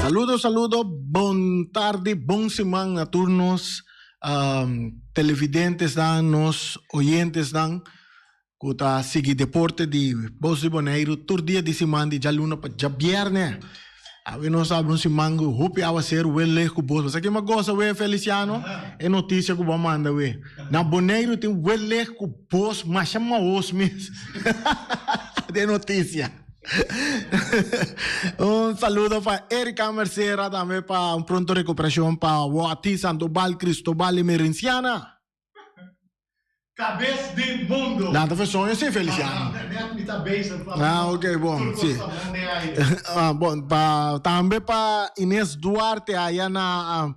Saludos, bon tarde, bon semana a turnos, televidentes dan, nos oyentes dan, kuta sigi deporte di Bos de Bonaire, tur dia di semana di jaluna pa jabierne. Awe não sabe se mango, hope awa ser wele ku bos. Mas aqui uma gosta we Feliciano, é notícia que vamos mandar we. Na Bonaire tem wele ku bos, mas chama os mesmo. De notícia. Saludo para Erika Mercera, também para pronto recuperação para Wati Sandoval, Cristobal e Merenciana. Cabeça de mundo. Nada foi sonho sim, Feliciano. Ok, bom, sim. Bom, também para Inês Duarte, aí na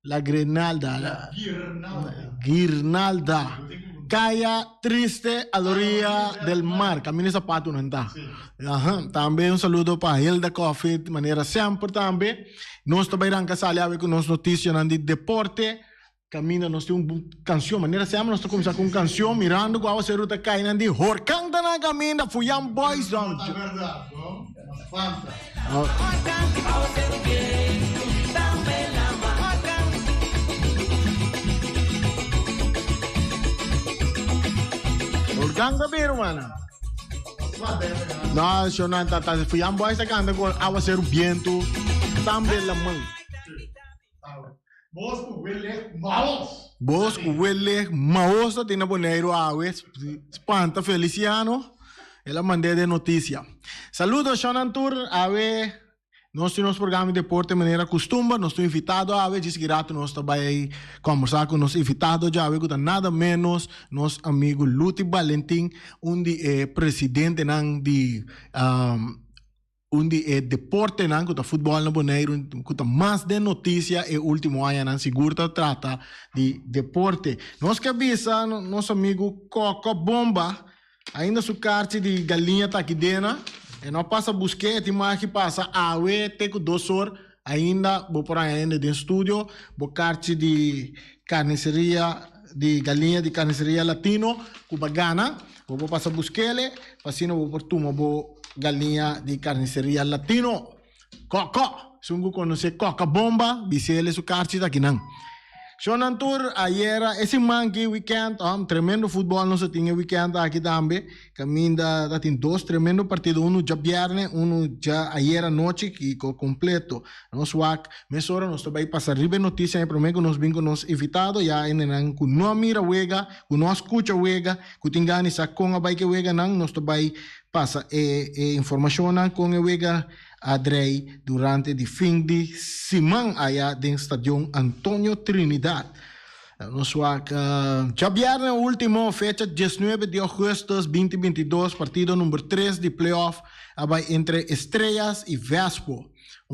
La Guirnalda. Caia Triste a Loria del Mar, Camino Zapato, não está? Também saludo para Hilda Coffee, de maneira sempre também. Nós também arrancamos com nossas notícias de deporte. Camina, nós temos uma canção, maneira sempre nós começamos com uma canção, mirando qual a ruta caindo de Horcanda na Camina, Fuyam Boys. É verdade, não? É fanta. Horcanda biro, mano. Não, eu não estou. Fuyam Boys canta com a ser o viento, também la mãe. Bosco Wele Maos tem na Bonaire Aves espanta Feliciano ela mandei de notícia. Saludos Shonan Tour ave nós temos programa de deporte de maneira costuma nós estamos invitados a ave diz grato nós também conversar com nós invitados já ave com nada menos nosso amigo Luti Valentim de presidente de deporte nan kuta futebol na Bonaire kuta mais de notícia e último ano nan segura trata de deporte. Nós que avisa nosso amigo Coca Bomba ainda su carte de galinha tá aqui dentro e não passa busquete mas que passa awe te com 2 horas ainda vou por ainda dentro do estúdio vou carte de carniceria de galinha de carniceria latino cubagana vou passar busquele passino vou por tuma vou galinha de carniceria latino Coco sungu conoce Coca Bomba bisele su carci da kinan Shonan Tour ayer esse manque weekend tremendo futebol nós tinha weekend aqui também caminda da tem 2 tremendo partido já viernes já ayer noite que completo nós wak mesora nós também passar ribe notícia e prometo nós vim com nós invitado já enan com no mira wega com nós escuta wega com tingani sa com a bike wega nang nós também passa informação com a wega Adrei durante o fim de semana allá no Estádio Antônio Trinidad. Já viernes último fecha 19 de agosto 2022 partido número 3 de playoff entre Estrellas e Vespo.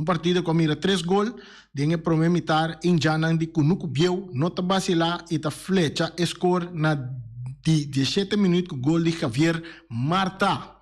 Partido com mira 3 gols, dengue promemitar em Janan de Kunuku Bieu, nota basila e ta flecha score na 17 minutos com gol de Javier Marta.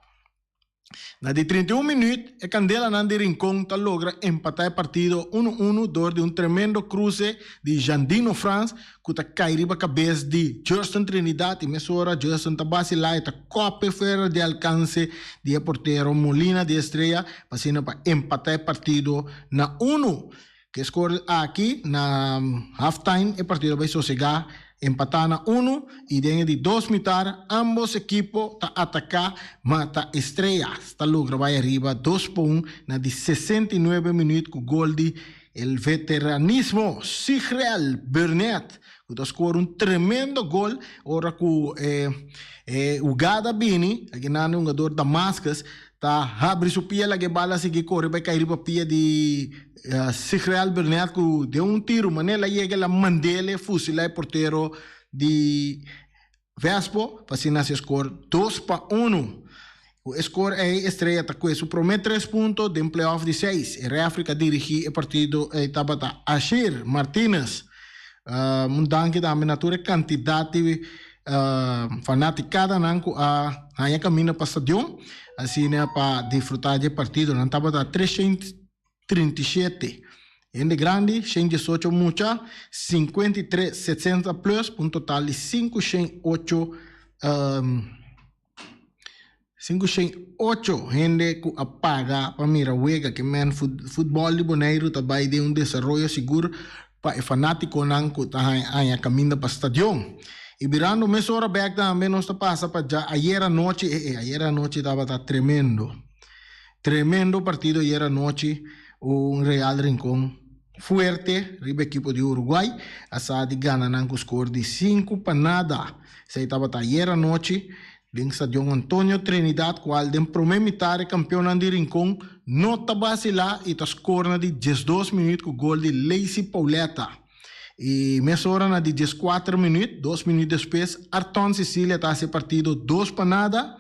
Na de 31 minutos, a Candela Nandi Rincón logra empatar el partido 1-1 door de tremendo cruce de Jandino France que cai riba cabeça de Justin Trinidad e mesora Justin Tabasi lá e copa fora de alcance de portero Molina de Estrella para empatar el partido na 1 que score aqui na halftime el partido vai sossegar empatar na 1 e dentro de 2 mitar ambos equipos ta atacar mata Estrellas ta logra vai arriba 2-1 na de 69 minutos com gol de el veteranismo Sigrel Burnett que score tremendo gol ora com Ugada Bini aqui na um jogador Damascus ta abre sua pia la que bala se que corre vai cair para pia de Sigrel Burnett que deu tiro manela chega la mandele fusila portero de Vespo para se nascer score 2-1 o score é Estrela com isso promete 3 pontos de playoff de 6 e África dirigir o partido estava da Ashir Martínez mundanque da natura quantidade fanaticada nanco a hanya caminho para o estádio assim né para desfrutar do partido não estava da 337 em de grande 118 mucha 53 60 plus um total de 508 5-8 gente que apaga para mira wega que men futebol de Bonaire também de desenvolvimento seguro para fanático nan que tá aí caminho para stadion. E virando mês hora back também nós passa para já ayer a noite estava tremendo partido ayer a noite Real Rincón fuerte riba equipo de Uruguay asa de gana nan com score de 5-0. Se estava ayer a noite em Stadion Antonio Trinidad, qual den primeiro mitad campeão de Rincón, nota base lá e tá score de 12 minutos com gol de Lacey Pauleta. E meia hora na de 14 minutos, 2 minutos depois, Arton Sicília tá esse partido 2-0.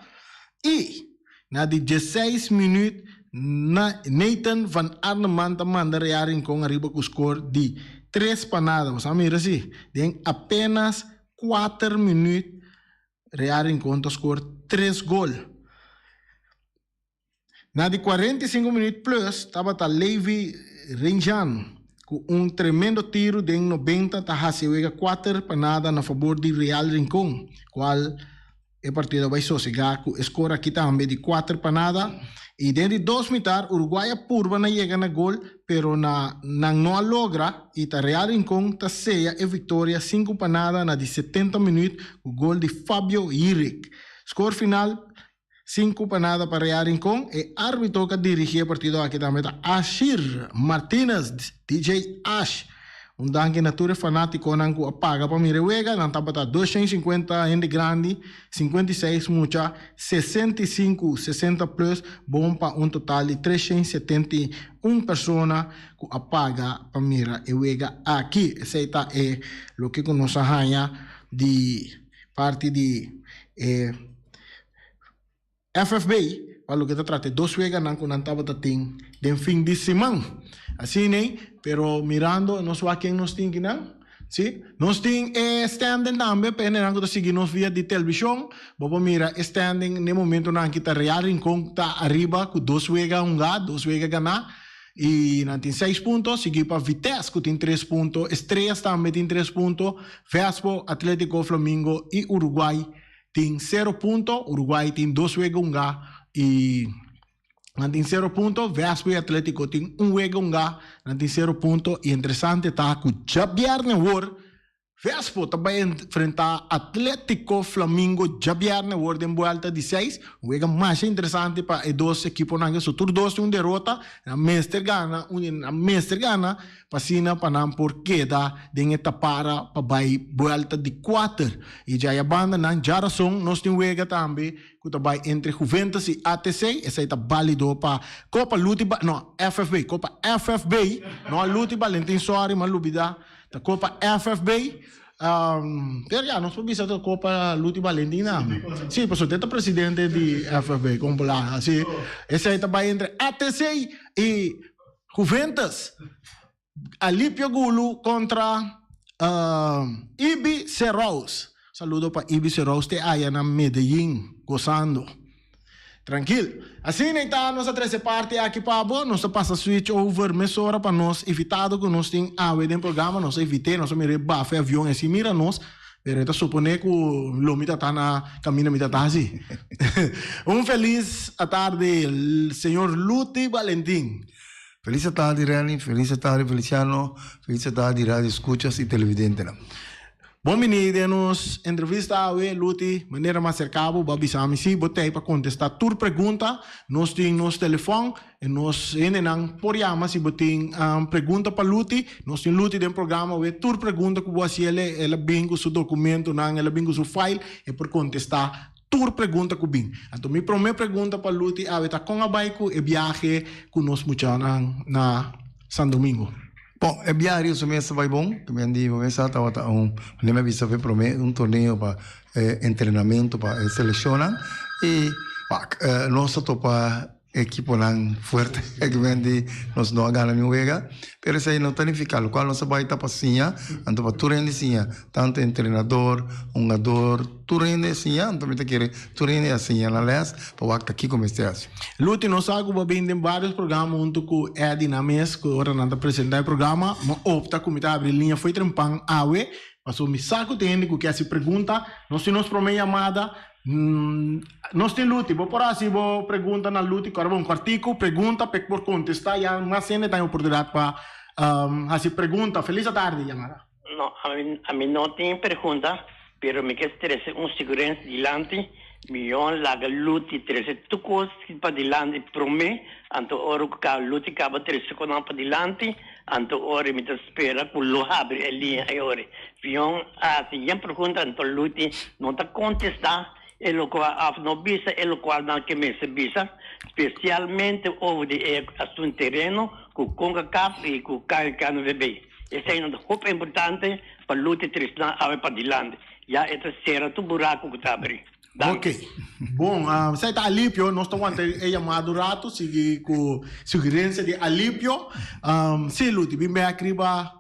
E na de 16 minutos, Nathan Van Arneman manda Real Rincón arriba com score de 3-0. Você mira assim, tem apenas 4 minutos Real Rincón score 3 gols. Na de 45 minutos plus, estava Levi Renjan com tremendo tiro de 90, tá recebendo 4-0 na favor de Real Rincón, qual é partido vai sossegar com score aqui também de 4-0. E dentro de 2 mitad, Uruguay apurva na chega na gol, pero não logra, e tá Real Rincón tá seia e vitória 5-0 na de 70 minutos, o gol de Fabio Iric. Score final 5-0 para Real Rincón, e árbitro que dirigia o partido aqui também tá Ashir Martinez, DJ Ash. Danke natura fanático nangu apaga para Mirewega, não estava 250 em grande, 56 mucha, 65, 60 plus, bom para total de 371 pessoas que apaga para Mirewega aqui. Esse é o que nós arranha de parte de FFB. Para o que trata 2 vegas não estava tem de fim de semana. Assim, né? Pero mirando, nós vamos quem nós tem que não, sim? Nós tem standing também, pena não que seguir nós via de televisão. Vamos mira standing no momento não que tá Real Rincón tá arriba com 2 vegas gato, 2 vegas ganhar e não tem 6 pontos. Seguir para Vitesse que tem 3 pontos, Estrellas também tem 3 pontos, Vespo, Atlético Flamengo e Uruguai tem 0 pontos. Uruguai tem 2 vegas gato e não tem 0 ponto, Vespo e Atlético tem 1 jogo não tem 0 ponto, e interessante tá que já viernes Vespo também enfrentar Atlético Flamengo já viernes em volta de 6, um jogo mais interessante para os 2 equipos não, so tur 2 tem derrota, a mestre gana para cima para não por queda de etapa para vai volta de 4, e já a banda não já razão nós tem jogo também que também entre Juventus e ATC, esse é válido para Copa Lutiba, não, FFB, Copa FFB, não Lutiba, lentin sorry, mas lubida da Copa FFB, pero já, nós podemos ver a Copa Lutiba Valentina. Sim, por isso, presidente de FFB, como lá, assim, esse aí também entre ATC e Juventus, Alipio Gulu contra Ibi Serraus. Saludo para Ibi Serraus, te aí na Medellín, gozando. Tranquilo. Assim está a nossa terceira parte aqui para nós passa switch over meia hora para nós evitado que nós tem água no programa, nós evitei, nós me rebafe avião assim mira nós, pero está supone que o lomita está na caminho mita tá assim. Feliz tarde, senhor Luti Valentim. Feliz tarde, Rani, feliz tarde, Feliciano, feliz tarde, rádio escuchas e televidente. Bom menino, nos entrevista a Luti, maneira mais cercada, babi sami si, botei para contestar tua pergunta, nós temos nosso telefone, e nós ainda por chama se botei pergunta para Luti, nós temos Luti dentro do programa, tua pergunta que você ela bem com seu documento, ela bem com seu file, e por contestar tua pergunta que bem. Então, minha primeira pergunta para Luti, está com a bike e viaje que nós mucha na São Domingo. Bom, é viagem, isso mesmo vai bom. Também digo, essa estava lembra vista foi torneio para treinamento para selecionar e nós topa equipo nan forte que vende nós não ganha nenhum vega, pero isso aí não tem ficado. Qual nós vai estar passinha, ando para turende sinha, tanto treinador, jogador, turende sinha, ando me querer turende assim na les, para aqui como este. Luti nós agora bem em vários programas junto com Eddie Names, que agora não está apresentando o programa, mas opta como está abrir linha foi trempang awe, passou me saco técnico que se pergunta, nós temos uma chamada Nós tem Luti, vou por assim, vou perguntar na Luti, agora um quartico, pergunta, por contestar, e uma cena tem oportunidade para assim pergunta. Feliz tarde, Yamara. No, a mí no tengo pregunta, pero me queda interese un segurança dilante, milhão laga luti interesse tu cos para dilante prome, anto oro ka luti acaba interesse com não para dilante, anto oro me espera com lo abre a linha aí ore. Milhão assim, a pergunta anto luti não tá contestar, e lo qual af no bisa, e lo qual não que me se bisa, especialmente over de assunto terreno, com conga cap e com cano bebê. Esse é um pouco importante para lutar tristan para dilante. Já essa será tu buraco que está abrindo. Ok. Bom, você está Alípio, nós estamos chamado rato, sigue com sugerência de Alípio. Sim, Luti, bem acriba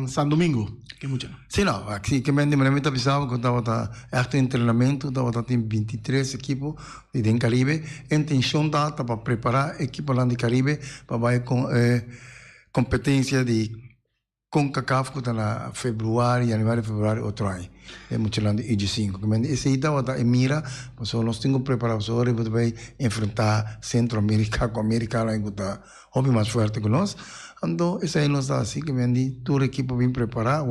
San Domingo. Que muito. Sim, não, aqui que me está avisando que estava este treinamento, estava tem 23 equipos de Caribe, a intenção está para preparar a equipe lá de Caribe para vai com competência de CONCACAF que está na janeiro, fevereiro, outro ano. É muito lá de IG5. Esse aí está em mira, porque nós temos preparados para enfrentar Centro-América com América, que está muito mais forte que nós. Então, esse aí nós está assim, que toda a equipe bem preparada.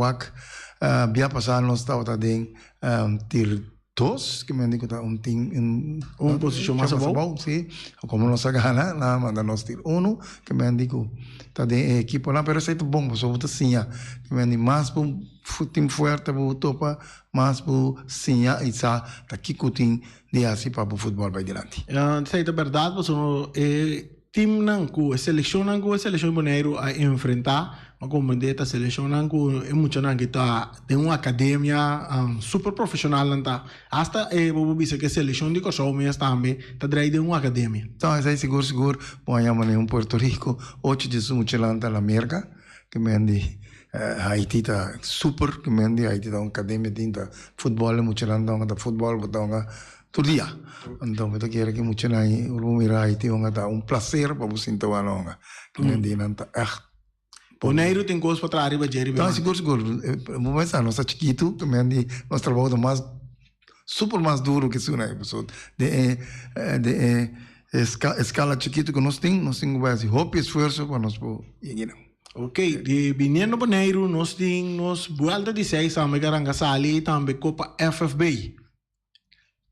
Via passado nós estava em Tier 2, que está uma posição mais boa. Sim, como nós ganhamos, lá manda nós Tier 1, que está de equipe lá, mas é bom, porque você sim, que mais para time forte, para topa, mais para sim, e está aqui com o time de assim para o futebol vai adiante. Isso é verdade, porque time nanku, seleção Boneiro a enfrentar, mas como dita seleção nanku é muito nanku tá tem uma academia super profissional nanta. Hasta vou dizer que seleção de Kosovo mesmo também tá dentro de uma academia. Então é seguro, põe a mão em Porto Rico, 8 de junho na América, que me andi Haiti tá super, que me andi Haiti tá uma academia de futebol, muito lá tá futebol, tá todo dia. Então, eu quero que muito aí, o Rumira Haiti um prazer para você então a que me andi nanta Boneiro tem coisa para trás para Jerry. Então, seguro. Vou pensar, nós chiquito, que me andi, nós trabalhamos mais super mais duro que isso, né, pessoal. De escala chiquito que nós temos base, hope e esforço para nós ir. Ok, de Biniano Boneiro, nós temos Vuelta de 6, também Garangasali, também Copa FFB.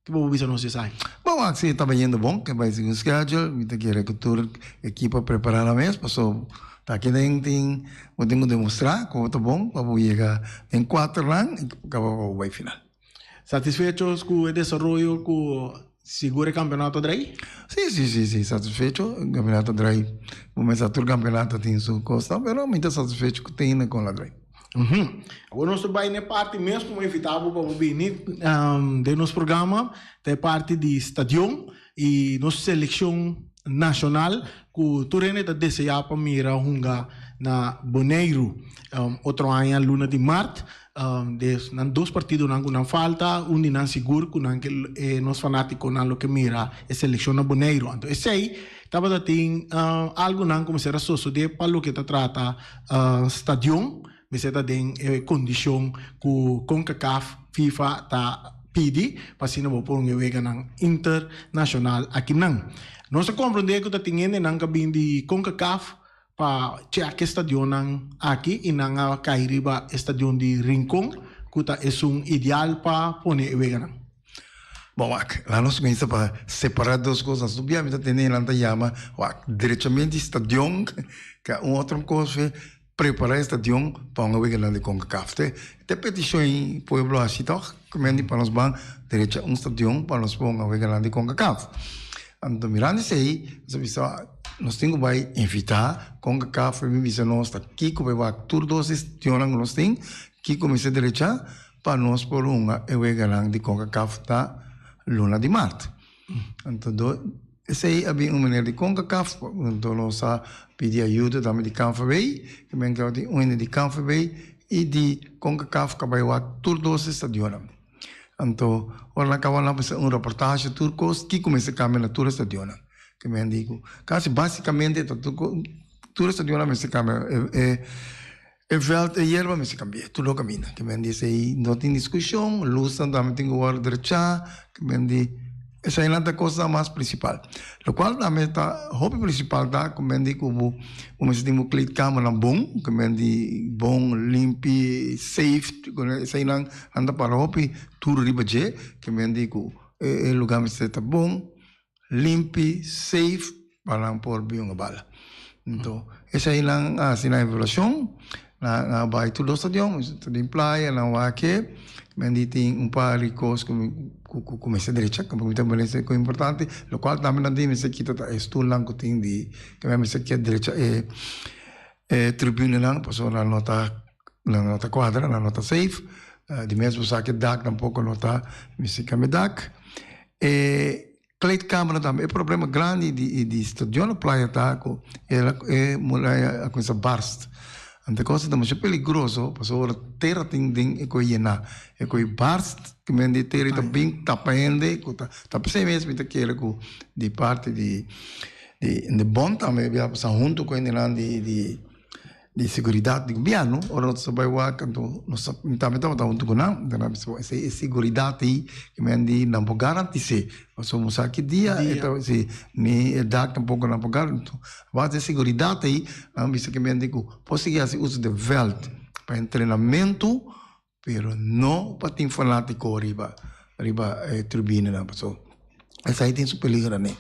Que bom você não se sai. Bom, assim, está indo bom, que vai ser um schedule, eu quero que toda a equipe preparar a mesma, pessoal. Tá aqui dentro, eu tenho que demonstrar que está bom, para chegar em 4 anos e acabar vai final. Satisfeitos com o desenvolvimento com seguro campeonato daí? Sim, satisfeito. O campeonato daí, começar todo o campeonato tem sua costa, mas muito satisfeito que tem com a daí. Agora nós vamos na parte mesmo como evitável para vir de nosso programa, tem parte de estadião e nossa seleção nacional que o Turene está desejando para mirar hunga na Boneiro outro ano, luna de março. Nan 2 partidos não falta, não seguro que nós fanáticos não que mira a seleção na Boneiro. Então esse aí estava tem algo não como será suceder para o que está trata estadião. Você tem condição que o CONCACAF, FIFA está pedindo para se não pôr um evento internacional aqui não. Nós compreendemos que está tendo não cabine de CONCACAF para checar estadião aqui e não cair para estadião de Rincón, que é ideal para pôr evento. Bom, lá nós começamos para separar duas coisas. Obviamente, tem lá chama diretamente estadião, que é outra coisa. Preparar estadião para um evento de CONCACAF. Tem petições para o povo assim, que para nós vamos direito um estadião para nós para um evento de CONCACAF. Então, mirando isso aí, nós temos que invitar CONCACAF, nós aqui que vai tudo os estadiões que nós temos, que começa direito para nós por um evento de CONCACAF da luna de março. Então, esse aí havia maneira de CONCACAF, então nós pedimos ajuda também de CANFABEI, que vem que tem de CANFABEI e de CONCACAF que vai lá todos os estadiões. Então, agora acabamos lá para uma reportagem turcos que começa a caminhar todos os estadiões. Que me digo, quase basicamente todos os estadiões começam a caminhar El veld e hierba me se cambia, tu lo camina. Que me dice, no tiene discusión, luz también tengo guarda derecha, que me dice, esa es la cosa más principal. Lo cual también está, hobby principal está, que me dice, como se tiene un clic cámara bom, que me dice, bom, limpi, safe, esa es anda para hobby, tu riba je, que me dice, el lugar me está bom, limpi, safe, para por bien bala. Então, essa aí lá, assim, na evolução, na vai tudo stadium, tudo em praia, na vai que, mas tem par de coisas que começa a direita, que muito bem é importante, o qual também não tem se quita é estou lá que tem de, que me se quita direita tribuna lá, passou na nota quadra, na nota safe, de mesmo saque DAC tampouco nota, me se cambia DAC, kleedkamer também é problema grande de stadion, praia tá com mulher com essa barst. Ante coisa também é perigoso, porque a terra tem com iena, com barst, que me de terra também tapende, tá pensei mesmo que aquele de parte de bom também vai passar junto com ele de segurança do governo, ou não se vai lá quando nós também estamos junto com não, então essa segurança aí que me de não pode garantir, somos aqui dia, então se nem dá tampouco não pode garantir, mas a segurança aí, a mim que me digo, pode seguir esse uso de veld para treinamento, pero não para ter fanático riba tribuna não, pessoal, essa aí tem super peligro né.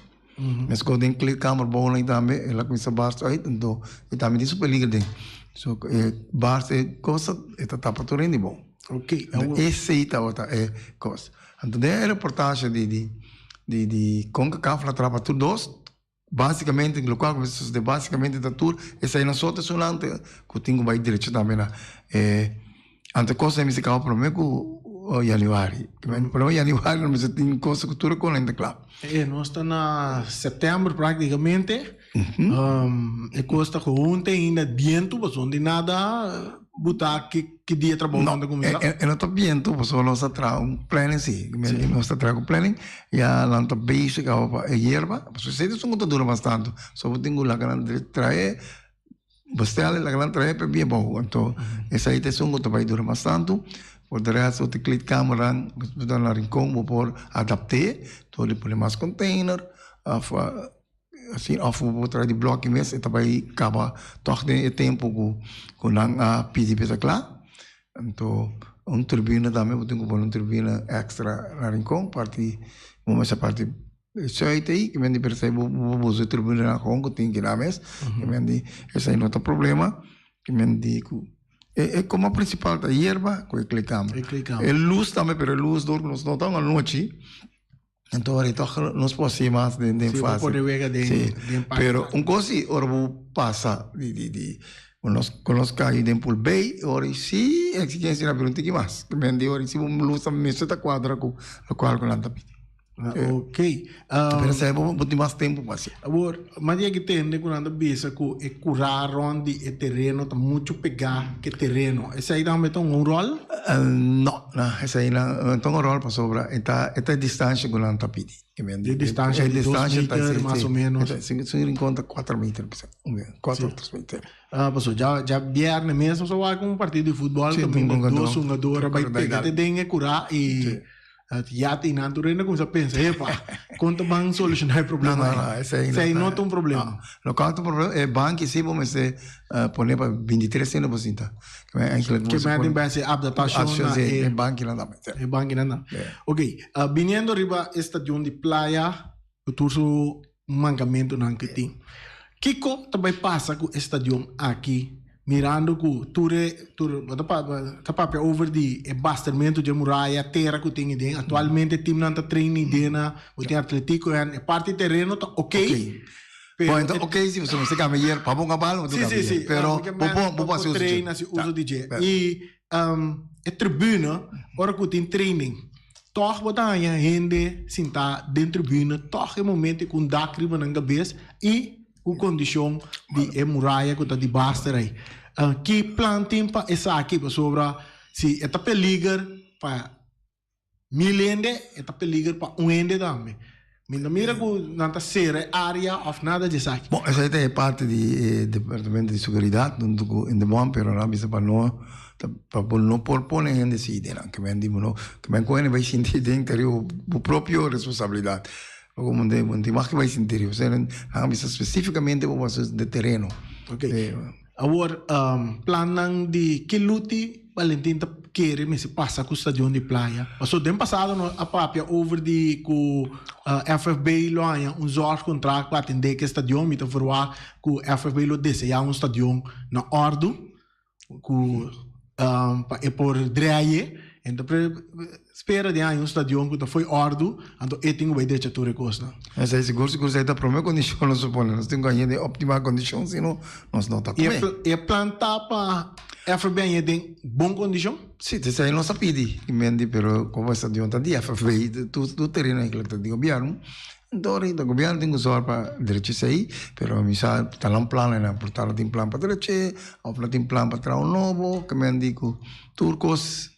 Mas quando tem clique câmera bom lá também, ela começa a basta aí, então e também tem super liga dentro. So basta é coisa, está tapa tudo de bom. Ok. Esse aí tá outra é coisa. Então é reportagem de CONCACAF lá traba tudo dois, basicamente o local que de basicamente da tour, essa aí na sorte solante, que tenho vai direito também na ante coisa me se acaba para mim o januari. Pero januari não se tem coisa cultura com ainda claro. Nós estamos na setembro praticamente. E custa com ainda viento, mas onde nada botar que dia trabalhando com isso. Não está viento, mas nós está um planning sim. Nós está com planning e a lanta basic a hierba, mas se isso não dura bastante. Só tenho lá grande trae bastante la gran trae per bien bom. Então essa aí tem que vai durar bastante. Por de resto, o clique câmera, então na rincão, por adaptar, todo ele põe mais container, assim, vou trazer de bloco mesmo, e também acaba todo o tempo com a pedir para lá. Então, turbina também, eu tenho que pôr turbina extra na rincão, parte, essa parte site aí, que me percebe, vou usar turbina na rincão, tem que ir lá mesmo, que me esse aí não tem problema, que me digo. É como a principal da hierba, com aquele câmera. É luz também, mas luz nós não estamos à noite. Então, ahorita nós podemos ir mais de fase. Sim, mas coisa, ora vou passar com os caras de Pool Bay, ora sim, a exigência na pergunta que mais. Também, ora sim, luz também está quadra com o qual com a tapete. Ok. Pero se vou ter mais tempo para isso. Agora, mas é que tem quando anda bisa que é curar onde é terreno, tá muito pegar que terreno. Esse aí também tem um rol? Não, esse aí não tem um rol para sobra. Esta distância com a tapete. De distância de 2 metros, mais ou menos. Se encontra 4 metros, 4 metros. Passou, já viernes mesmo, só vai com um partido de futebol, também 2 jogadores, vai pegar, tem que curar e... já tem natureza como você pensa, epa, quanto vão solucionar o problema? Não, esse aí não tem um problema. Não, qual é o problema? É banco, sim, vamos pôr para 23%. Que vai ser adaptação é banco não dá. É banco não dá. Ok, vindo arriba estação de praia, o turso mancamento não que tem. Kiko também passa com estação aqui. Mirando que tá over de abastamento de muralha, terra que tem dentro. Atualmente o time não está treinando dentro, o time atlético é parte do terreno, tá ok. Bom, então, ok, se você quer melhor, para bom cabalo, sim, pero vou fazer treina se uso de jet. E a tribuna, hora que tem training, toch botar a gente sentar dentro da tribuna, toch é momento com dá criba na cabeça e com condição de muralha que está de basta aí. Que plantem para essa aqui para sobre se é tapeligar para 1000 ende, é tapeligar para 1 ende também. Mira que nanta sere area of nada de saque. Bom, essa é parte do Departamento de Seguridade, em Demon, pero não bisa para não propor em decidir, que me digo não, que me coene vai sentir dentro o próprio responsabilidade. Como de mais que vai sentir, você não bisa especificamente para vocês de terreno. Ok. Agora, planam de que lute Valentim quer me se passa com o estadião de praia. Mas o tempo passado a papia over de com FFB lo há zorg contrato para atender que estadião me tá forward com FFB lo deseja estadião na ordem com por dreie então espera de estadião que foi ordem então tem vai deixar tudo coisa. Essa é seguro você está para minha condição não supõe nós temos que ter ótima condição senão nós não tá bem. E plantar para FFB tem boa condição? Sim, isso aí não se pede, pero como está de ontem dia, FFB, tu terreno aí que está de governo, então o governo tem que usar para direito isso aí, pero misa está lá plano, né, portanto tem plano para direito, ou tem plano para trazer novo, que me digo, turcos,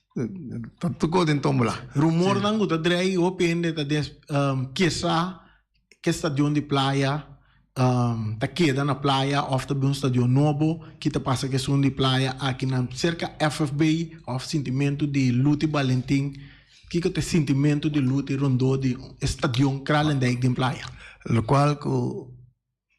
tudo dentro lá. Rumor não está drei opende tá des que estadião de praia tá queda na praia of tá um estadião novo que tá passa que são de praia aqui na cerca FFB of sentimento de Lute Valentim que tem sentimento de Lute rondou de estadião Kralendijk de praia lo qual que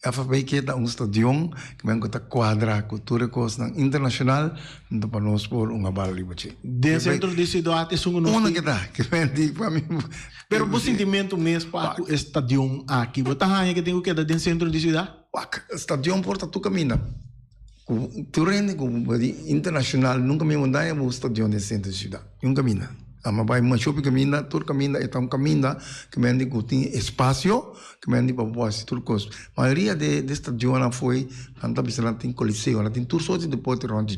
FFB queda estadião que vem com quadra cultura costa internacional então para nós por bala ribache de centro de cidade são uma que vem de para mim. Pero o sentimento mesmo para o estadião aqui, você acha que tem que dar dentro do centro de cidade? O estadião porta tu caminha. Tu rende como internacional nunca me mandai o estadião de centro de cidade. Um caminha. Ama vai uma shopping caminha, tu caminha, então caminha que me andi com tem espaço, que me andi para poder tudo coisa. A maioria de estadião não foi, não tá pensando tem coliseu, não tem tudo sorte de deporte onde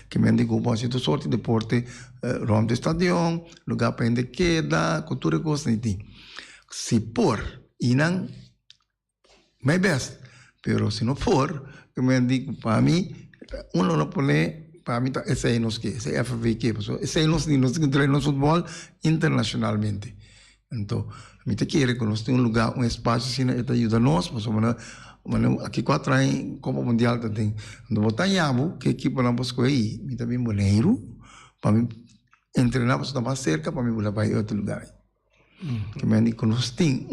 que me andi com poder tudo sorte de deporte onde estadião, lugar para onde queda, cultura coisa nem tem. Se por inang my best, pero se não for, que me andi para mim, uno não pode para mim esse é nos que esse é FFB que passou esse é nos que treinamos futebol internacionalmente então me te quer que nós tem lugar espaço assim que ajuda nós mas aqui quatro em Copa Mundial tem quando botar Yabo que equipe não posso aí me também boneiro para mim treinar para estar mais cerca para mim para ir outro lugar que me diz que nós tem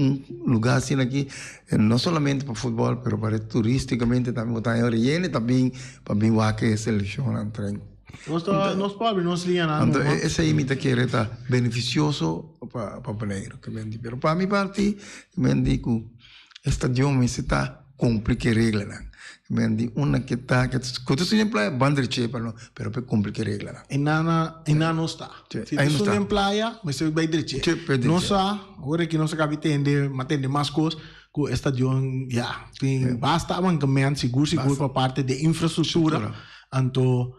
lugar assim aqui não somente para futebol pero para turisticamente também botar em Oriente também para vir lá que selecionam treino nós pobres nós liam então esse aí me tá querer tá beneficioso para Paneiro que me diz pero para mim parte me diz que estadião me se tá complica regra né me diz uma que tá que tu sempre é bandre chepa pero para complica regra né e nana não está se tu não praia mas você vai direito não sa agora que nós acaba entender matende mais coisas com o estadião já tem basta mancamento seguro para parte de infraestrutura então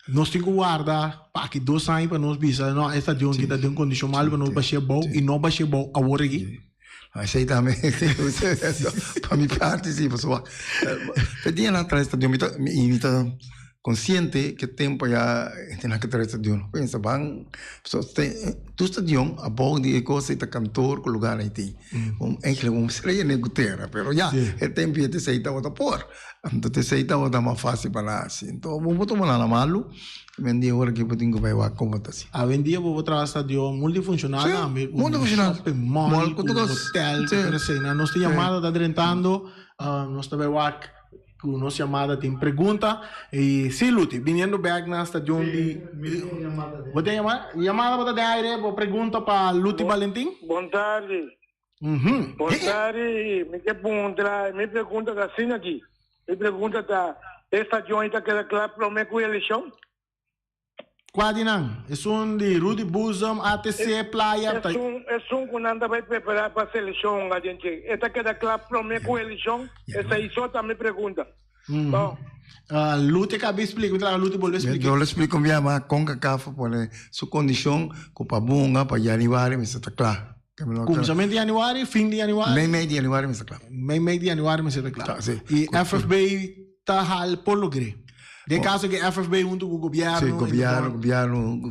nós temos que guardar para que 2 anos para nós visar não estadião que está em condição mal para nós baixar bom e não baixar bom agora aqui Isso aí também, para minha parte, sim, pessoal. Pedia na atrás estadião, me está consciente que tempo já tem que trazer estadião. Pensa, bem, tu estadião, a boa de coisa está cantor com lugar aí tem. Eigenlijk seria negociar, mas já, o tempo já te aceita outra por. Então te aceita outra mais fácil para assim. Então, vamos tomar na malo. Vendi agora que eu tenho que vai como tá assim. A vendia vou trabalhar estadião multifuncional, multifuncional, mall, hotel, cena. Nós temos chamada da drentando, nós também com nossa chamada tem pergunta e se Lute, vindo back na estadião de você tem chamada para dar aire, para pergunta para Lute Valentim. Boa tarde. Boa tarde. Me pergunta assim aqui. Me pergunta tá estadião está que claro para mim com eleição. Quase não. É de Rudy Buzam, ATC, Playa. É quando anda vai preparar para a seleção, a gente. Esta queda claro para mim com a eleição. Essa aí só também pergunta. Bom. Lute cabe explicar, Lute voltou explicar. Eu explico minha mas com a cafa por sua condição, com a bunga, para januário, mas está claro. Começamento de januário, fim de januário. Meio de januário, mas está claro. Meio de januário, mas está claro. E FFB está hal por logre. De caso que FFB junto com o governo. Sim, governo,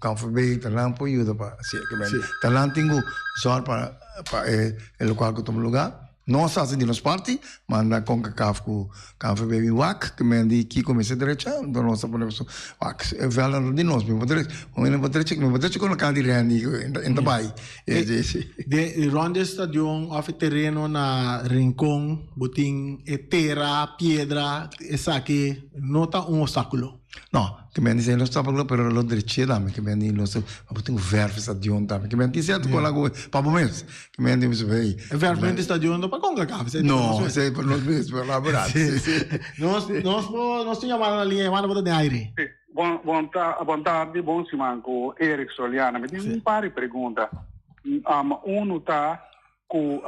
com o FFB, talan po ajuda para, sim, que bem. Talan tenho só para o local que estamos lugar. Nós assim de nos parte, manda com CAF com FFB WAC, que me di que comecei direita, então nós podemos WAC, é velho de nós, me poderia com a cara de Randy em Dubai. De ronde estadion, off terreno na Rincón, botin terra, piedra, essa aqui, nota obstáculo. No, que me dice lo obstáculo, pero lo derecha dame, que me dice los, botin verf stadion dame, que me dice certo com lago, para momentos, que me dice bem. É verf stadion não para conga, não, sei para nós mesmos, para elaborar. Nós tínhamos na linha, manda para de aire. Boa tarde, bom simanco, Eric Soliana. Me tem par de perguntas. Um tá com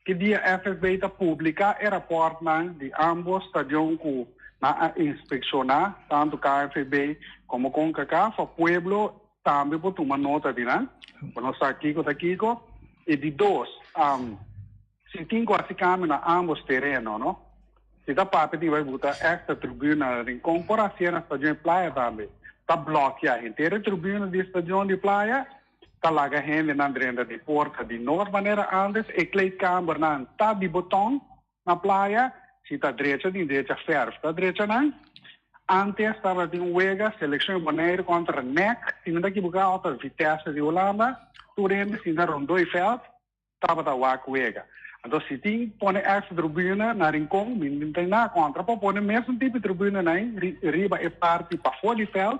que dia FFB está publica e reporta de ambos estadios com na inspecionar tanto KFB como com CACAF, o pueblo também botou uma nota de né, para nós aqui e de dois, se tem quase caminho na ambos terrenos, não? Se dá para pedir vai botar esta tribuna em comparação na estação de praia também, está bloqueada inteira tribuna de estação de praia, está lá a gente na drenda de porta de norte maneira antes e clay camber na tá de botão na praia. Se está direita, ferro. Está direita, não? Antes estava de Wega, seleção Bonaire contra NEC. Se não daqui buscar outra vitesse de Holanda, Turene, se não rondou e felt, estava da Wega. Então, se tem, põe essa tribuna na Rincón, não tem nada contra, para pôr o mesmo tipo de tribuna na riba e parte para fora de felt,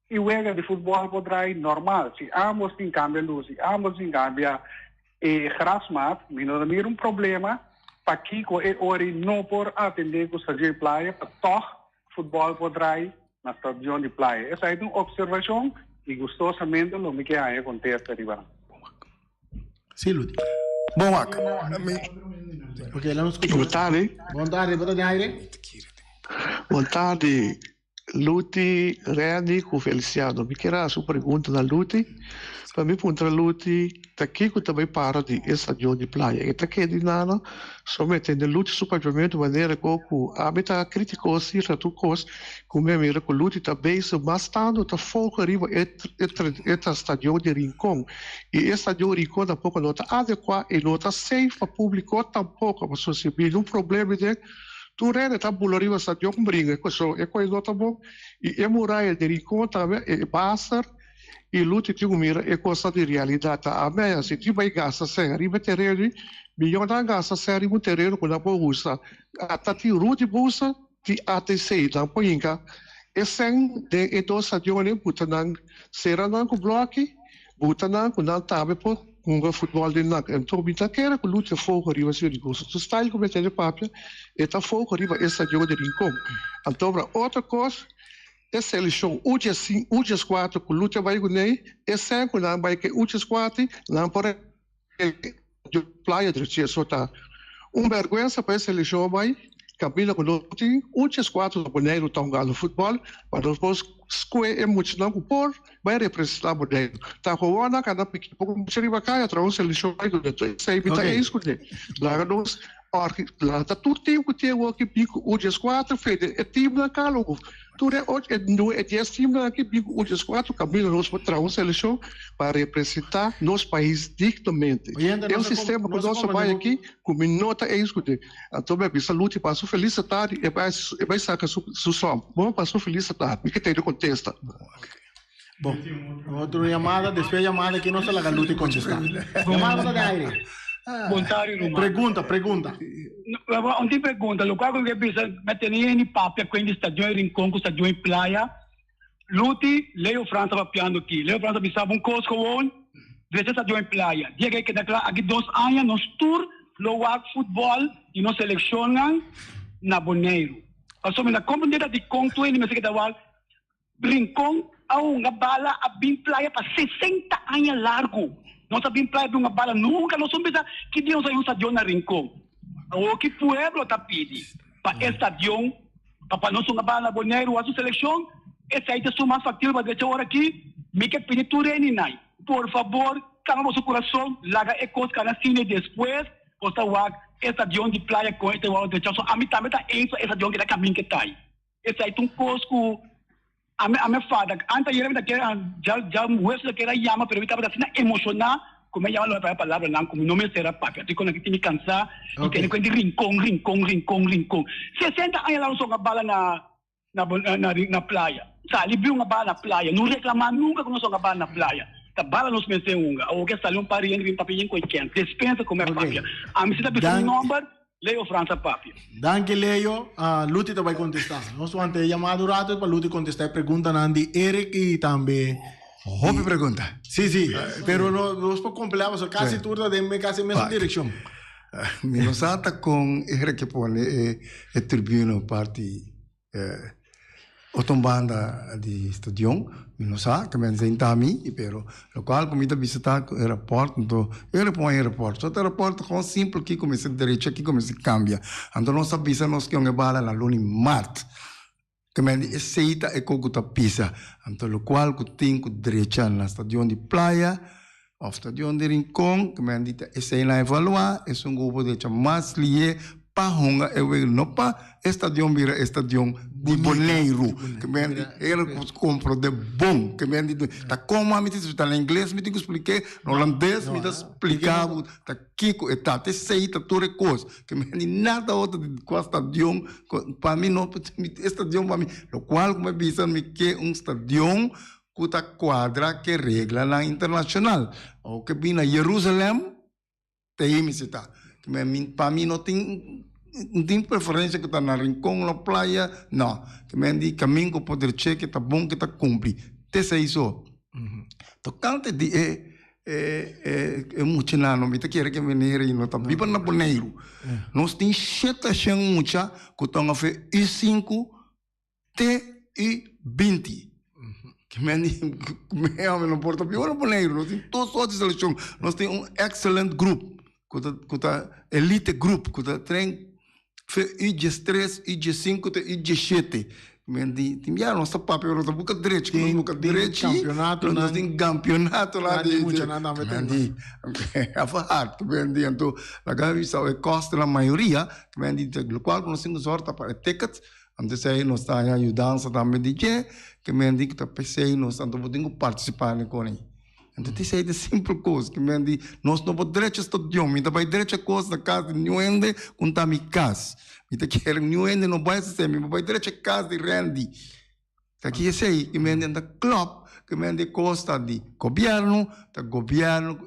e Wega de futebol poderá ir normal. Se ambos têm câmbio luz, se ambos têm câmbio e grasmat, não é problema. Para que é hora não por atender com o estadio de praia, para tocar futebol poderá ir na estadio de praia. Essa é uma observação e gostosamente o que acontece agora. Sim, Ludi. Bom, Wac. Ok, lá nos Boa tarde. Boa tarde, boa tarde. Boa tarde, Ludi, Randy, com Feliciano. Me quero a sua pergunta na Ludi. Para mim, para Ludi, aqui que também para de estadio de praia. E aqui de nada, somente na Ludi superamente de maneira que a meta criticou se tu cos, como é mesmo que Ludi também se bastante tá foco arriba entre estadio de Rincón. E estadio de Rincón tampouco não está adequado e não está safe para público tampouco para sociedade. Um problema de tu rende tá bulariva estadio com brinca, é coisa não tá bom. E a muralha de Rincón também é basta. E luta que mira é coisa de realidade. A meia se tu vai gastar sem arriba terreno, milhão de gastar sem arriba terreno quando a bolsa, até ti rude bolsa, ti até sei da poinga. E sem de dois stadioni butanan, será não com bloque, butanan com não tabe por com o futebol de na. Então bita quer que luta fogo arriba se de gosto. Tu style como tem de papel, e tá fogo arriba esse stadioni de Rincón. Então outra coisa essa eleição, o dia 4, que luta vai ganhar, e sempre não vai que o dia 4, não pode de praia de dia só tá. Vergonha para essa eleição vai, cabina com o dia 4 do Bonaire tão galo futebol, para depois escolher é muito não por vai representar o Bonaire. Tá com a cada pequeno pouco se riba cai atrás eleição vai do sei bita é isso que lá nós lá tá tudo tempo que tem o que pico o dia 4 fez é time na calo tudo é não é dia time na que pico o dia 4 cabelo nós para trazer seleção para representar nosso país dignamente é um sistema que nós vai aqui com nota é isso que então bem saúde para sua felicidade e vai sacar su som bom para sua felicidade me que tem de contesta. Bom, outra chamada, depois chamada que não se la lute contestar. Chamada de aire. Pergunta. Non ti pergunta, lo qua che pensa mettere in papia quindi stagione Rincón, stagione praia. Luti, Leo França va piano aqui. Leo França bisava um costo com deve stagione praia. Diga que daqui aqui 2 anos nos tour lo wa futebol e nos selecionam na Bonaire. Passou na companhia de conto e me sei que tava Rincón a uma bala a bem praia para 60 anos largo. Nós sabemos praia de uma bala nunca, nós sabemos que Deus aí um estadião na Rincón. O que o pueblo está pedindo para o estadião, para nós uma bala na Bonaire, a sua seleção, esse aí é mais factível para deixar agora aqui, me que pedir tudo em nai. Por favor, calma o seu coração, larga a coisa que na cine depois, posta o estadião de praia com este o deixar só a mim também está isso, estadião que é caminho que está aí. esse aí um cosco a minha fada antes ele que já o que era chama pero estava assim emocionar como ela não vai a palavra não como não me será papi até quando que me cansar e que ele quando rincon 60 anos lá não só bala na praia sabe viu uma bala na praia não reclamar nunca que não só bala na praia tá bala nos meses unga ou que saliu para ir em papinho com quem dispensa como é papi a mim se dá um número Leo França papi Danke Leo, Luti te vai contestar. Nós vamos ter chamado rato para Luti contestar pergunta Nandi Eric e também Hobby pergunta. Sim, pero nós por completar, so quase tudo de quase mesma direção. Minosata com Eric que pone e tribuna parte otombanda di stadion, Minosata que men sentami, pero local comida visitar aeroporto, então ele põe aeroporto. Só aeroporto com simples que começa direita, que começa cambia. Então nós sabemos nós que bala na luni mart. Que men aceita e coguta pisa. Então lo qual que tem que direita na stadion de praia, ou stadion de Rincon, que men dita esse na evaluar, é grupo de mais lié pa honga e no pa stadion vira stadion de Boneiro que men ele compro de bom que men tá como a me disse tá em inglês me tem que explicar no holandês me dá explicar tá kiko e tá te sei tá tudo coisa que men nada outro de stadion para mim não stadion para mim lo qual como bisa me que stadion que tá quadra que regla na internacional ou que vem na Jerusalém tem me cita que para mim não tem preferência que está na Rincon, na praia, não. Que me diz caminho que pode ser que está bom, que está cumpre. Te sei isso. Tocante de muito não, me te quer que venir e não está viva na Boneiro. Nós temos 7 chão muita que estão a fazer I5, T e 20. Que me diz, não porta pior na Boneiro. Nós temos todos os seleções. Nós temos excelente grupo. Kuta elite group, kuta trem IG3, IG5, IG7. Mendi, tinha nossa papel, nossa boca direita, boca direita. Nós temos campeonato lá de. Mendi, a falar, mendi, então, a gavisa é costa na maioria, mendi, do qual nós temos sorte para tickets. Antes aí nós estamos ajudando também de que mendi que tá pensei nós então podemos participar com ele. Então, te sei de simples coisa, que me diz, nós não podemos direito estudar, mas também direito coisa da casa de Nuende, com a minha casa. Mas te quero, Nuende não vai ser, mas vai direito casa de Randy. Aqui eu sei, que me diz, da club, que me diz, costa de governo,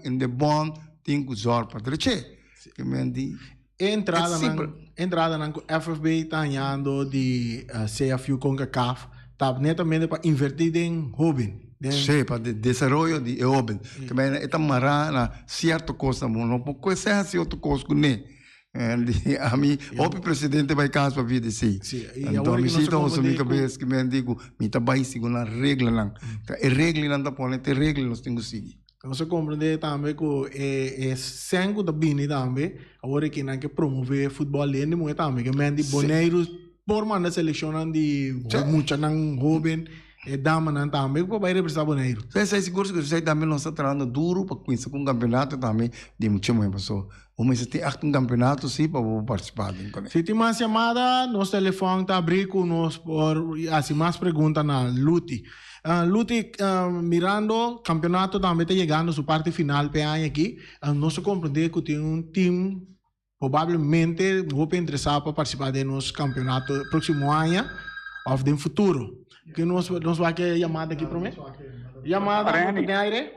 em de bom, tem que usar para direito. Que me diz, entrada na FFB está ganhando de CFU com a CAF, está netamente para invertir em jovem. Sim, para o desenvolvimento de jovens. Também é tamará na certa coisa, não pode conhecer certa coisa que nem. A mim, o presidente vai caso para vir assim. Então, me cita os meus cabeças que me digo, me trabalho segundo a regra não. A regra não está pondo, a regra nós temos que seguir. Você compreende também que é sangue da bini também, agora que não quer promover futebol ali, muito também que me digo boneiros por mandar selecionando de muita não jovem. E dama não também, para vai representar Boneiro. Sei seguro que você também não está trabalhando duro para conhecer um campeonato também de muito mais pessoas. Mas tem um campeonato sim para participar. Se tem mais chamada, nosso telefone está abrindo conosco por assim mais perguntas na Luti. Luti, mirando campeonato também está chegando sua parte final para aqui. Nós compreendemos que tem time provavelmente vou interessar para participar de nosso campeonato próximo ano ou no futuro. Que nós vai ter chamada aqui para mim? Chamada tem aire?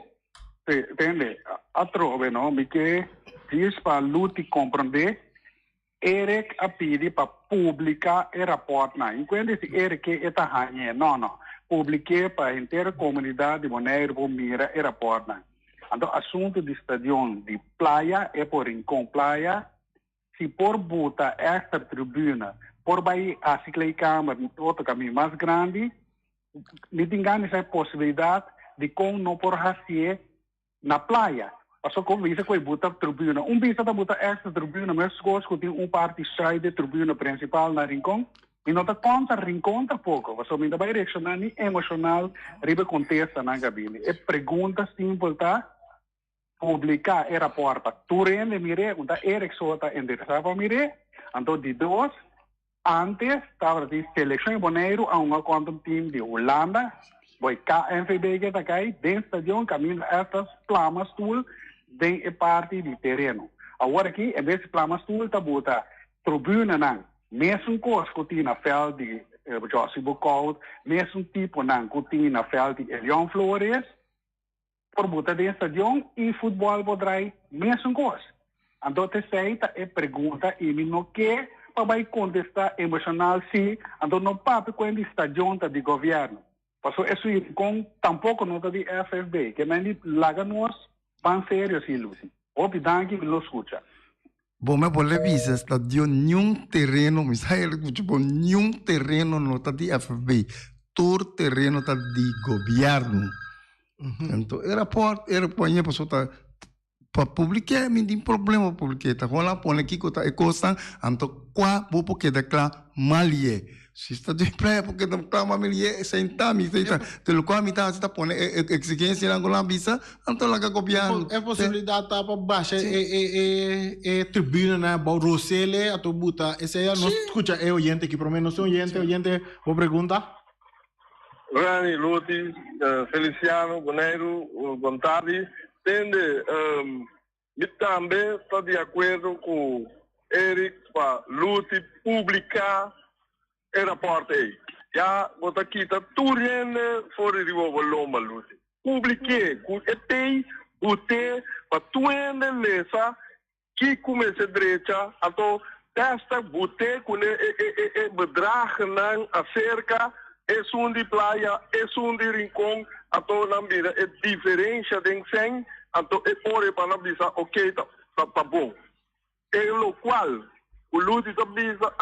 Entende? A trove, não? Porque diz para Luti compreender, Eric a pedir para publicar e rapport na. Enquanto esse Eric está ganhando, não. Publique para a inteira comunidade de Boneiro, para mira e rapport na. Então, assunto de estadião de praia é por Rincon Praia, se por botar esta tribuna, por vai a ciclocâmara, outro caminho mais grande, me tem essa possibilidade de como não por raciar na praia. Porque como isso que botar tribuna, bisa da botar esta tribuna, mas coisas que tem parte sai da tribuna principal na Rincon, e não está conta Rincon tá pouco. Porque me dá vai reaccionar nem emocional, riba contesta na cabine. É pergunta simples tá? Publicar era porta. Tu rende mire, unta Eric sota interessava mire, então de dois Antes, estava de seleção boneiro a contra um time de Holanda. Vai KNVB que está aí, dentro do estadião, caminho estas plamas tool, dentro parte de terreno. Agora aqui, em vez de plamas tool, está bota tribuna não. Mesmo coisa que tem na veld de José Bucaut, mesmo tipo não que tem na veld de Elion Flores, por botar dentro do estadião e futebol poderá mesmo coisa. Então, essa é a pergunta e não quer para contestar emocional sim, então não papo quando estadião de governo. Por isso com tampouco não de FFB, que nem laga nós van sério sim, Lucy. Obrigado que nos escuta. Bom, mas por levar estadio nenhum terreno, me sai tipo nenhum terreno não está de FFB, todo terreno está de governo. Então era por a pessoa tá para publicar, me tem problema publicar, tá com lá põe aqui que tá coisa, então qua vou porque declara malie. Se está de praia porque não está malie, sentami, senta, pelo qual me tá põe exigência lá com lá visa, então lá que governo. É possibilidade tá para baixa tribuna na Baurosele, a tu buta, esse aí não escuta, é oyente que prometo, não sou oyente, vou perguntar. Rani, Luti, Feliciano, Boneiro, Gontari, entende? Eu também estou de acordo com Eric para Luti publicar o rapporto aí. Já, vou aqui, está tudo fora de Loma, Luti. Publiquei, com ETI, UT, para tu lesa, que começa a direita, então, testa, bute, com o bedrag acerca, é um de praia, é um de rincão, então na vida é diferença de sem, então é por para dizer ok tá bom. E o qual o Ludi está dizendo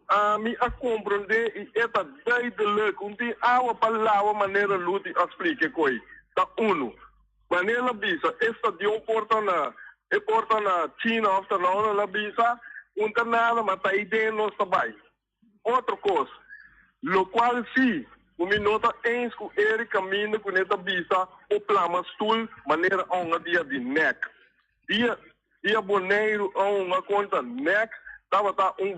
a mim a compreender e esta duidelijk onde a palavra maneira Ludi explica coi. Tá maneira bisa esta de porta na China of the North la bisa nada mas tá ideia não está bem. Outra coisa lo qual sim, o minuto eens com ele caminha com essa visa, o plano stoel, maneira onde dia de neck. Dia boneiro onde conta neck, estava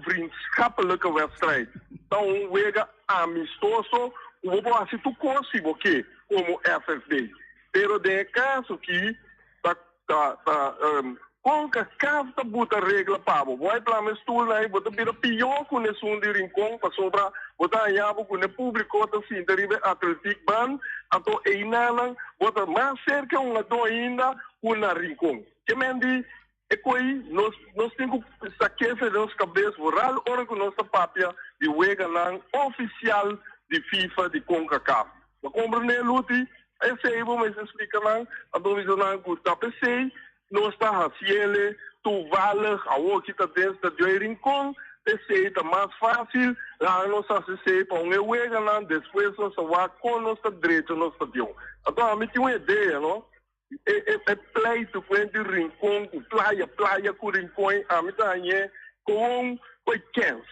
vriendschappelijke wedstrijd. Então wega amistoso, o vou assim tu consigo que como FFB. Pero de caso que com que cada buta regra pavo, vai para me estudar aí, bota bira pior com esse de rincão para sobra, bota aí abo com o público tá sim deriva atletic ban, ato einalan, bota mais cerca do ainda com na rincão. Que mendi é coi nós temos saque de nossa cabeça moral, ora com nossa papia de wega lang oficial de FIFA de CONCACAF. Mas compreender Luti, esse aí vou me explicar lang, a dovisão com TPC. Nós está haciendo toevallig, a que está dentro de rincón, está mais fácil, lá nós assistimos para um wega lá, depois nós vamos com nossa direita no estadião. Então, a mim tem uma ideia, não? É pleito com o rincón, com praia com rincón, a mim está aí com 800.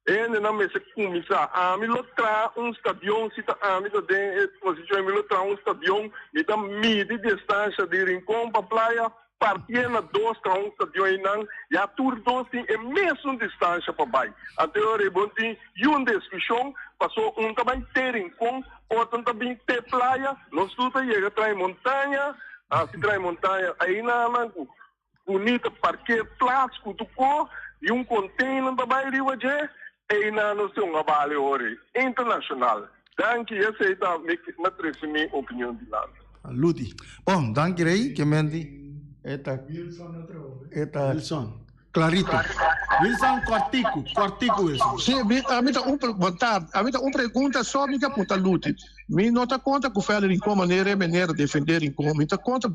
Ele não me se começar, a mim lotar estadião, se está a mim está dentro posição, me lotar estadião, me dá media distância de rincón para praia, partindo dois para estadião não, e a tur dois tem a mesma distância para baixo. Até o rebote tem uma discussão, passou também ter rincón, outro também ter praia, nós tudo chega trai montanha, se trai montanha, aí não, bonita parque plástico do cor, e container também de hoje, aí não tem vale hoje internacional. Danke, essa é a minha opinião de lá. Ludi. Bom, danke aí, que mendi. Wilson. Clarito. Wilson Cortico Wilson. Sim, a mim tá uma pergunta só me aponta Ludi. Me nota conta que o Félix em como maneira defender em como me tá conta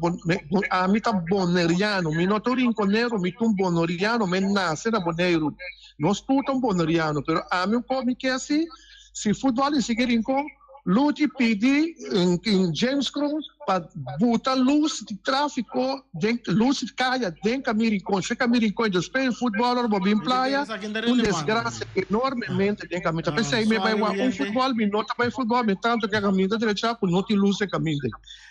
a mim tá boneriano, me nota rinconero, me tum boneriano, me nasce na boneiro. Nós tudo um boneriano, pero a mim como que assim, se futebol seguir em como Ludi pedi em James Cruz para botar luz de tráfico, luz de caia, dentro Camiricón. Se Camiricón, despejo futebol, não bem praia, desgraça enormemente dentro Camiricón. Pensei, me vai futebol, me nota para futebol, me tanto que a caminho direita, por não ter luz de caminho.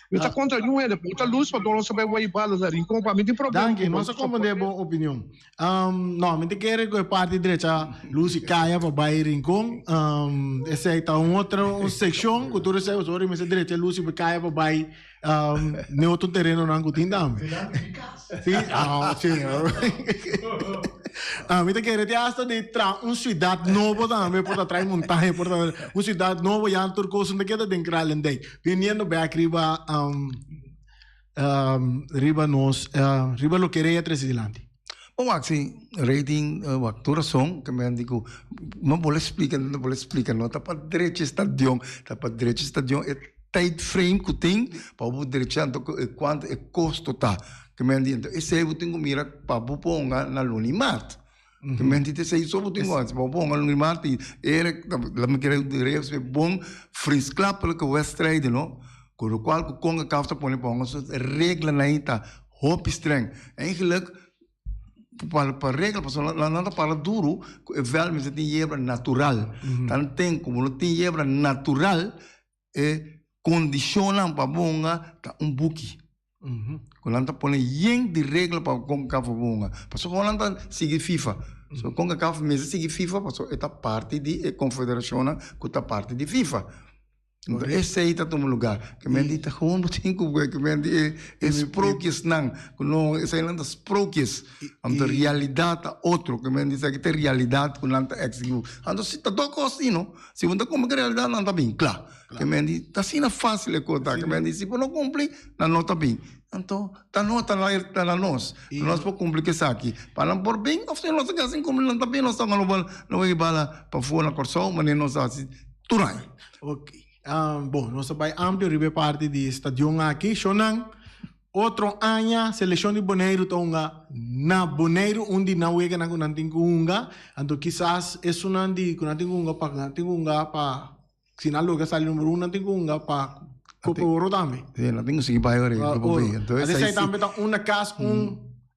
Eu tá contra não é, botar luz para não saber vai embala da Rincón, para mim tem problema. Danke, nossa compreender boa opinião. Não, me quer que parte direita, luz de caia para bairro Rincón. Essa aí tá outra seção, que tu recebe, sorry, mas direita luz de caia para bairro neutro terreno não gutindam. Sim, sim. Me quer que hasta de cidade nova também por trás montanha, por cidade nova já turcos não queda dentro alendei. Vindo back riba riba lo queria tresilante. Bom, assim, rating, duração, que me digo, não vou explicar, não tá para direita estadião, é tight frame que tem, para o direito, quanto é custo tá, que me digo, esse aí eu tenho que mirar para o ponga na lunimat. Que me digo, esse aí só eu tenho que para o ponga na lunimat, e lá me quero dizer, é bom, fris clap, porque o West Trade, não? Com o qual o conga causa põe ponga, regra na ita, hope strength, eigenlijk, para regra, para nada para duro, wel mas tem hebra natural. Tanto tem como não tem hebra natural, condiciona para bonga buki. Quando anda põe yen de regra para com café bonga. Passou quando anda sigue FIFA. So com café mas sigue FIFA, passou esta parte de confederação, que esta parte de FIFA. Então, esse aí está no lugar. Que me diz, como tem que me diz, sprokjes não, não, esse aí não é sprokjes. A realidade é outro, que me diz que tem realidade que não está executada. Então, se está todo assim, não? Se você como que a realidade não está bem, claro. Que me diz, está assim na fácil de contar. Que me diz, se você não cumpre, não está bem. Então, está na nós. Nós podemos cumprir isso aqui. Para não por bem, se nós estamos assim, como não está bem, nós estamos não vai bala para fora na corção, mas nós estamos assim, tudo aí. Ok. Bom, nós vai amplo ribe parte de estadião aqui, Shonang. Outro ano, seleção de Bonaire tonga na Bonaire onde não wega na kunantingunga, então quizás é um de kunantingunga para sinal logo sai número 1 nantingunga para Copo também. Sim, não tenho seguir para agora. Então esse aí também tá uma casa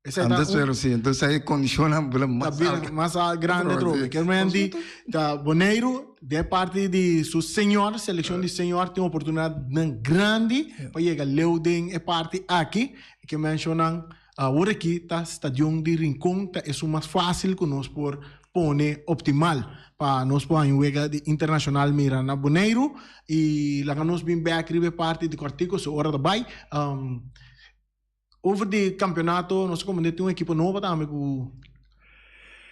Entonces ahí condiciona más grande troca. Que realmente da Bonaire, de parte de su senhor, seleção de senhor, tem uma oportunidade grande para chegar Leuden e parte aqui, que mencionam agora aqui tá estadião de Rincón, tá é o mais fácil que nós por pone optimal para nós por em wega de internacional mira na Bonaire e lá nós bem back ribe parte de Cortico, so hora da bai. Over de campeonato, nós comandamos uma equipe nova também que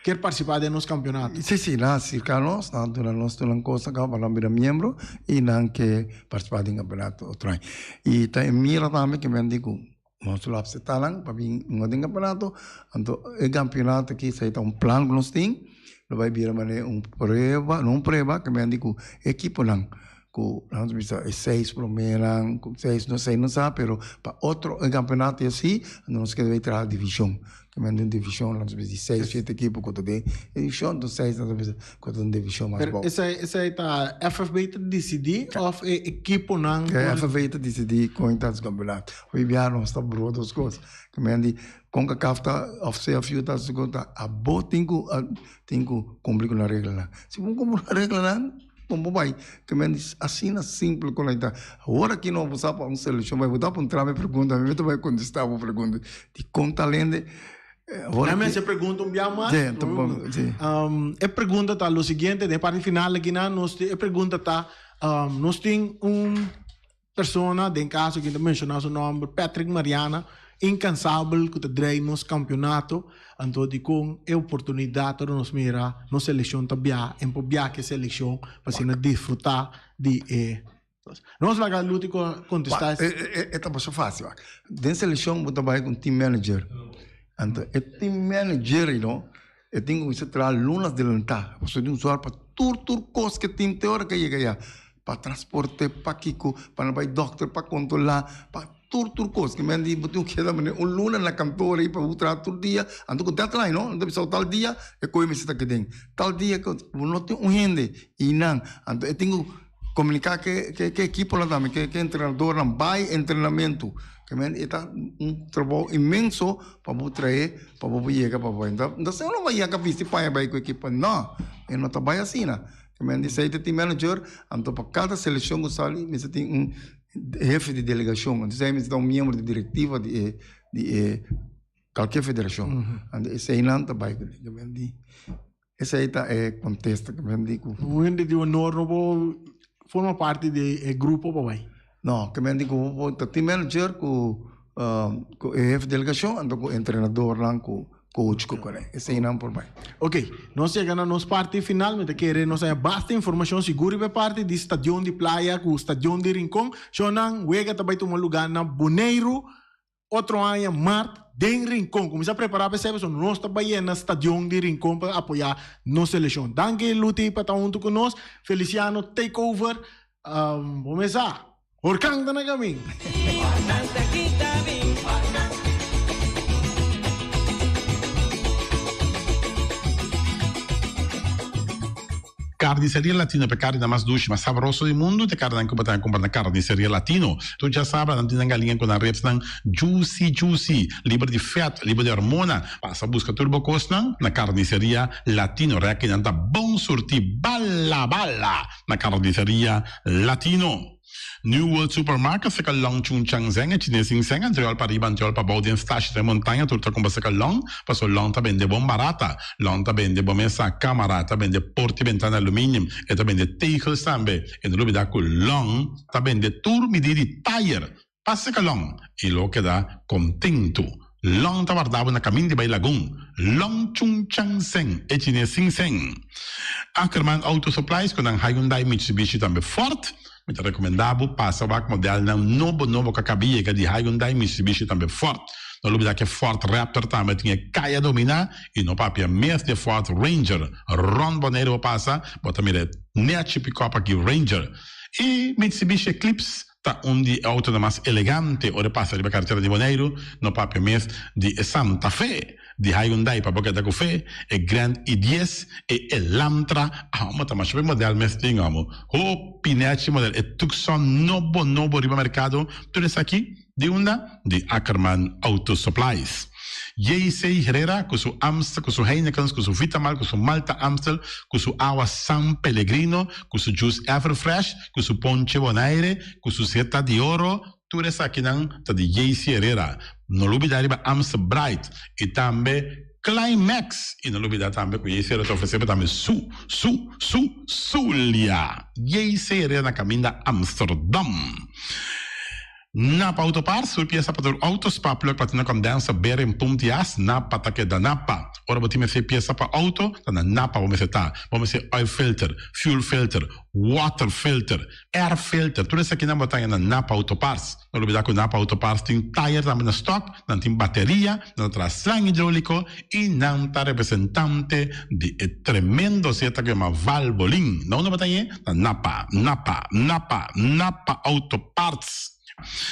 quer participar de nosso campeonato. Sim, lá, cerca nós, nós temos coisa que para ser membro e não que participar do campeonato outro ano. E tem mira também que me digo, nós lá se talang para vir no campeonato, então o campeonato aqui sai tá plano que nós temos, vai vir uma prova que me digo equipe não. Nós vimos 6 primeiras, 6 não sei, não sabe, pero para outro campeonato assim, nós queremos entrar a divisão. Que é divisão, nós vimos 6, 7 equipes que tem divisão, então 6 nós vimos que tem divisão mais boa. Essa aí tá FFB tá decidir ou a equipe não? A FFB tá decidir com o campeonato. O IBA não está bruto das coisas. Que é com a cafta oficial fio tá segunda, a boa tem que cumprir com a regra. Se não cumprir a regra como vai, que me diz assim na simples com a ideia. Agora que não vou para uma seleção, vai botar para entrar a pergunta, me vai contestar a pergunta. De conta lende. Agora me se pergunta bem mais. Sim. A pergunta tá o seguinte, de parte final aqui na nós a pergunta tá nós tem pessoa de caso que mencionou o nome Patrick Mariana, incansável que traz nos campeonato, então de com a oportunidade para nos mira, nos seleção também, em pobia que seleção para se desfrutar de nós lá a luta contestar. É muito fácil. Dentro da seleção você vai com team manager. Então o team manager, não, eu tenho que trazer lunas de lantar, você tem que usar para tudo coisa que tem teoria que chega para transporte, para kiko, para vai doctor, para controlar, para tudo coisa que me diz, botou que da maneira luna na cantora aí para outra todo dia, ando com teatro aí, não, deve ser tal dia, é coi me está que tem, tal dia que não tem gente e não, então eu tenho comunicar que equipo lá também, que treinador não vai treinamento, que está trabalho imenso para você trazer, para você chegar para você. Então, você não vai chegar para vai com a equipa, não, não está bem assim, né? Que diz aí team manager, então para cada seleção que sai, você tem chefe de delegação, então você tem membro de diretiva de qualquer federação, esse aí não está bem, que esse aí está contexto, que digo. O ende de honor não forma parte do grupo, papai. Não, que digo, o team manager com o chefe de delegação, então com o treinador lá, com coach, esse aí não por bem. Ok, nós chegamos na nossa parte final, mas queremos bastante informação segura para parte do estadião de praia, com o estadião de Rincón, só não, wega também tomar lugar na Boneiro, outro ano, março, em Rincón. Começar a preparar para você, nós também no estadião de Rincón para apoiar nossa seleção. Danke, Luti, para estar junto conosco. Feliciano, takeover. Vamos começar. Orkang na caminho. Carniceria Latino per carne mais doce, mais saboroso do mundo, te carne anche para comprar na Carniceria Latino. Tu já sabe, não tem galinha com a reps não juicy, livre de fat, livre de hormona. Passa busca turbo costa na Carniceria Latino, reque não tá bom surti balla na Carniceria Latino. New World Supermarket sa kalong chung chang zeng at chinesing zeng ang triol pariban triol pa baudin stash de montaña turta kumba sa kalong paso long ta bende bom barata long ta bende bom esa camera ta bende porti ventana aluminium e ta bende tegels tambe en lubi da long ta bende tur midi di tire passa kalong e lo queda contento. Long ta guardava na camin di Bay Lagoon. Long chung chang zeng e chinesing zeng. Ackerman Auto Supplies con ang Hyundai Mitsubishi tambe Ford. Mi te recomendavo passa o modelo na novo que cabia que de Hyundai Mitsubishi também forte. Não lembro que Ford Raptor também tinha caia domina e no papel mesmo de Ford Ranger. Ron Boneiro passa, bota mira net pick-up aqui Ranger. E Mitsubishi Eclipse tá de auto mais elegante, ora passa de carteira de Boneiro, no papel mesmo de Santa Fe. De Hyundai para boca da café, e Grand i10 e Elantra, mas também o modelo mesmo tem o Pinete modelo e Tucson novo riba mercado, tudo isso aqui de de Ackerman Auto Supplies. J.C. Herrera com seu Amstel, com seu Heineken, com seu Vitamal, com seu Malta Amstel, com seu Agua San Pellegrino, com seu Juice Everfresh, com seu Ponche Bonaire, com seu Zeta de Oro, tudo isso aqui tá de J.C. Herrera. Não olvidar riba Amstel Bright e também Climax e não olvidar também que J.C. Herrera está oferecendo também Zulia. J.C. Herrera na caminho da Amsterdam. Napa Autoparts, sul pieza para autospa, plug para condensa, bere em puntias, Napa taque da Napa. Ora, botim essa pieza para auto, na Napa vamos estar. Vamos ser oil filter, fuel filter, water filter, air filter, tudo isso aqui na botanha na Napa Autoparts. Não olvidar que o Napa Autoparts tem tire também na stock, não tem bateria, não traz slang hidráulico e não está representante de tremendo seta que é uma Valvoline. Não na botanha, na Napa Autoparts.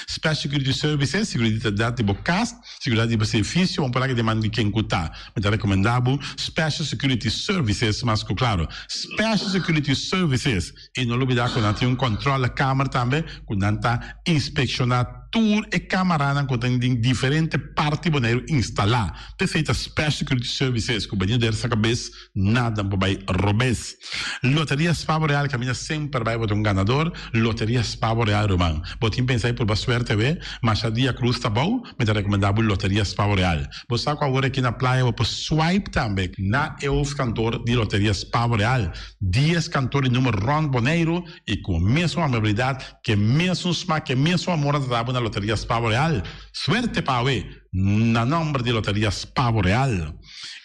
Special Security Services, seguridade de bocas, seguridade de benefício, vamos falar que demanda de quem cutar. Me está recomendado Special Security Services, mas claro, Special Security Services, e não olvidar que não tem controle da câmara também, quando não está inspecionado tour e camarada que tem diferentes partes Boneiro instalar. Perfeita Special Security Services, que o banheiro dessa cabeça, nada vai robes. Loteria Spavo Real caminha sempre vai botar ganador. Loteria Spavo Real Romano. Botim pensar por Basuer TV, mas a dia cruz tá bom, me tá recomendado Loteria Spavo Real. Você sabe agora aqui na praia, vou swipe também na EUF cantor de Loteria Spavo Real. 10 cantores número Ron Boneiro e com a mesma amabilidade, que mesmo smack, que mesmo amor da na Loteria Spavo Real. Suerte para na nome de Loteria Spavo Real.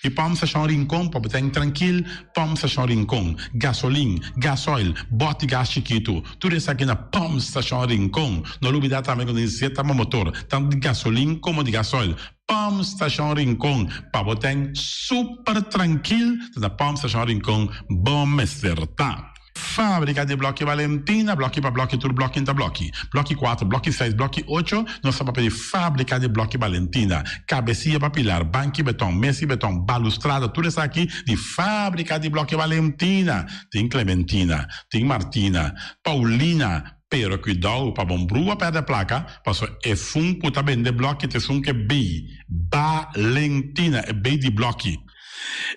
E vamos achar Rincón, para estar tranquilo, vamos achar Rincón. Gasolina, gasoil, bote gás chiquito. Tudo isso aqui na vamos achar Rincón. Não olvidar também que necessita motor, tanto de gasolina como de gasoil. Vamos achar Rincón, para botar super tranquilo, na vamos achar Rincón, bom acertar. Fábrica de Blocchi Valentina, blocchi para blocchi, tur blocchi inta blocchi. Blocchi 4, blocchi 6, blocchi 8, nossa papel de Fábrica de Blocchi Valentina. Cabecinha para pilar, banco betão, mesa betão, balustrada, tudo isso aqui de Fábrica de Blocchi Valentina. Tem Clementina, tem Martina, Paulina, pero cuidado para bom brua perder a placa, passo é fun puta bem de blocchi, te sun que B, Valentina, é B de blocchi.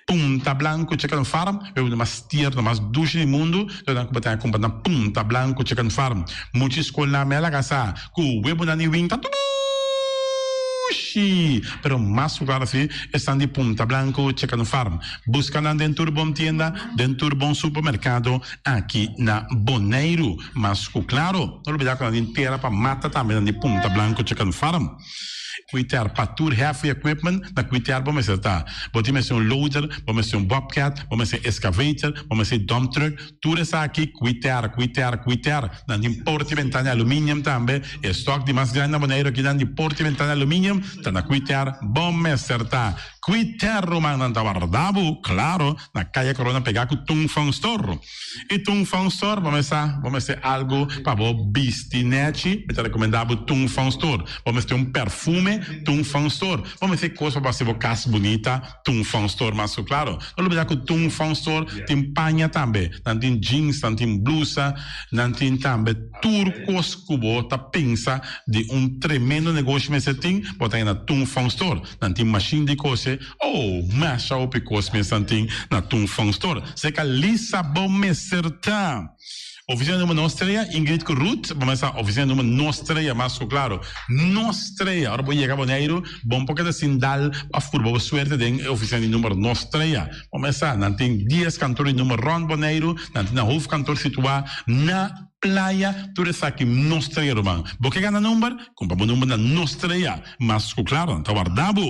Punta Blanco Chicken Farm, é uma das tiers mais duas do mundo. Então, como tem a Punta Blanco Chicken Farm, muitas escolas na mela casa, com o web na niwinta, pero mais lugar assim, estão de Punta Blanco Chicken Farm. Buscando dentro de bom tienda, dentro de bom supermercado, aqui na Bonaire. Mas, claro, não olvidar que a gente inteira para mata também de Punta Blanco Chicken Farm. Cuitar para tour heavy equipment, na cuitar vamos ser tá. Vamos ser loader, vamos ser bobcat, vamos ser excavator, vamos ser dump truck, tudo isso aqui cuitar. Na de porta e ventana alumínio também, estoque de mais grande na Bonaire aqui de porta e ventana alumínio, tá na cuitar, vamos ser tá. Cuitar romana na Guardabo, claro, na Calle Corona pegar com Tung Fang Store. E Tung Fang Store, vamos ser algo para o bistinete, eu te recomendava Tung Fang Store. Vamos ter perfume Tung Fang Store. Vamos ter coisa para ser casa bonita, Tung Fang Store, mas claro, não olvidar que Tung Fang Store tem panha também, tem jeans, tem blusa, tem também turcos cubo, tá pensa de tremendo negócio que você tem, botar na Tung Fang Store, tem machine de coisa, masha o picos me tem na Tung Fang Store. Você que lisa bom me certa. Oficina número nostra, Ingrid Ruth, vamos a oficina número nostra, mas claro, nostra, agora vou chegar a Bonaire, bom porque da Sindal, a furba, suerte de oficina número nostra, vamos a, não tem 10 cantores número Ron Bonaire, não tem na Hof cantor situado na Playa, tudo isso aqui, nostra, irmão. Porque gana número? Compra o número na nostra, mas claro, tá guardado.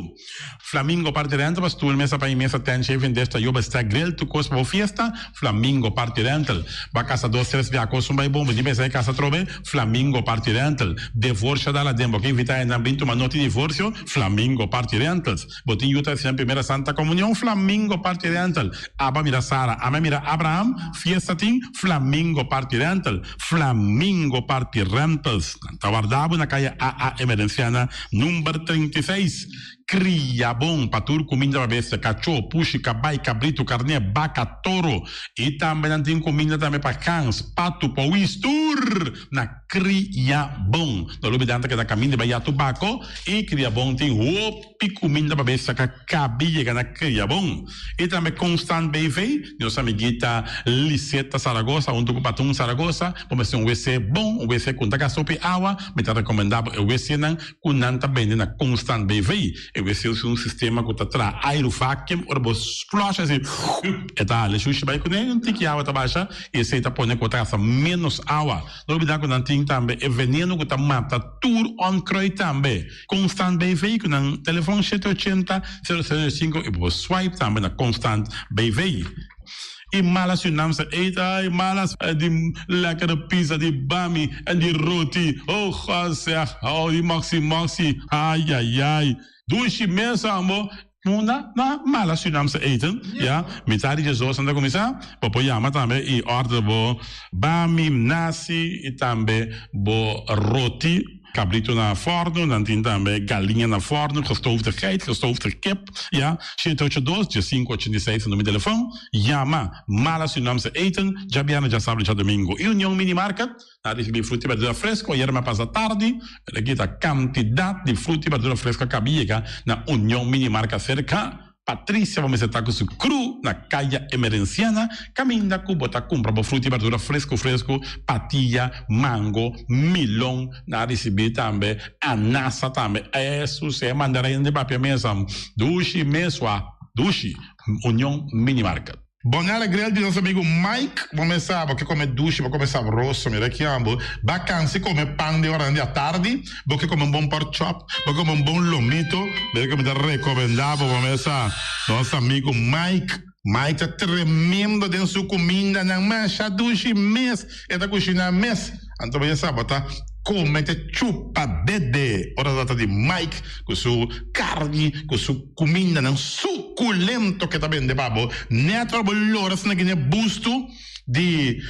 Flamingo parte rental, mas tu mesa para imensa tem chefe desta, eu está grill, tu costa para fiesta, Flamingo parte rental. Ba casa 2-3 via costa um bom, de mesa casa trove, Flamingo parte rental. Divorcio da la dembo, que invita em ambiente uma nota de divórcio, Flamingo parte rentals. Botinho tá sempre primeira Santa Comunhão, Flamingo parte rental. Aba mira Sara, ama mira Abraham, fiesta tim, Flamingo parte rental. Flamingo Party Rentals, tá guardado na calle AA Emerenciana, número 36. Cria bom para tudo, comida para bestia, cachorro, puxi, cabai, cabrito, carne, vaca, touro. E também tem comida também para cães, pato, pauistur. Na Cria bom. Não olvidando que da caminho de Bahia Tubaco. E Cria bom tem roupa comida para bestia, que cabia na Cria bom. E também Constant BV, nossa amiguita Liseta Saragossa, um do Patum Saragossa. Vamos ter WC bom, WC com taca sopa água. Me tá recomendado o WC não, com nanta bem na Constant BV. Eu sei um sistema que está aerovacuum, ou você flush assim, e tá, ele chucha vai com ele, não tem que água tá baixa, e esse tá põe com taça menos água. Não olvidar que não tem também, é veneno que tá mata tudo on croi também. Constant BV, que no telefone 780 005, e você swipe também na Constant BV. E malas se não se eita, e malas de lekkere pizza, de bami, en de roti, oh, zeg, oh, die maxi, ai. Douche mensen amor, na mala Surinaamse eten, ja, met die zoals aan de commissaris, popoyama também e order bo bami, nasi e também bo roti, cabrito na forno, dan tem também galinha na forno, gestoofde geit, gestoofde kip, ja, 782-586 no meu telefone, Yama, mala Surinaamse eten, Jabiana já sabe já domingo, e União Minimarket, na recebi fruta e verdura fresca, ieri passa tarde, aqui a quantidade de fruta e verdura fresca cabia na União Minimarket cerca. Patrícia, vamos estar com o cru na calle Emerenciana, caminha com bota compra fruta e verdura fresco, patilha, mango, milão, na recebi também, anassa também, isso é mandarim de papel mesmo, dushi, União Minimarket. Bonela grande de nosso amigo Mike, começava que come duche, vou começar rosso, me rechiamo, vacanze come pan de hora à tarde, porque come bom pork chop, porque come bom lomito, me recomendava começar nosso amigo Mike. Mike tá tremendo dentro sua comida, não mancha duche mês, é da cozinha mês, então você sabe, tá? Come te chupa dede, ora data de Mike, com sua carne, com sua comida, não suculento que tá bem de babo, neto bolora, se não é busto, di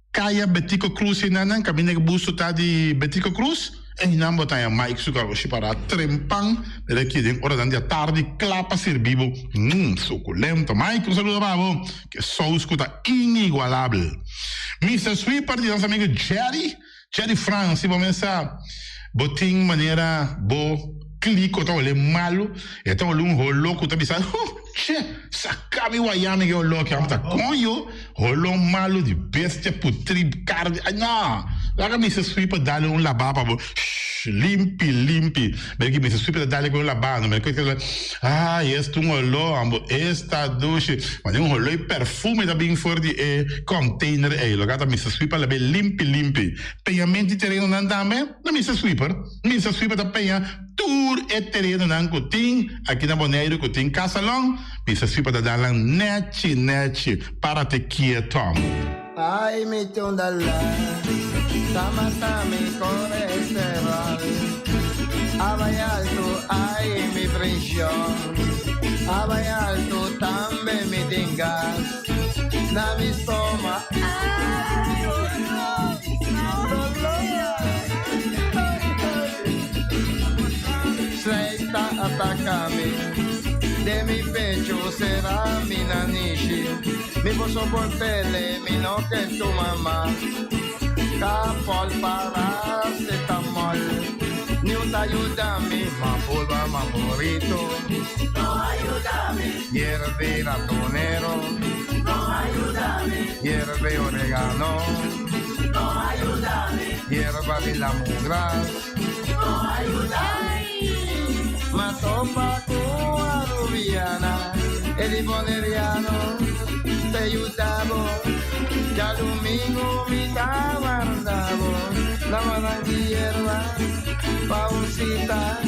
Kaya Betico Cruz in Nanan, cammina che busto di Betico Cruz. E in ambo taia Mike su caro si para trempang per chiedere ora d'andia tardi clapa servivo succulento Mike un saluto bravo che sauce scuta inigualabile Mr. Sweeper di nostro amico Jerry France si può messa botin maniera clico to le malu e to un hollo ku tabi sa sakami wayame che hollo che amta conio hollo malu di bestia putri carne la camisa sweeper dale un lababa limpi perché mi si sweeper dale con un labano perché questo un hollo ambo esta douche ma un hollo i perfume da bin fuori e container e lo gata mi si sweeper le limpi pagamenti terreno andame la mi si sweeper da pagare tour e terreno nan kuting aqui na Bonaire kuting casalong bisa sweeper da dalang neci para te quieto. Ay, mi tundala, sama mi colesterol. Abay alto, ay, mi presión. Abay alto, tambe mi dingas. Na mi stoma, ay, Sleita atacame. De mi pecho será mi nanishi. Mi posso portele, mi no que tu mamá. Capol paracetamol. Ni un ayúdame, ma polva, ma burrito. No ayúdame. Hierve ratonero. No ayúdame. Hierve oregano. No ayúdame. Hierba de la mugras. No ayúdame. Ma topa con rubiana e di boneriano te aiutavo già domingo mi guardavo la mano di erba pausita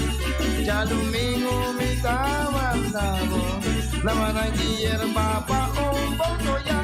già domingo mi guardavo la mano di erba pa un poco ya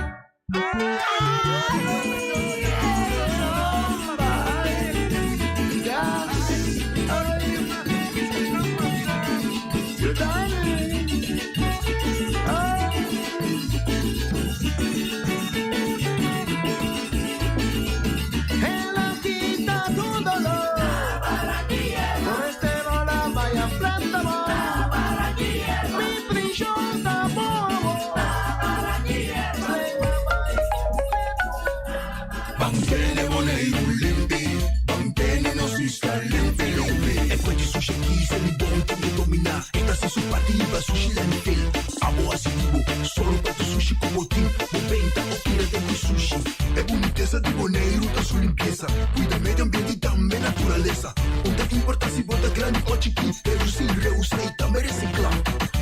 Sushi landfill, amo asitivo, solo per sushi como team, 90 oppure tempo sushi. È bonitezza di Bonaire, da sua limpieza, cuida medio ambiente também naturaleza. Onde importa se bota grande ou chiquinho, reduzir, reusar e também reciclar.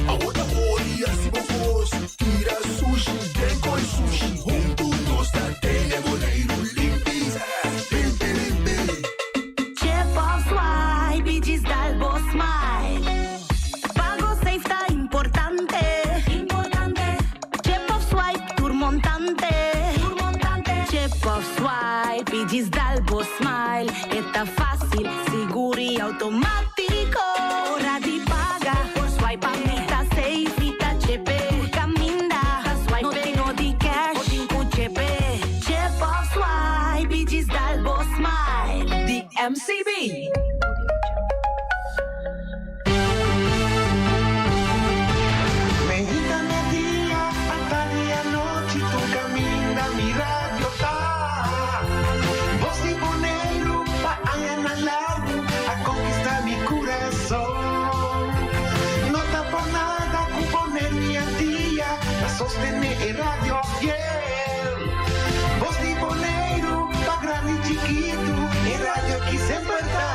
A outra olha se vos tira sushi, vem com sushi, junto nós da tele Bonaire limpi, limpi. Ce poți mai bici dal boss mai. Pigis dal boss smile, esta fácil, seguro y automático. Hora de pagar, por swipe amita safe, ta CP. Caminda, swipe no tengo de cash, o tengo CP. Chip of swipe, pigis dal boss smile, the MCB. Mexicana día, hasta día noche, tu camina, mi radio está. A conquistar mi corazón. No está por nada con poner mi día a sostener el radio fiel. Voz de Bonaire, pa' grande y chiquito, el radio aquí siempre está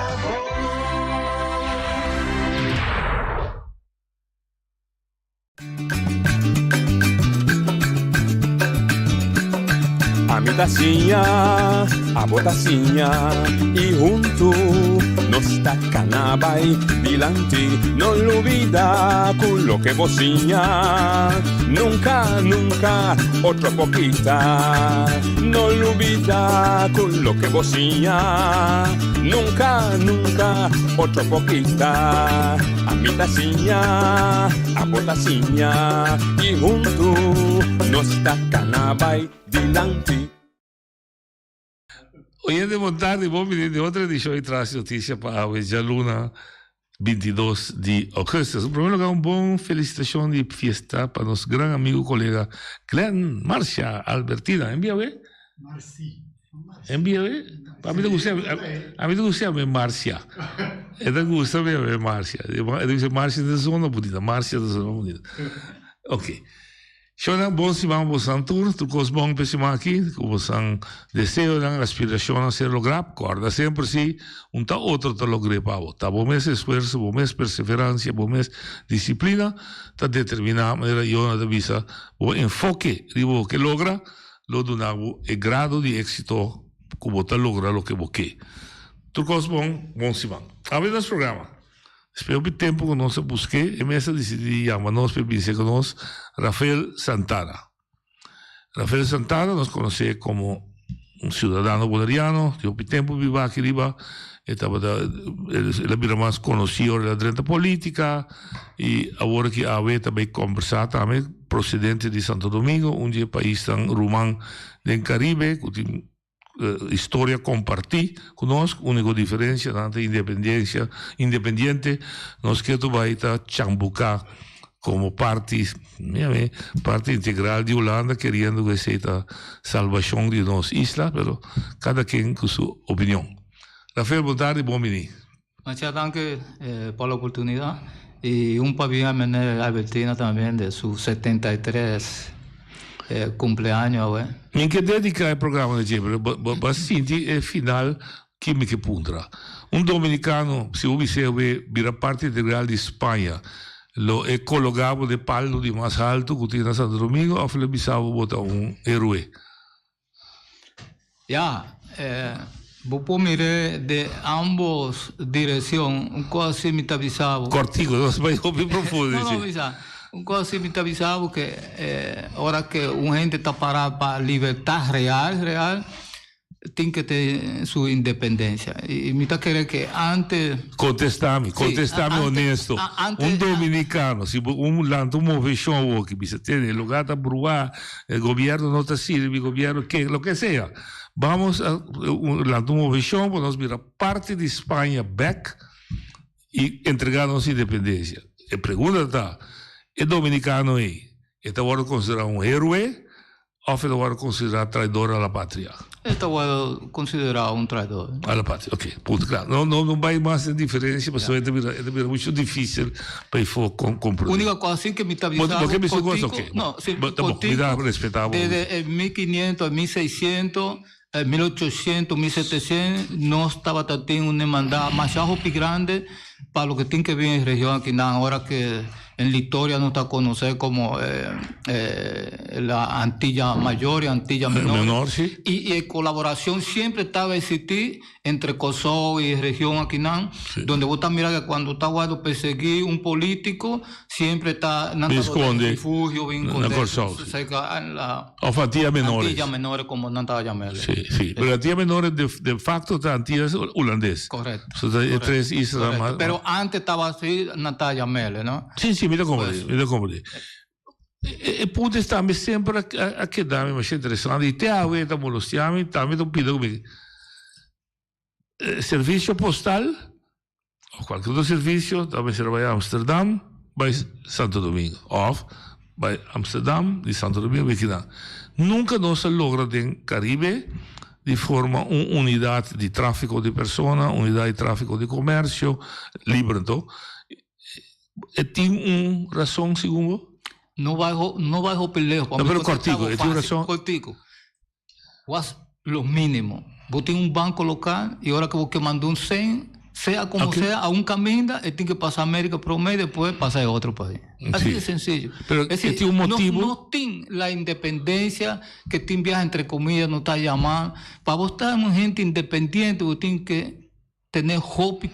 A mi tacinha, a botacinha e junto nos tacanabay dilante, no lo olvida con lo que bocinha, nunca, otra poquita, no lo olvida con lo que bocinha, nunca, otra poquita, a mi tacinha, a botacinha e junto nos tacanabay dilante. Oyente Montardi, bom menino, outra edição e traz notícia para hoje, a Luna, 22 de agosto. Em primeiro lugar, bom felicitação de festa para nosso grande amigo, colega Glenn Marcia Albertina. Envia-me? Envia-me? A mim não gusta Marcia. Não gusta Marcia. Dice Marcia da zona bonita. Marcia da zona bonita. Ok. Shona bom se vamos santur, tu cos bom pessoal aqui, como são desejo, aspiração a ser logrado, corda sempre se ta outro ta logre pavo. Tá bom mês esforço, bom mês perseverança, bom mês disciplina, tá determinada maneira eu na visa, o enfoque, digo que logra, lo donavo e grado de éxito como ta logra lo que boque. Tu cos bom se vamos. A ver nosso programa. Espero que tempo que nós busquei, e mesa decidi chamar-nos para vir com nós Rafael Santana. Rafael Santana nos conhece como um cidadão bolivariano, que houve tempo viva aqui riba, ele vira mais conhecido da direita política, e agora que a vez também conversar também, procedente de Santo Domingo, país tão romano do Caribe, que tem história compartir conosco, única diferença entre independente, nós que tu vai estar chambucar como parte integral de Holanda, querendo que seja a salvação de nossa isla, mas cada quem com sua opinião. Rafael, boa tarde, bom menino. Muchas gracias por la oportunidad y un pabellón a Albertina también de sus 73 cumpleaños. In che dedica il programma di Gebel? Bassinti è final chimiche puntra. Un dominicano, se ubi segue, vira parte integrale di Spagna, lo è collocato di pallo di más alto, che tiene Santo Domingo, o le bisavo vota un eroe? Ya, vos puedo mirar de ambos direcciones, un cosa así me avisaba. Cortico, non sbaglio più profondo. No, un cosa así me avisaba que ahora que una gente está parada para libertad real, tiene que tener su independencia. Y me está queriendo que antes... Contestami honesto. Un dominicano, si un lanto movimiento que se tiene lugar a probar, el gobierno no te sirve, el gobierno lo que sea. Vamos a un lanto movimiento, podemos mirar parte de España back y entregarnos independencia. La pregunta está, el dominicano está considerado un héroe o está considerado traidor a la patria? Está considerado un traidor. A la patria, ok, punto, claro. No vai mais a diferença, mas é muito difícil para compreender. A única coisa que me está avisando desde 1500, 1600, 1800, 1700, no estaba teniendo una demanda demasiado grande para lo que tiene que ver en la región aquí, ahora que en la historia no está conocida como la Antilla Mayor y Antilla Menor. Sí. Y colaboración siempre estaba a existir entre Kosovo y región Aquinán, sí. Donde vos estás mirando que cuando está guardado perseguir un político, siempre está en refugio, o Antilla Menores. Antilla Menores como Nanta Yamele. Sí. Pero Antilla Menores de facto está Antillas holandés. Correcto. Tres islas más. Pero antes estaba así Nanta Yamele, ¿no? Sí, mira cómo dice. E punto sta sempre a quedare ma interessante di te avete molestiamo también un pido come servizio postal o qualche altro servizio dove si va a Amsterdam vai Santo Domingo o vai Amsterdam di Santo Domingo nunca non si logra in Caribe di forma un'unità di traffico di persona, unità di traffico di commercio libero. E tiene una razón, segundo? No bajo peleo. No, pero cortico, tiene razón. Cortico. Lo mínimo. Vos tienes un banco local y ahora que vos que mandó un 100, sea como sea, a un camino, tiene que pasar a América promedio y después pasar a otro país. Así de sencillo. Pero es decir, tiene un motivo. No tiene la independencia que tiene viaje entre comillas, no está llamando. Para vos estar una gente independiente, vos tienes que tener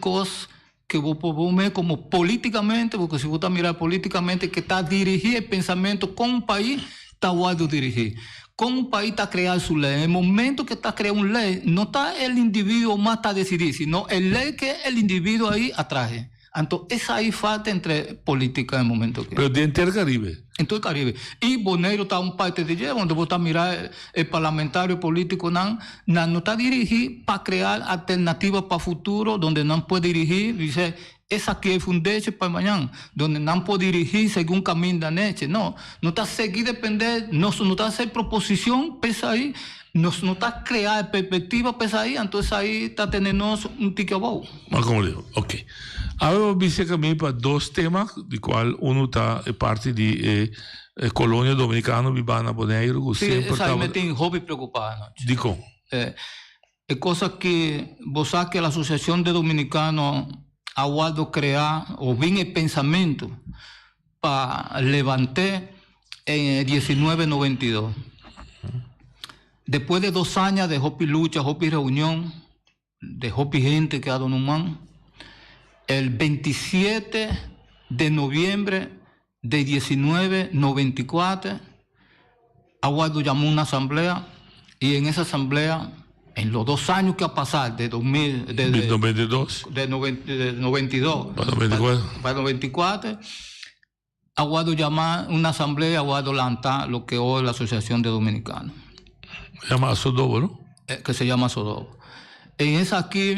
cosas que vos ver como políticamente, porque si vos estás mirando políticamente, que está dirigido el pensamiento con un país, está guardado dirigir. Con un país está creando su ley. En el momento que está creando una ley, no está el individuo más a decidir, sino el ley que el individuo ahí atrae. Entonces, esa ahí falta entre política en el momento que... Pero dentro del Caribe. En todo el Caribe. Y Bonaire está un parte de llevo, donde vos estás mirar el parlamentario político, no está dirigido para crear alternativas para futuro, donde no puede dirigir, dice, esa aquí es fundeche para mañana, donde no puede dirigir según camino de noche. No está seguir depender, no está hacer proposición, pesa ahí, no está crear perspectiva, pesa ahí, entonces ahí está teniendo un tique bobo. Mas como digo, ok. Ahora dice que para dos temas, de cual uno está parte de Colônia Dominicana, Vibana, Bonaire, sí, esa ahí me tiene hobby preocupado. Dico. Es cosa que vos sabés que la Asociación de Dominicanos ha guardado crear, o bien el pensamiento, para levantar en 1992. Después de 2 años de Hopi lucha, Hopi reunión, de Hopi gente que ha dado un man, el 27 de noviembre de 1994, Aguado llamó una asamblea y en esa asamblea, en los 2 años que ha pasado, de 92 de 92 para 94, Aguado llamó una asamblea, Aguado lanzó lo que hoy es la Asociación de Dominicanos. Se llama Sodobo, ¿no? Que se llama Sodobo. En esa aquí,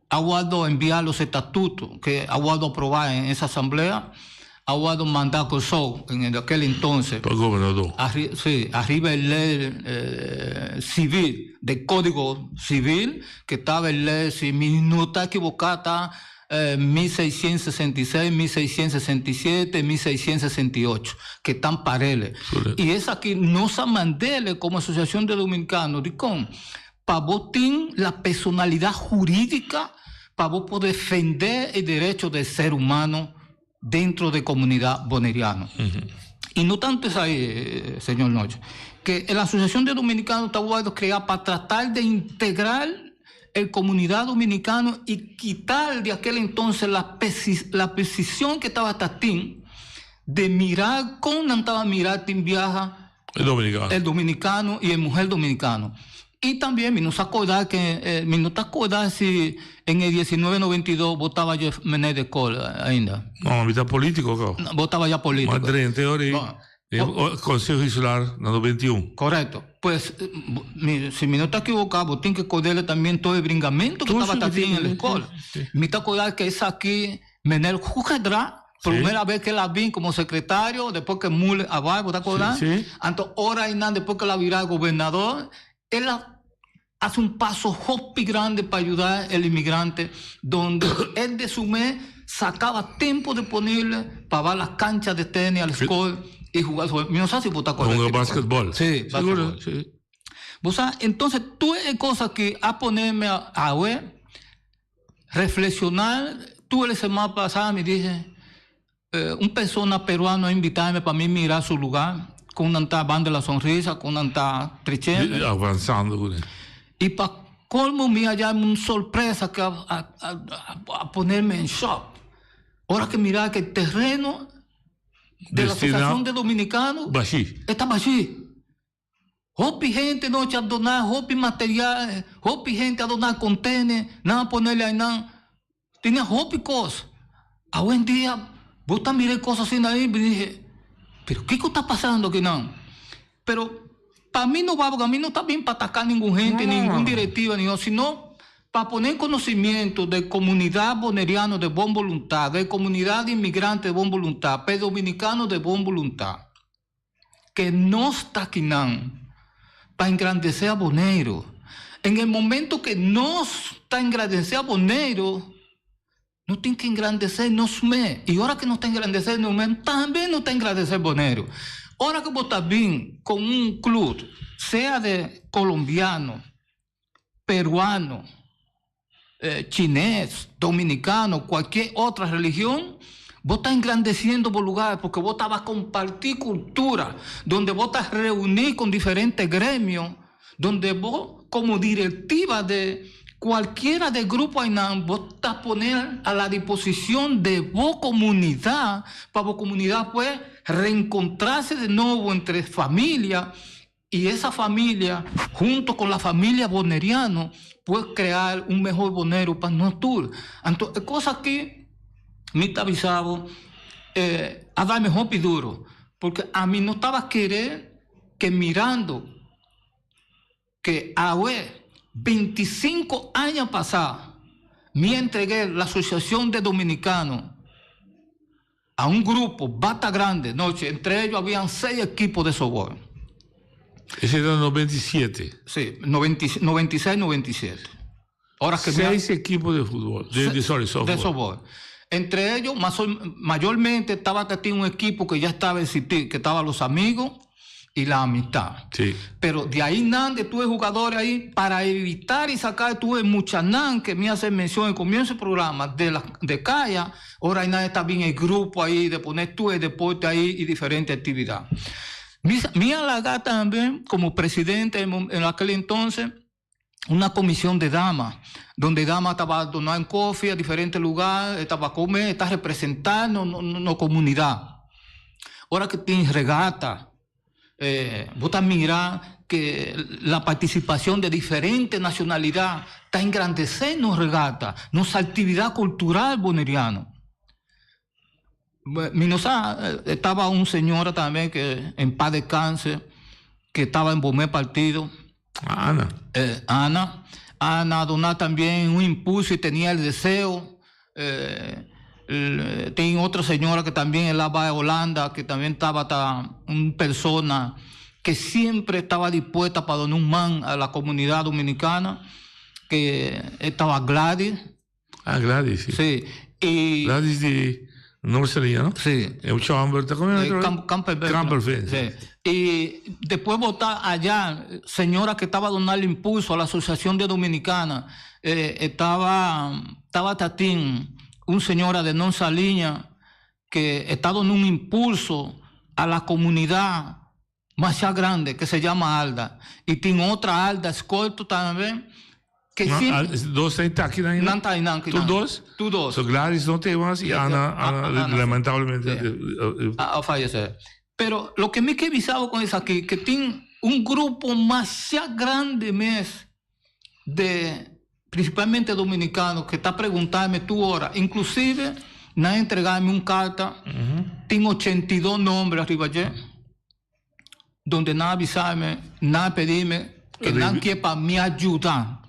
Aguado enviar los estatutos que Aguado aprobar en esa asamblea, Aguado mandar Corsó en aquel entonces. Para el gobernador. Sí, arriba el ley civil, del Código Civil, que estaba el ley, si no está equivocada, 1666, 1667, 1668, que están paralelos. Y es aquí, no se mandele como Asociación de Dominicanos, para vos tener la personalidad jurídica, para vos poder defender el derecho del ser humano dentro de comunidad boneriana. Y no tanto es ahí, señor Noche, que la Asociación de Dominicanos está creada para tratar de integrar la comunidad dominicana y quitar de aquel entonces la precisión que estaba Tatín de mirar cómo estaba mirar Tim Viaja el dominicano y el mujer dominicano. Y también, no se acordar que, no te acordar si en el 1992 votaba Jeff Menendez Cole ainda. No, está político, claro. No, votaba ya político. Madre, en teoría, Consejo Insular, en el 21. Correcto. Pues, si no está equivocado, vos tienes que acordarle también todo el bringamento que estaba también en la escuela. Me te acordar que es aquí, Menel Jujadra, primera vez que la vi como secretario, después que Mule Abay, ¿vos te acordás? Sí. Entonces, ahora y nada, después que la virá gobernador, él hace un paso hopi grande para ayudar al inmigrante, donde él de su mes sacaba tiempo de ponerle para ver las canchas de tenis a la escuela y jugar sobre. No sé si vos te acuerdas. Jugar básquetbol. Sí, seguro. Sí. ¿Vos sabes? Entonces, tú es cosa que a ponerme a ver, reflexionar. Tú la semana pasada me dije, una persona peruana invitarme para mí mirar su lugar, con una banda de la sonrisa, con una trichera. Avanzando. Y para colmo me allá una sorpresa que a ponerme en shock. Ahora que mirar que el terreno de la Asociación de Dominicanos está allí. Hopi gente no a donar, hopi material, hopi gente a donar contenedores, nada ponerle ahí nada. Tenía hopi cosas. A buen día, vos también miré cosas así ahí y me dije, pero ¿qué está pasando aquí no? Pero para mí no va, porque a mí no está bien para atacar a ninguna gente, ninguna directiva, sino para poner conocimiento de comunidad boneriana de buena voluntad, de comunidad de inmigrantes de buena voluntad, de dominicanos de buena voluntad, que no está aquí para engrandecer a Bonaire. En el momento que no está engrandecer a Bonaire, no tiene que engrandecer Nosme. Y ahora que no está engrandecer Nosme, también no está engrandecer Bonaire. Ahora que vos estás bien con un club, sea de colombiano, peruano, chinés, dominicano, cualquier otra religión, vos estás engrandeciendo por lugares porque vos estabas a compartir cultura, donde vos estás reunido con diferentes gremios, donde vos como directiva de cualquiera del grupo Ainam, vos estás poner a la disposición de vos comunidad, para vos comunidad pues reencontrarse de nuevo entre familias y esa familia, junto con la familia boneriana, puede crear un mejor bonero para nosotros. Entonces, cosa que me está avisado a dar mejor duro, porque a mí no estaba a querer que mirando que a 25 años pasados, me entregué la Asociación de Dominicanos a un grupo bata grande, noche, entre ellos habían 6 equipos de softball. Ese era el 97. Sí, 96, 97. Ahora que 6 equipos de fútbol, softball. De softball. Entre ellos, mayormente estaba un equipo que ya estaba existiendo, que estaban los amigos y la amistad. Sí. Pero de ahí nada, tuve jugadores ahí para evitar y sacar, tuve muchanán que me hace mención en comienzo del programa de Calla. Ahora hay nada, está bien el grupo ahí de poner el deporte ahí y diferentes actividades. Me halagá también como presidente en aquel entonces una comisión de damas, donde damas estaba donando café a diferentes lugares, estaba a comer, está representando la comunidad. Ahora que tiene regata, vos estás mirando que la participación de diferentes nacionalidades está engrandeciendo regata, nuestra actividad cultural boneriana. Estaba una señora también que en paz descanse, que estaba en primer partido. Ana. Ana donó también un impulso y tenía el deseo. Tiene otra señora que también en la de Holanda, que también estaba una persona que siempre estaba dispuesta para donar un man a la comunidad dominicana, que estaba Gladys. Ah, Gladys, sí. Sí. Y Gladys de Norsería, ¿no? Sí. Camperfeld. Sí. Y después votar allá, señora que estaba donando impulso a la Asociación de Dominicanas, estaba Tatín, una señora de Nonsaliña, que está dando un impulso a la comunidad más grande, que se llama Alda. Y tiene otra Alda Escolto también, que dos está aquí, ¿no? ¿Tú dos? Tú dos. So Gladys no te vas y Ana lamentablemente fallecer. Pero lo que me he avisado con eso aquí, que tiene un grupo más grande principalmente dominicanos, que está preguntándome tú ahora, inclusive nada entregarme una carta, tiene 82 nombres arriba allá, donde nada avisarme, nada pedirme, que nada quiere para me ayudar.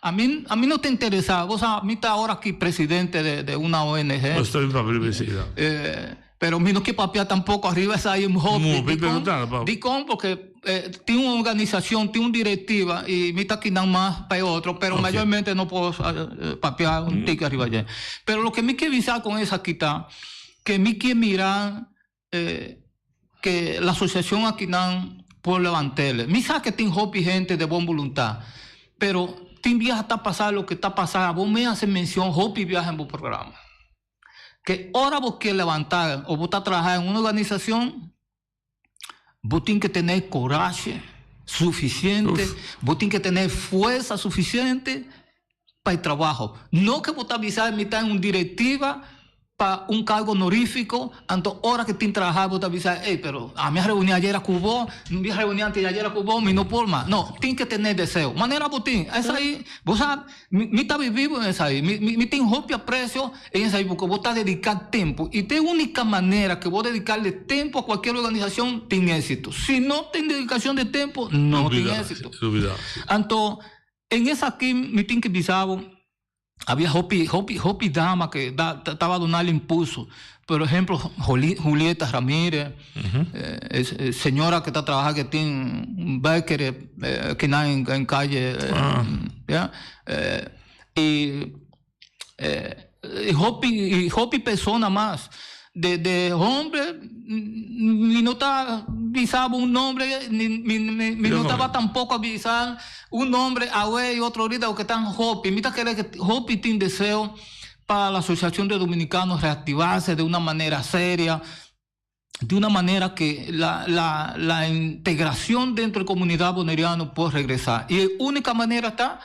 A mí no te interesa, vos a mí está ahora aquí presidente de una ONG. No estoy en la privacidad. Pero a mí no quiero papear tampoco arriba, esa hay un hobby. Dicom, porque tiene una organización, tiene una directiva y me está quitando más para otro, pero mayormente no puedo papear un ticket arriba allá. Pero lo que me quiere avisar con esa quita, que me quiere mirar que la asociación aquí no por levantarle. Me sabe que tiene hobby gente de buena voluntad, pero tiene viaja está pasando lo que está pasando. Vos me haces mención, hobby viaja en vos programa. Que ahora vos quieres levantar o vos estás trabajando en una organización, vos tienes que tener coraje suficiente, vos tienes que tener fuerza suficiente para el trabajo. No que vos te avisar en mitad en una directiva para un cargo honorífico, entonces ahora que tienes que trabajar, vos te avisar, pero a mí me reuní ayer a Cubo, me reuní antes de ayer a Cubo, y no por más. No, tienes que tener deseo. Manera vos tienes, esa ahí, vos sabes, me está viviendo en esa ahí, me tiene un aprecio en esa ahí, porque vos estás dedicando tiempo, y de única manera que vos dedicarle tiempo a cualquier organización, tiene éxito. Si no tienes dedicación de tiempo, no tiene éxito. Entonces, en esa aquí, me tiene que avisar, había Hopi Dama que estaba donando impulso. Por ejemplo, Julieta Ramírez, señora que está trabajando, que tiene un baker que está en calle. Y Hopi persona más. De hombre, ni no está avisado un nombre, ni no estaba tampoco avisado un nombre, y otro ahorita, que están Hopi. Mira que Hopi tiene deseo para la Asociación de Dominicanos reactivarse de una manera seria, de una manera que la integración dentro de la comunidad boneriana pueda regresar. Y la única manera está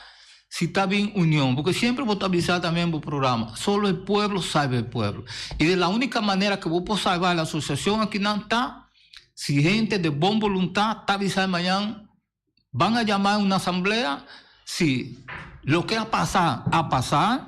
si está bien unión, porque siempre vos te avisar también en el programa, solo el pueblo salva el pueblo. Y de la única manera que vos podés salvar la asociación aquí no está, si gente de buena voluntad está avisando mañana, van a llamar a una asamblea, si lo que a pasar,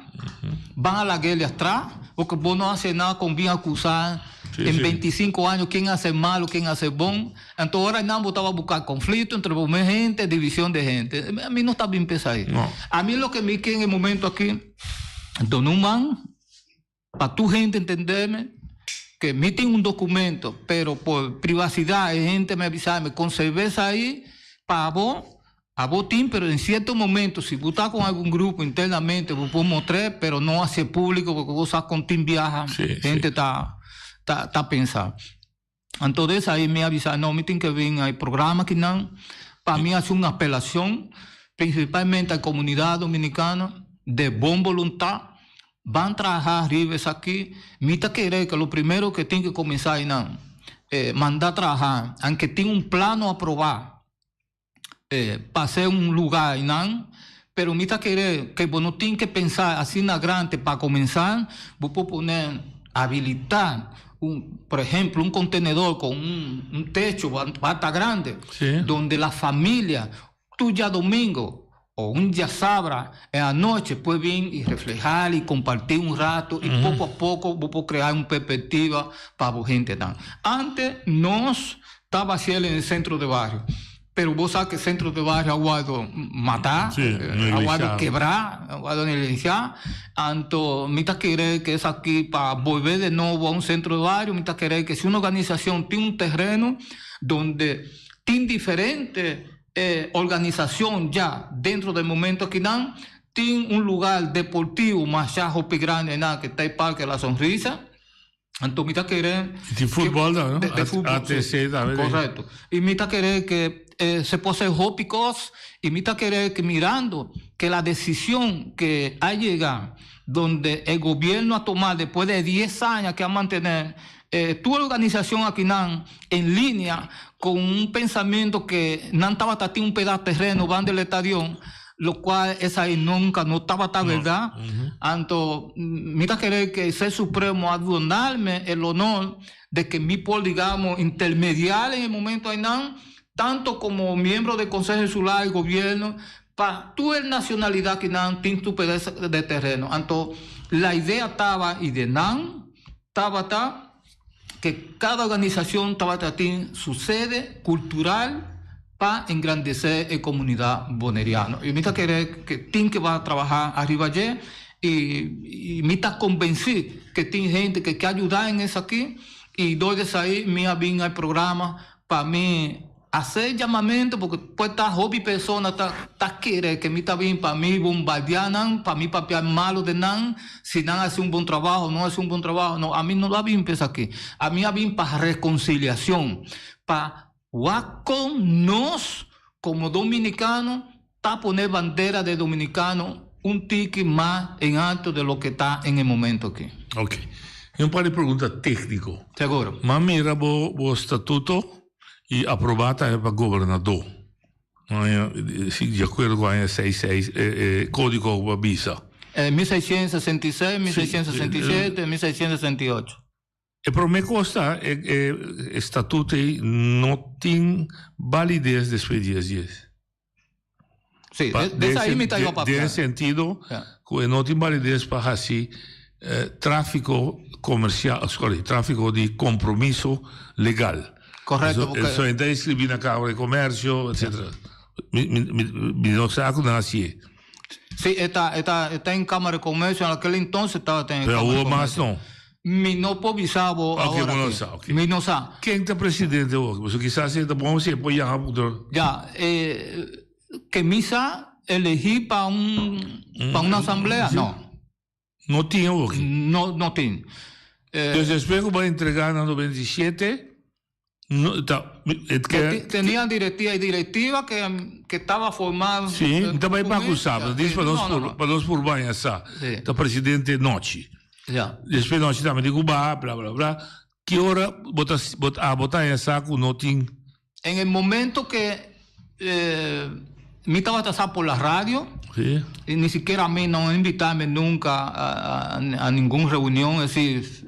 van a la guerra atrás, porque vos no haces nada con bien acusar. En 25 años, quién hace malo, quién hace bon. Entonces ahora Hernán estaba a buscar conflicto entre gente, división de gente. A mí no está bien pensado ahí. No. A mí lo que me queda en el momento aquí, don Human, para tu gente entenderme, que emiten un documento, pero por privacidad, gente me avisa, me conserves ahí, para vos, a votín, pero en ciertos momentos, si vos estás con algún grupo internamente, vos podés mostrar, pero no hacer público, porque vos estás con Team Viaja, gente está pensando. Entonces ahí me avisaron, no, me tienen que venir al programa que no, para mí hace una apelación, principalmente a la comunidad dominicana, de buena voluntad, van a trabajar arriba aquí, me quiere que lo primero que tienen que comenzar es mandar a trabajar, aunque tenga un plano aprobado, para hacer un lugar, pero me quiere que vos no tienen que pensar así na grande para comenzar, vos podés poner, habilitar, por ejemplo, un contenedor con un techo bastante grande, donde la familia, tú ya domingo o un día sábado, en la noche, puedes venir y reflejar y compartir un rato y poco a poco vos podés crear una perspectiva para la gente. Antes nos estaba haciendo en el centro de barrio. Pero vos sabes que el centro de barrio aguado matar, aguado quebrar, aguado negligenciar. Entonces, me quiere que es aquí para volver de nuevo a un centro de barrio, me quiere que si una organización tiene un terreno donde tiene diferentes organizaciones ya dentro del momento que dan, tiene un lugar deportivo más chajo grande que está el Parque de la Sonrisa. Entonces, me quiere... De fútbol, ¿no? De fútbol, ATC, correcto. Y me quiere que se posee hópicos y me quiere que mirando que la decisión que ha llegado, donde el gobierno ha tomado después de 10 años que ha mantenido tu organización aquí en línea con un pensamiento que no estaba tratando un pedazo de terreno, van del estadio, lo cual esa ahí nunca no estaba tan verdad. Entonces, mira querer que el Ser Supremo a donarme el honor de que mi por, digamos, intermediar en el momento ahí, tanto como miembro del Consejo Insular y Gobierno, para tu nacionalidad que tienes tu pedazo de terreno. Entonces, la idea estaba, y de estaba que cada organización estaba tratando su sede cultural para engrandecer la comunidad boneriana. Y me está querer que tiene que va a trabajar arriba allí y me está convencido que tiene gente que ayudar en eso aquí y desde ahí me vino al programa para mí hacer llamamiento porque pues esta hobby persona está quiere que me está bien para mí bombardear para mí papiar malo de si hace un buen trabajo, no hace un buen trabajo, no, a mí no va bien pensar aquí, a mí va bien para reconciliación, para con nos como dominicanos está poner bandera de dominicano un tique más en alto de lo que está en el momento aquí. Ok. Un par de preguntas técnicas. Seguro. Mas mira o estatuto e aprovata é para governador. De acordo com a 66 código Visa. 1666, 1667, 1668. E para mim consta estatuto não tem validez después de 10 dias. Sí, de ahí me está yo papel. Nesse sentido, que não tem validez para assim tráfico comercial, tráfico de compromisso legal. Correcto. Eso está escrito na Cámara de Comercio, etc. Me não saco nada assim. Sí, está en Cámara de Comercio, en aquel entonces estaba en Cámara de Comercio. Pero más no. Mi no povisavo ahora. Okay. Mi no sa. Quem está presidente hoje? Porque quizás seja bom se apoiar Ya, que misa elegí para una asamblea, no. No tinha hoje. No tiene. Entonces después vai entregar no 97. No, tenían directiva que estaba formada. Sí, também para acusar, diz para nós por banho essa. Da presidente Nochi. Já. Depois Nochi também de Cuba, blá blá blá. Que hora botar essa com notin? En el momento que me estaba trazado por la radio, sí. Y ni siquiera a mí no invitarme nunca a ninguna reunión, es decir,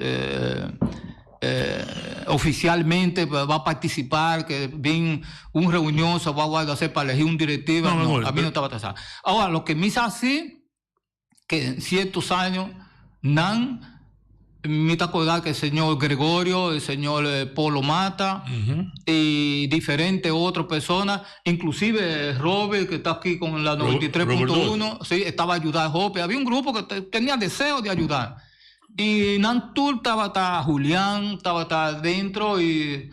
oficialmente va a participar, que bien una reunión se va a hacer para elegir un directivo. No, a mí no estaba atrasado. Ahora, lo que me hizo así, que en ciertos años, me está acordar que el señor Gregorio, el señor Polo Mata y diferentes otras personas, inclusive Robert, que está aquí con la 93.1, sí, estaba a ayudar a Jope. Había un grupo que tenía deseo de ayudar. Y Nantur estaba Julián, estaba adentro y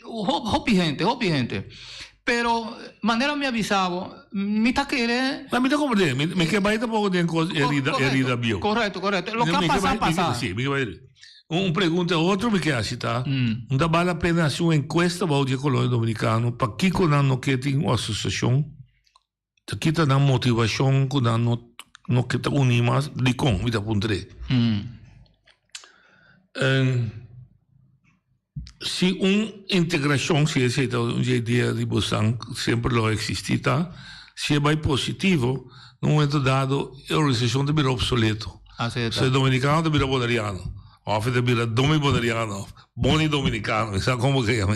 Hopi gente. Pero manera me avisaba, me está querendo. La mitad como me que baita poco de herida bio. Correcto. Lo que ha pasado. Sí, me que uma pergunta outro me que acha, tá? Não vale a pena fazer uma encuesta para o dia colônia dominicano para que não que tem uma associação, que está na motivação, que não que está unimas de com, me dá pontre. Se uma integração, se essa é uma ideia de Bosan, sempre lo existita, se é bem positivo, no momento dado, a organização de vir obsoleto. Se dominicano de vir boleriano. Of de vir domi boleriano, boni dominicano, sabe como que é?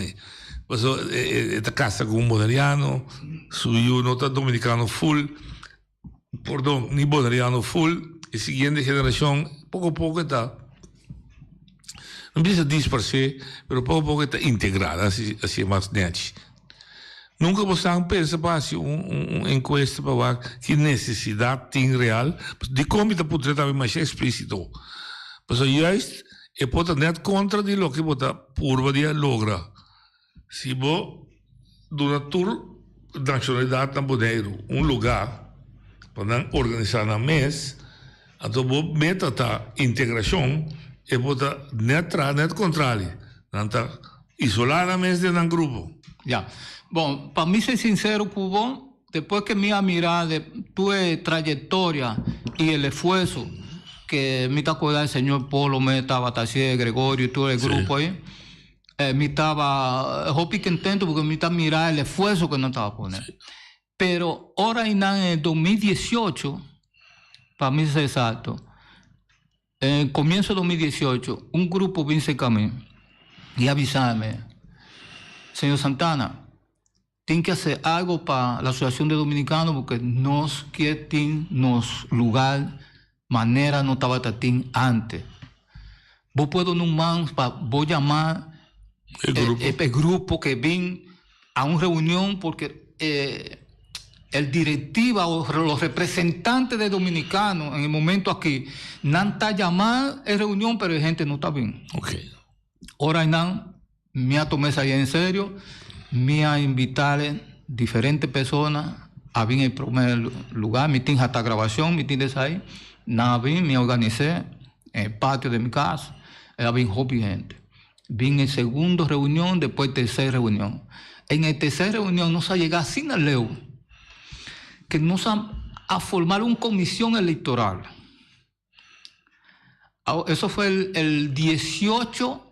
Mas esta casa com boleriano, suyo não está dominicano full, perdão, ni boleriano full, e seguinte geração, pouco a pouco está. Não precisa dispersar, mas pouco a pouco está integrada, assim é mais net. Nunca você pensa para fazer uma encuesta para ver que necessidade tem real, de como está poder estar mais explícito. Mas juist, je pode net contra de lo que você purva de logra. Se você do tour nacionalidade na Boneiro, lugar para organizar na mês, então você meta a integração, e você net contrário, não está isolar na mês de um grupo. Ya. Bom, para mim ser sincero, Cubón, depois que me mirar de tu trayectoria y el esfuerzo que me está acordando el señor Polo, me estaba Tassier, Gregorio y todo el grupo ahí, me estaba contento porque me está mirar el esfuerzo que no estaba poniendo. Pero ahora en el 2018, para mí es exacto, en el comienzo de 2018, un grupo vino cerca a mí y avisarme, señor Santana, tiene que hacer algo para la Asociación de Dominicanos porque nos quieren lugar, manera no estaba tatín antes. Vos puedo voy a llamar el grupo que vino a una reunión porque el directiva o los representantes de dominicanos en el momento aquí no está llamando en reunión, pero la gente no está bien. Okay. Ahora me ha tomado eso en serio, me ha invitado diferentes personas a venir en primer lugar, me tiene hasta grabación, me tienes ahí, me organicé en el patio de mi casa, había gente. Vine en segunda reunión, después tercera reunión. En la tercera reunión nos ha llegado sin el leo, que nos a formar una comisión electoral. Eso fue el 18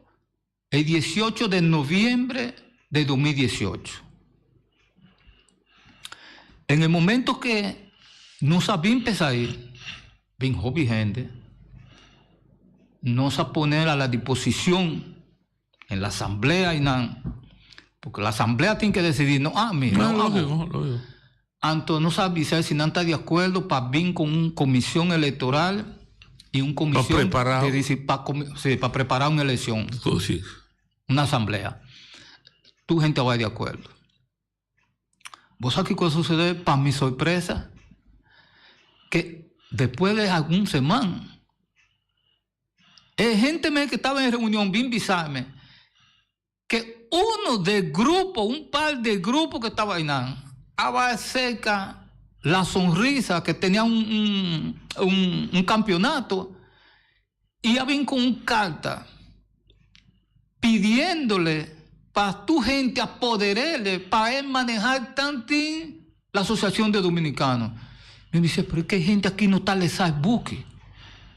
de noviembre de 2018. En el momento que nos había empezado a ir, bien joven gente, nos a poner a la disposición en la asamblea y porque la asamblea tiene que decidir, entonces nos avisar si no está de acuerdo para venir con una comisión electoral y una comisión para preparar una elección, sí. Una asamblea. Tu gente va de acuerdo. ¿Vos sabés qué sucede? Para mi sorpresa, que después de algún semana, gente que estaba en reunión vino a avisarme que uno del grupo, un par de grupos que estaba ahí, estaba cerca la sonrisa que tenía un campeonato y habían con una carta pidiéndole para tu gente apoderarle para él manejar tanto la Asociación de Dominicanos. Me dice, pero es que hay gente aquí no está en el buque.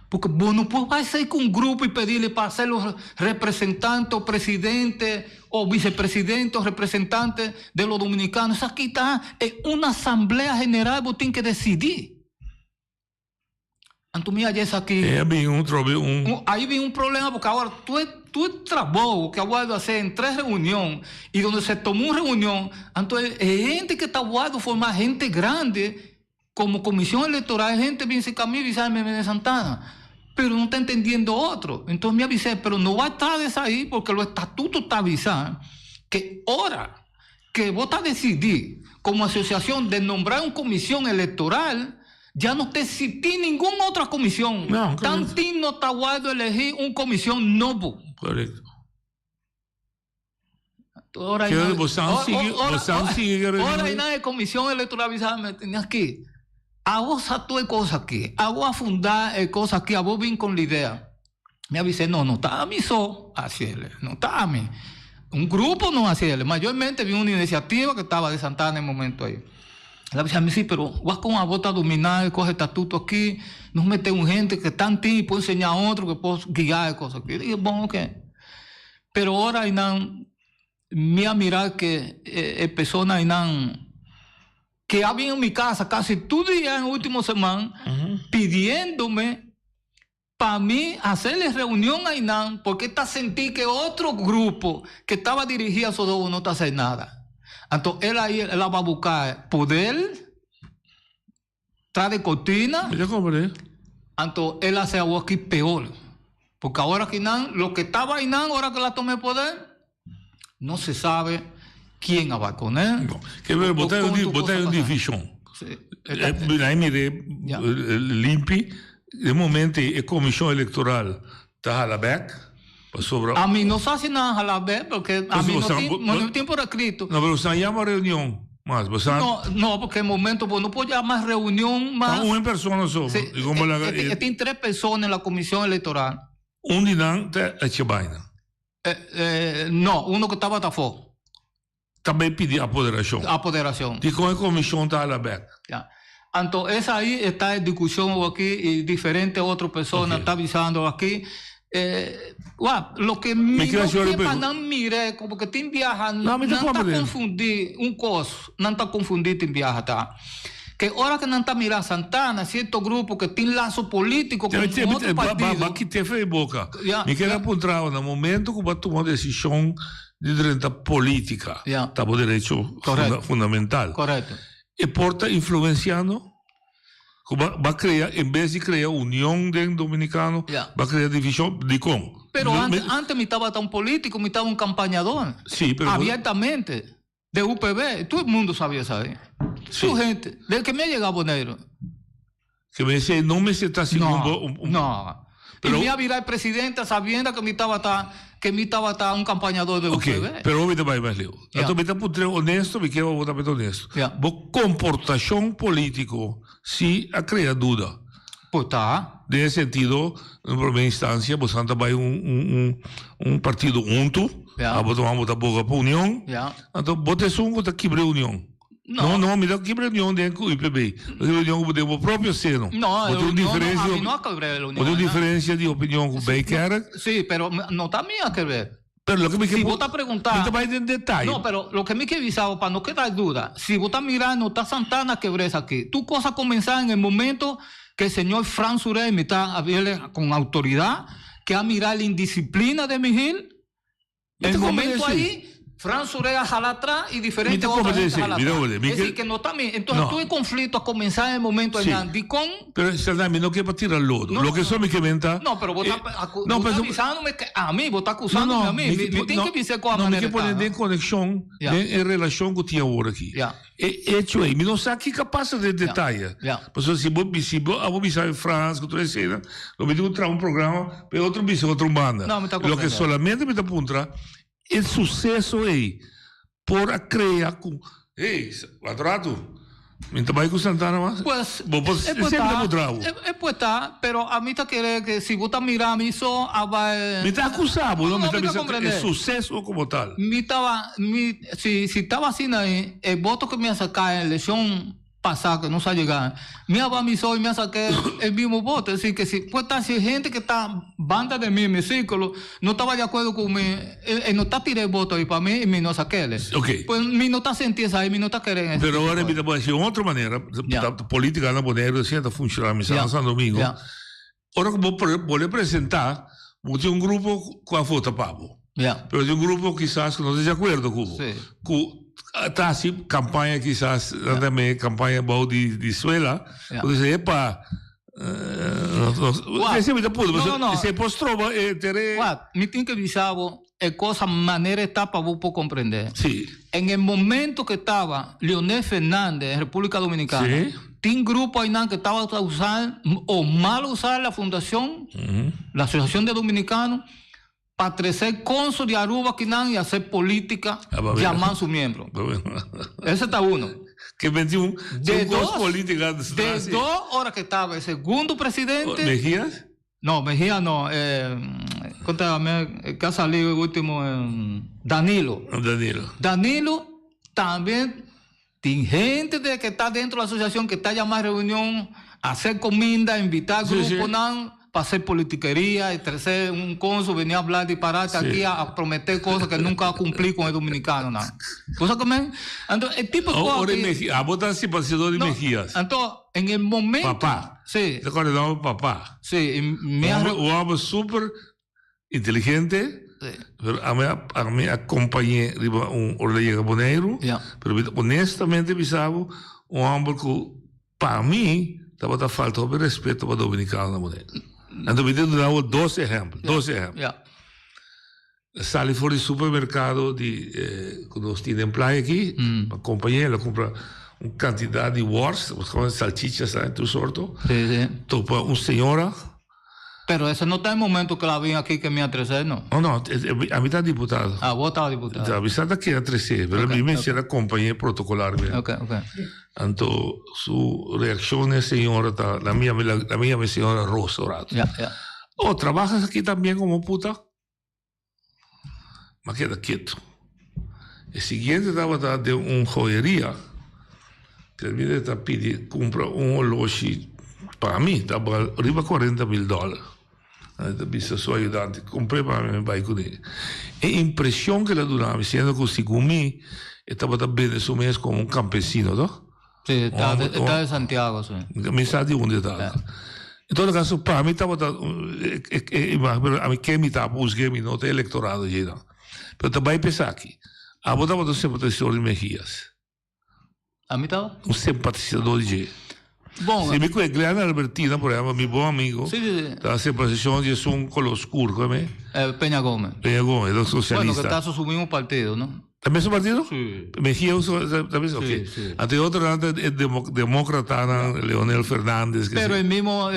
Porque vos no puedes ir con un grupo y pedirle para ser los representantes o presidentes o vicepresidentes o representantes de los dominicanos. Aquí está en una asamblea general, vos tienes que decidir. Entonces, mira, ya es aquí. Ahí viene un problema porque ahora tú trabajo que aguardo hacer en 3 reuniones y donde se tomó una reunión, entonces gente que está aguardo formar gente grande como comisión electoral, gente bien cerca a mí, Bizarre de Santana, pero no está entendiendo otro. Entonces me avisé, pero no va a estar de ahí porque los estatutos está avisando que ahora que vos estás decidir como asociación de nombrar una comisión electoral, ya no te existí ninguna otra comisión. No, Tantín no está guardo elegir una comisión nueva. Correcto. Ahora Que você não sigue ahora hay nada de comisión electoral avisada, me tenías que a vos a tu cosa aquí, a vos a fundar cosas aquí, a vos vin con la idea. Me avisé, no está a mí hacerle, no está a mí. Un grupo no hacerle, mayormente vi una iniciativa que estaba de Santana en el momento ahí. Le avisé a mí, sí, pero vas con una bota dominal, coge estatuto aquí, nos mete un gente que está en ti y puede enseñar a otro que puede guiar cosas aquí. Y dije, bueno, ok. Pero ahora hay me mirar que personas que había en mi casa casi todo día en la última semana pidiéndome para mí hacerle reunión a Inán porque está sentí que otro grupo que estaba dirigido a Sodobo no está haciendo nada. Entonces él va a buscar poder, trae de cortina. Entonces él hace algo aquí peor. Porque ahora que Inán, lo que estaba Inán, ahora que la tomé poder, no se sabe quién va con él. Que ver, botar uma divisão. Na MD limpe, de momento a comissão eleitoral está a back. A mí no se hace nada a la vez porque a mí no tiene por escrito. No, pero você llama reunião. Mas você no, porque en el momento no puedo llamar reunión más. Una persona solo. Sí, tiene 3 personas en la comisión electoral. Un dinam é Chibaina. No, uno que estava fora. Também pediu apoderação. Apoderação. E com a comissão está aberta. Então, essa aí está em discussão aqui e diferentes outras pessoas estão avisando aqui. Lo que me para não mirar, porque tem viaja, não está confundir um coisa, não está confundir tem viaja, tá? Que hora que não está mirando Santana, certo grupo que tem laço político com outro partido. Que te fez boca. Me quero apontar no momento que vai tomar decisão de direita política, está o direito fundamental. Correto. E porta influenciando, vai criar, em vez de criar união dentro dominicano, vai criar divisão de com. Pero antes me estava tão político, me estava campanhador. Sí, pero abiertamente. De UPB, todo el mundo sabía saber. Sí. Su gente, del que me ha llegado negro. Que me dice, no me está haciendo no. Pero, y me ha virado el presidente sabiendo que me estaba un campanador de UPB. Pero ahorita va más lejos. Entonces, me está honesto, me quiero votar honesto. Vos comportación político, sí, ha creado duda. Pues está. En ese sentido, en primera instancia, vos Santa va un partido junto. Vos tomamos a boca para união. Então, vos um que quebra a união. Não, me dá quebra a união dentro do IPB. A união é o próprio seno. Não, não quebra a união. Tem diferença de opinião com o Baker. Sim, mas não está minha quebrar. Pero lo que me si vos estás preguntando. No te vayas en detalle. No, pero lo que me he avisado, para no quedar duda, si vos estás mirando, está Santana quebreza aquí. Tu cosa comenzar en el momento que el señor Fran Surey me está hablando con autoridad, que a mirar la indisciplina de Miguel. En el momento ahí, Fran Surey a jalar atrás y diferentes otras gente a jalar atrás. Es decir, que no está bien. Entonces, tú en conflicto a comenzar en el momento en Andicón. Pero, Sardami, no quiero tirar lodo. Lo que eso me comenta. No, pero vos estás avisándome a mí, vos estás acusándome a mí. Me tiene que avisar con la manera. No, me quiero poner en conexión, en relación con tinha ahora aquí. Hecho ahí, me no sé qué capaz de detalle. Pues si vos avisar en Francia, otra escena, lo me digo un programa, pero otro visor, otra banda. Lo que solamente me está apuntando el suceso aí por a crear com quadrado me trabalho com Santana mas pues sempre bravo pues está pero a mí está querer que si vos estás mirando eso me está acusado no me está diciendo el suceso como tal si estaba así ahí el voto que me ha sacado en la elección pasada que no se ha llegado me avisó y me saqué el mismo voto es decir que si gente que está banda de mí en mi círculo no estaba de acuerdo con mí no está tiré el voto y para mí y me no saqué pues mi no está sentido ahí mi no está queriendo pero ahora me voy a decir otra manera la política no poner de cierta funcionar mi San Domingo ahora como voy a presentar Tem um grupo com a foto Pablo. Yeah. Pero tem um grupo quizás que não esteja de acordo com o. Sí. Está assim, campanha quizás, também campanha boa de escola. Yeah. Você epa, no. Se postrou, me tem que avisar, é coisa, maneira, etapa, vou compreender. Sim. En el momento que estava Leonel Fernández en República Dominicana, sí. Tem grupo ahí que estaba usando o mal usar la fundación, la Asociación de Dominicanos, para crecer cónsul de Aruba y hacer política, llamar a sus miembros. Ese está uno. Que metió de dos horas que estaba el segundo presidente. ¿Mejías? No, Mejía no. Que ha salido el último, Danilo. Danilo también. Tem gente que está dentro de la asociación que está llamando a reunión, a hacer comida, invitar grupos para hacer politiquería, y tercer un cónsul venía a hablar disparate aquí a prometer cosas que nunca va a cumplir con el dominicano. Nada. ¿Cosa que me? Entonces, el tipo a votar si pasador de Mejías. Entonces, en el momento. Papá. Sí. Te acordamos papá. Sí. Un hombre súper inteligente. Pero a mí acompañé un ordenador japonero, pero honestamente pensaba un hombre que para mí estaba falta de respeto para el dominicano. Entonces me daba dos ejemplos. Salí fuera del supermercado cuando estoy en playa aquí, acompañé, la compra una cantidad de wars, salchichas, tu sorto. Topa una señora. Pero ese no está el momento que la vi aquí que me atresé, ¿no? No, a mí está diputado. Ah, vos estabas diputado. A mí está aquí atresé, pero a mí me hicieron compañía protocolar. Entonces, su reacción es, señora, la mía señora Rosa Orato. Oh, ¿trabajas aquí también como puta? Me queda quieto. El siguiente estaba de una joyería, que el video está pidiendo, compra un oloshi, para mí, estaba arriba $40,000. Visto su ayudante, compré para mí, vai con él. E impresión que le duraba, diciendo que si comí, estaba también su mes como un campesino, ¿no? Sí, está de Santiago, sí. Me sabe de dónde estaba. En todo caso, para mí estaba, pero a mí que me estaba buscando mi nota electorado, pero también pensar aquí, a vos estaba un simpatizador de Mejías. ¿A mí estaba? Un simpatizador de Bom, se me conhece, Gleana Albertina, por exemplo, meu bom amigo, da separação de um color escuro, como é? Peña Gómez. Peña Gómez, do socialista. Bueno, que está a su mismo partido, ¿no? ¿También su partido? Sí. Mejía también, ok. Sí. Ante otro, es demócrata, Leonel Fernández. Pero el mismo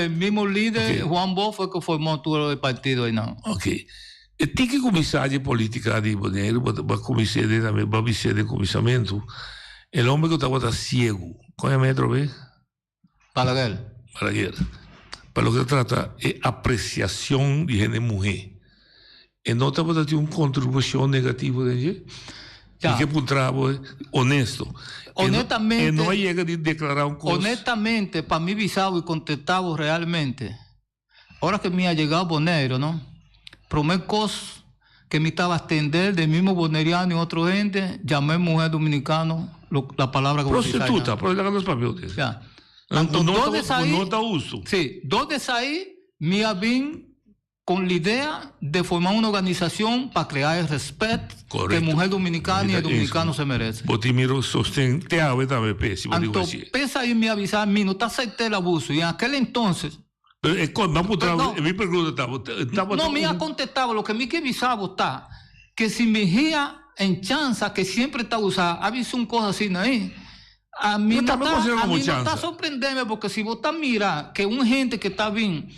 líder, Juan Bosch, fue que formó todo el partido ahí, ¿no? Ok. E tem que começar de política de Bonaire, para começar de começamento. O homem que estava ciego, qual é o metro, vê? Balaguer. Para lo que se trata es apreciación de género mujer. Y no te va a dar una contribución negativa de ella. Y que un trabajo honesto. Honestamente. Y no llega a declarar un cosa. Honestamente, para mí visado y contestado realmente. Ahora que me ha llegado Bonaire, ¿no? Prometo cosas que me estaba a extender del mismo boneriano y otra gente. Llamé mujer dominicano, la palabra que prostituta, por los papeles. Ya. Sí, dos ahí me habían con la idea de formar una organización para crear el respeto que mujer dominicana y el dominicano se merece. Botimiro sostén te ave también pésimo. Entonces, pesa ahí me avisar a mí, no te acepté el abuso. Y en aquel entonces. No me ha contestado, lo que me avisaba está que si me guía en chanza, que siempre está usada, ha visto un cosa así, ¿no? A mí no está sorprendiendo porque si vos estás mirando que un gente que está bien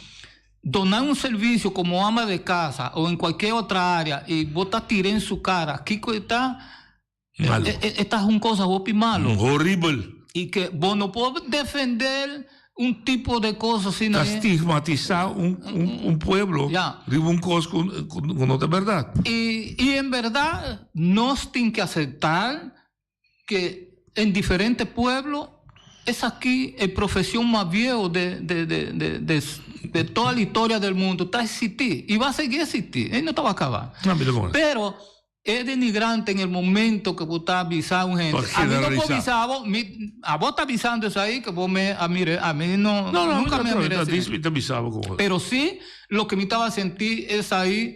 donar un servicio como ama de casa o en cualquier otra área y vos estás tirando en su cara, aquí está esta es una cosa vos malo. Horrible. Y que vos no podés defender un tipo de cosas así. Estigmatizar un pueblo de un cosa con otra verdad. Y en verdad nos tienen que aceptar que en diferentes pueblos, es aquí la profesión más vieja de toda la historia del mundo. Está existir y va a seguir existir. Él no te va a acabar. Pero es denigrante en el momento que vos estás avisando a gente. A mí no puedo avisar, a vos estás avisando eso ahí, que vos me admires. A mí nunca me admires. Pero sí, lo que me estaba a sentir es ahí,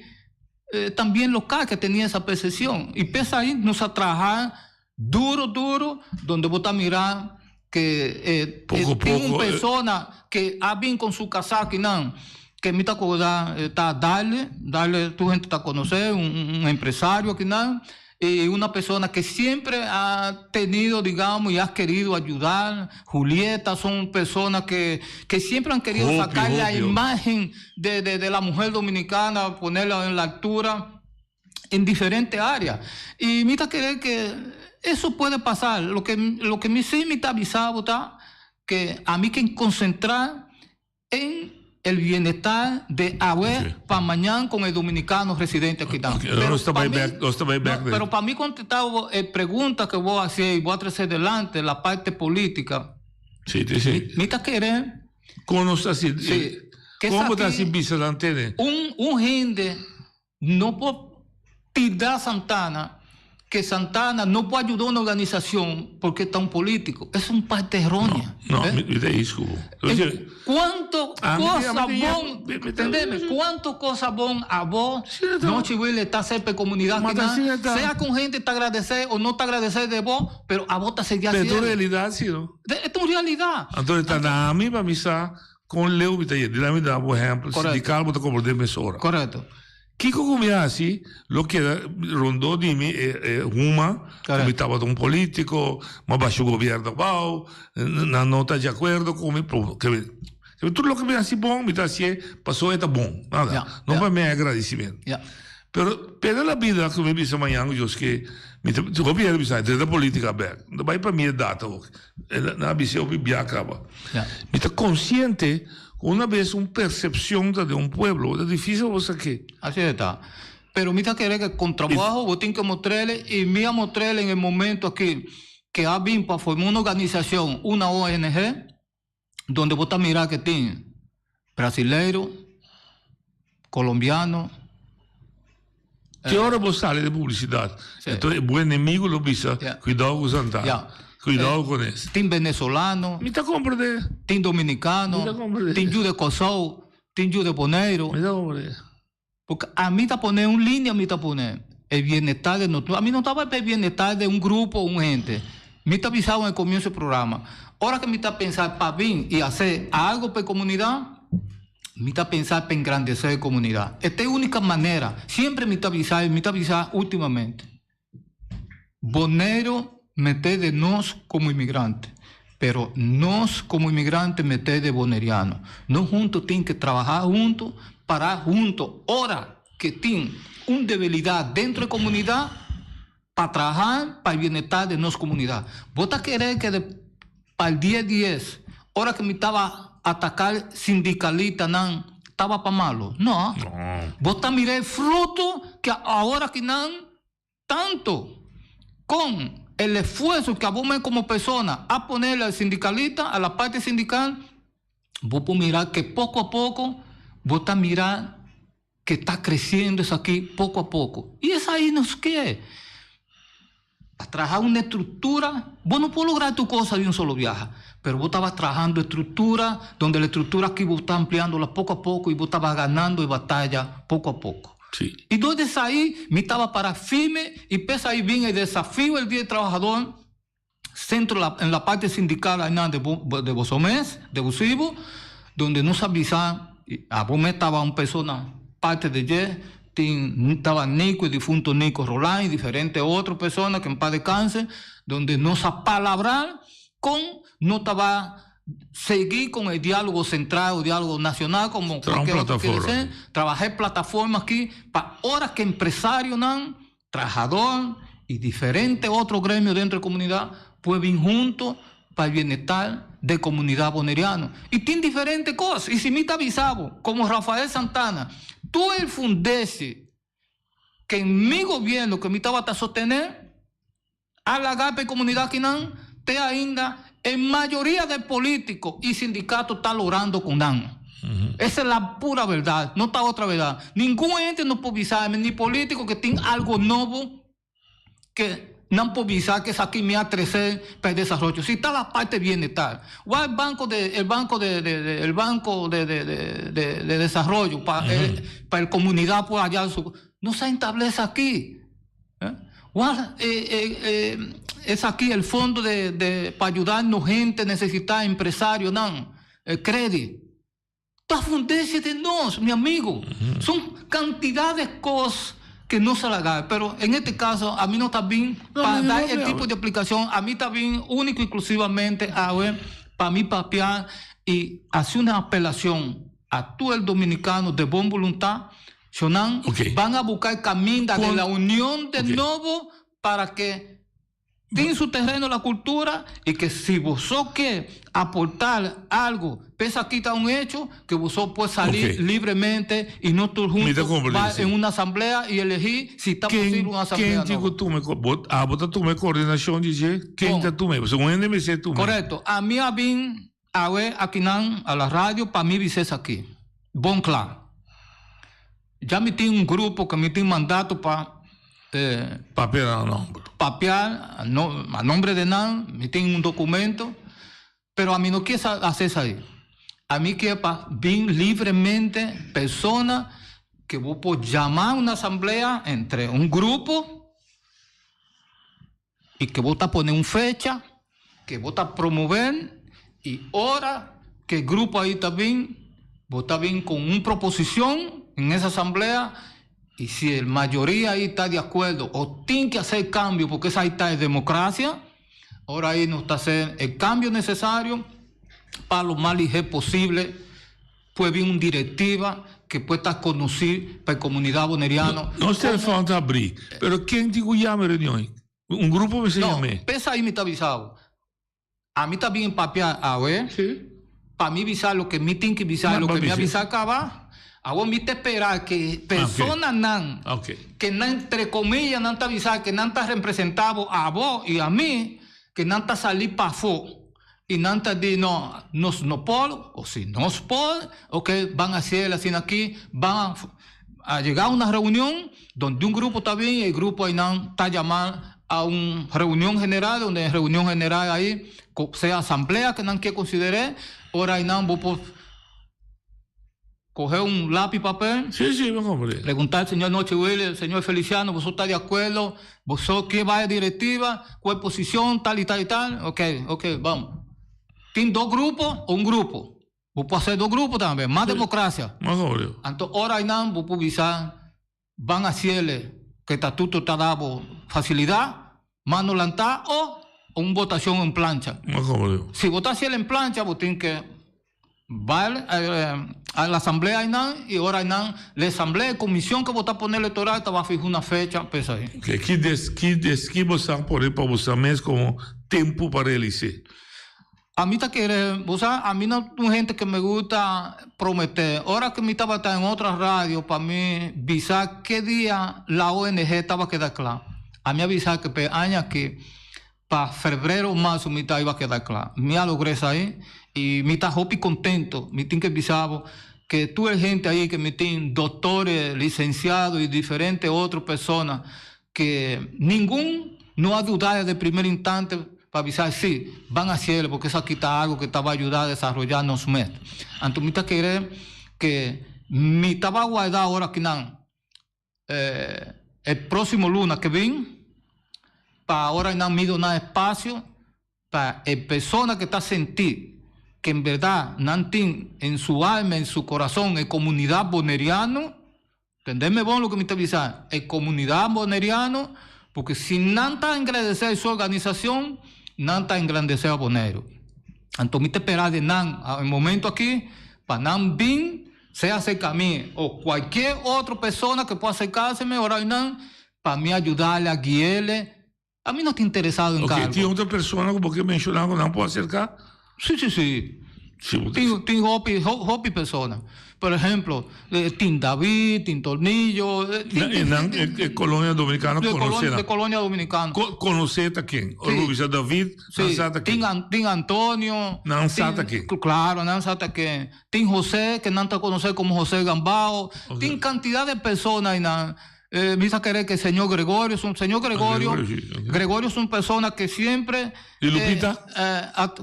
también local, que tenía esa percepción. Y pese ahí, nos a trabajar duro, donde vos estás mirando que tiene una persona que ha bien con su casaca y nada, que me está darle, tu gente está a conocer, un empresario que nada, y una persona que siempre ha tenido, digamos, y ha querido ayudar. Julieta, son personas que siempre han querido sacar la imagen de la mujer dominicana, ponerla en la altura en diferentes áreas. Y me está querer que eso puede pasar. Lo que sí me está avisado está que a mí que concentrar en el bienestar de Abel para mañana con el dominicano residente aquí. Pero para mí contestar preguntas que voy a hacer y voy a traer adelante la parte política. Sí. Me está querer. ¿Cómo está así? ¿Cómo está así vice un gente no puede tirar Santana, que Santana no puede ayudar a una organización porque está un político. Es un parte errónea. ¿Cuánto cosas bon a vos no chivile está cerca de comunidad que sea con gente te agradecer o no te agradecer de vos, pero a vos te seguía haciendo. Pero tu realidad, sí, ¿no? Es tu realidad. Entonces, está a mí para misa con Leo Vitaye. Dame dar un ejemplo. Sindical, vos te comportes mesora. Correcto. Kiko comía así, lo que rondó de mí, Ruma, como estaba un político, más bajo gobierno, no está de acuerdo con mi tú lo que me hace bon, me así, pasó está bon, nada, no para mí agradecimiento. Pero la vida que me dice mañana, yo es que el gobierno dice, desde la política, no va para mí es data, la visión me acaba. Me está consciente. Una vez una percepción de un pueblo, es difícil vos aquí. Así está. Pero mira que con trabajo vos tienes que mostrarle, y me a mostrarle en el momento aquí que ha bien para formar una organización, una ONG, donde vos estás mirando que tiene brasileiro, colombiano. ¿Qué hora vos sale de publicidad? Entonces, buen enemigo lo visa, cuidado con Santana. Cuidado con eso. Team venezolano. Team dominicano. Team de Kosovo. Team de Boneiro. Porque a mí te pone un línea, a mí te pone el bienestar de nosotros. A mí no estaba el bienestar de un grupo o un gente. Me está avisado en el comienzo del programa. Ahora que me está pensando para bien y hacer algo para la comunidad, me está pensando para engrandecer la comunidad. Esta es la única manera. Siempre me está avisando últimamente. Boneiro meter de nos como inmigrantes, pero nos como inmigrantes meter de bonerianos. No juntos tienen que trabajar juntos, parar juntos. Ahora que tienen una debilidad dentro de la comunidad, para trabajar para el bienestar de nuestra comunidad. ¿Vos te querés que para el 10-10, ahora que me estaba a atacar sindicalista, estaba para malo? No. Vos te miré el fruto que ahora que tanto con el esfuerzo que vos como persona a ponerle al sindicalista, a la parte sindical, vos podés mirar que poco a poco, vos estás mirando que está creciendo eso aquí poco a poco. Y es ahí nos que a trabajar una estructura, vos no puedes lograr tu cosa de un solo viaje, pero vos estabas trabajando estructura, donde la estructura aquí vos estás ampliándola poco a poco y vos estabas ganando en batalla poco a poco. Sí. Y desde ahí me estaba para firme y pese ahí bien el desafío del Día del Trabajador, centro en la parte sindical de Bosomés, de Busivo, donde nos avisaban, a vos estaba una persona, parte de estaba Nico, el difunto Nico Roland y diferentes otras personas que en paz descansen, donde nos apalabrar con, no estaba seguir con el diálogo central o diálogo nacional como cualquier otro quiere ser. Trabajé en plataformas aquí para horas que empresarios, trabajador y diferentes otros gremios dentro de la comunidad pueden ir juntos para el bienestar de comunidad boneriana. Y tienen diferentes cosas. Y si me está avisado, como Rafael Santana, tú el fundese que en mi gobierno que me estaba a sostener a la GAPE comunidad que te ainda en mayoría de políticos y sindicatos está logrando con Dan. Esa es la pura verdad, no está otra verdad. Ningún ente no puede avisarme, ni político que tenga algo nuevo que no puedo avisar que aquí me ha crecer para el desarrollo. Si está la parte de bienestar, o el banco de desarrollo para la comunidad por allá, no se establece aquí. Es aquí el fondo para ayudarnos gente necesitada, empresarios, el crédito. Está fundece de nos, mi amigo. Son cantidad de cosas que no se la haga, pero en este caso a mí no está bien para dar el tipo de aplicación, a mí está bien único exclusivamente para mí papear y hacer una apelación a todo el dominicano de buena voluntad. Shonan, van a buscar camino de la unión de nuevo para que tengan su terreno la cultura y que si vosotros quieres aportar algo, pese aquí está un hecho, que vosotros puede salir libremente y no todos juntos va en una asamblea y elegir si está posible una asamblea. ¿Quién dijo tú me coordinación dice? ¿Quién te tú me? Un NMC tú me. Correcto. A mí a bien a ver aquí a la radio para mí dices aquí. Bon claro. Ya me tiene un grupo que me tiene mandato para papear a nombre de Nan, me tiene un documento, pero a mí no quiere hacer eso ahí. A mí quiere bien libremente personas que vos puedo llamar a una asamblea entre un grupo y que vos te poner una fecha, que vos te promover y ahora que el grupo ahí está bien, vos está bien con una proposición en esa asamblea. Y si la mayoría ahí está de acuerdo o tiene que hacer cambio, porque esa ahí está de democracia, ahora ahí nos está haciendo el cambio necesario para lo más ligero posible. Puede haber una directiva que pueda estar conocida para la comunidad boneriana. No se falta abrir, pero ¿quién dijo llame reunión? Un grupo me se llame. No, pesa ahí me está avisado. A mí está bien papear, para mí avisar lo que me tiene que avisar, lo que me avisa acaba. Ahora me te esperar que personas que no, entre comillas, no te avisar, que no te representado a vos y a mí, que no te salir para afuera y no te di no puedo, o si no puedo, van a hacer así aquí, van a llegar a una reunión donde un grupo está bien y el grupo ahí no está llamado a una reunión general, donde en reunión general ahí sea asamblea que no quiere considerar, ahora ahí no vos coger un lápiz y papel. Sí, vamos a ver. Preguntar al señor Noche Willy, al señor Feliciano, ¿vosotros está de acuerdo? ¿Vosotros qué va de directiva? ¿Cuál posición? Tal y tal y tal. Ok, vamos. ¿Tienen dos grupos o un grupo? Vos podés hacer dos grupos también, más democracia. Vamos a ver. Entonces, ahora hay nada, vos podés avisar, van a hacerle que el estatuto está dando facilidad, más no lanzar o una votación en plancha. Vamos a ver. Si votás hacerle en plancha, vos tienes que va a la asamblea y ahora la asamblea, comisión que vota poner electoral, te va a fijar una fecha, pesa ahí. Que você por aí para você mesmo como tempo para realizar. A mí a mí no hay gente que me gusta prometer. Ahora que me estaba en otra radio, para mí avisar qué día la ONG estaba a quedar claro. A mí avisar que para año aquí, para febrero o marzo, me iba a quedar claro. Me logré eso ahí. Y me está hopi contento, me tiene que avisar que tú eres gente ahí que me tiene doctores, licenciados y diferentes otras personas que no ha dudado desde el primer instante para avisar, sí, van a hacerlo porque eso aquí está algo que te va a ayudar a desarrollarnos más. Entonces, me está querer que me estaba guardado ahora que el próximo lunes que viene, para ahora no me donar espacio para personas que están sentidas que en verdad no tienen en su alma, en su corazón, en comunidad boneriana, entendeme bien lo que me está avisando, en comunidad boneriana, porque si no está engrandecer su organización, no está engrandecer a Bonero. Entonces me está esperando de Nan, en el momento aquí, para Nan bien, sea acerca a mí, o cualquier otra persona que pueda acercárseme, ahora Nan, para mí ayudarle, a guiarle. A mí no estoy interesado en cargo. ¿Tiene otra persona como que mencionaba que no puede acercar? Sí. Tengo hopi personas. Por ejemplo, Tim David, Tim Tornillo. En Colonia Dominicana conocida. De Colonia Dominicana. ¿Conocer a quién? Sí. David, sí. Tim Antonio. ¿Nanzata quién? Claro, Nanzata quién. Tim José, que no te conocer como José Gambao. Tim cantidad de personas Misa querer que el señor Gregorio es un Gregorio es una persona que siempre. ¿Y Lupita?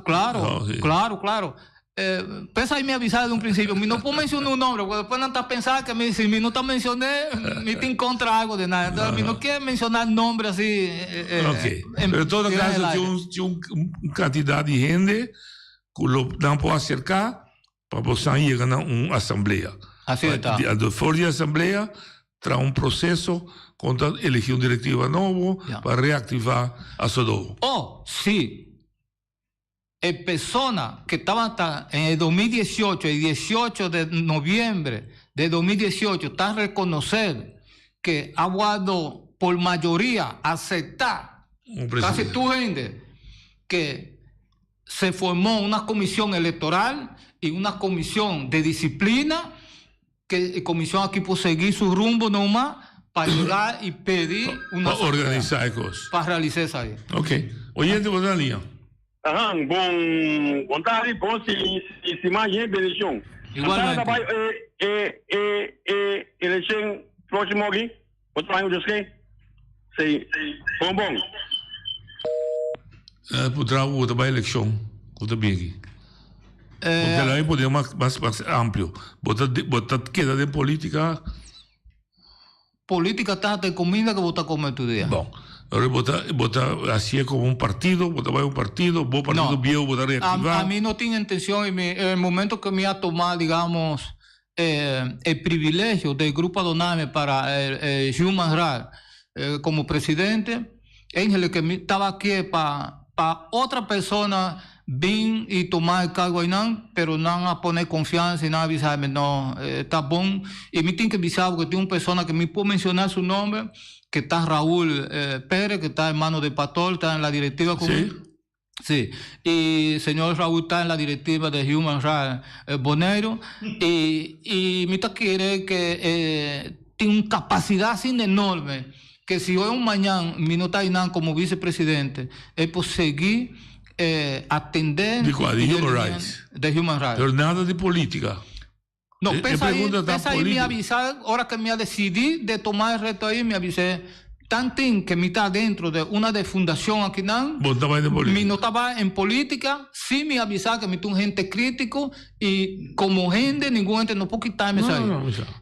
Claro, No, sí. claro. Pesa ahí me avisaba de un principio. No puedo mencionar un nombre, porque después no está pensando que si no te mencioné, me te encontra algo de nada. Entonces, no quiere mencionar nombre así. Ok. Pero en todo caso, tinha uma quantidade de gente que não pode acercar para você chegar a uma assembleia. Assim está. Fora da assembleia, traz processo contra elegir directiva novo para reactivar a Sodovo. Oh, sí. Personas que estaban en el 2018, el 18 de noviembre de 2018, está a reconocer que ha guardado por mayoría aceptar casi tu gente que se formó una comisión electoral y una comisión de disciplina, que la comisión aquí puede seguir su rumbo nomás para llegar y pedir una para organizar cosas. Para realizar esa ahí. Ok. Oyente, vos en línea. Ajá, bom tarde, bom se mais eleição. Igualmente. Eleição próximo aqui, o trabalho dos que? Sim, bom. Poderá outra para a eleição, outra bem aqui. Porque lá podemos mais amplo. Botar queda de política. Política está de comida que vota comer tu día. Bom. Ahora votar así como un partido, votar un partido viejo, votar reactivar. A mí no tiene intención, en el momento que me ha tomado, digamos, el privilegio del grupo Adoname para el Human Rights como presidente, Ángel, que estaba aquí para otra persona vir y tomar el cargo ahí, pero no a poner confianza y nada avisarme, no, está bon. Y me tiene que avisar porque tiene una persona que me puede mencionar su nombre, que está Raúl Pérez, que está hermano de Pastor, está en la directiva. Sí. Y el señor Raúl está en la directiva de Human Rights Bonero. Y me quiere que tiene una capacidad así enorme, que si hoy o mañana me no está ahí como vicepresidente, es por seguir atender de Human Rights. Pero nada de política. No, pesa ahí me avisar, ahora que me ha decidido de tomar el reto ahí, me avisé, tantín que me está dentro de una de fundación aquí, no estaba en política, sí me avisar que me tengo gente crítico y como gente, ningún gente no puede quitarme eso ahí.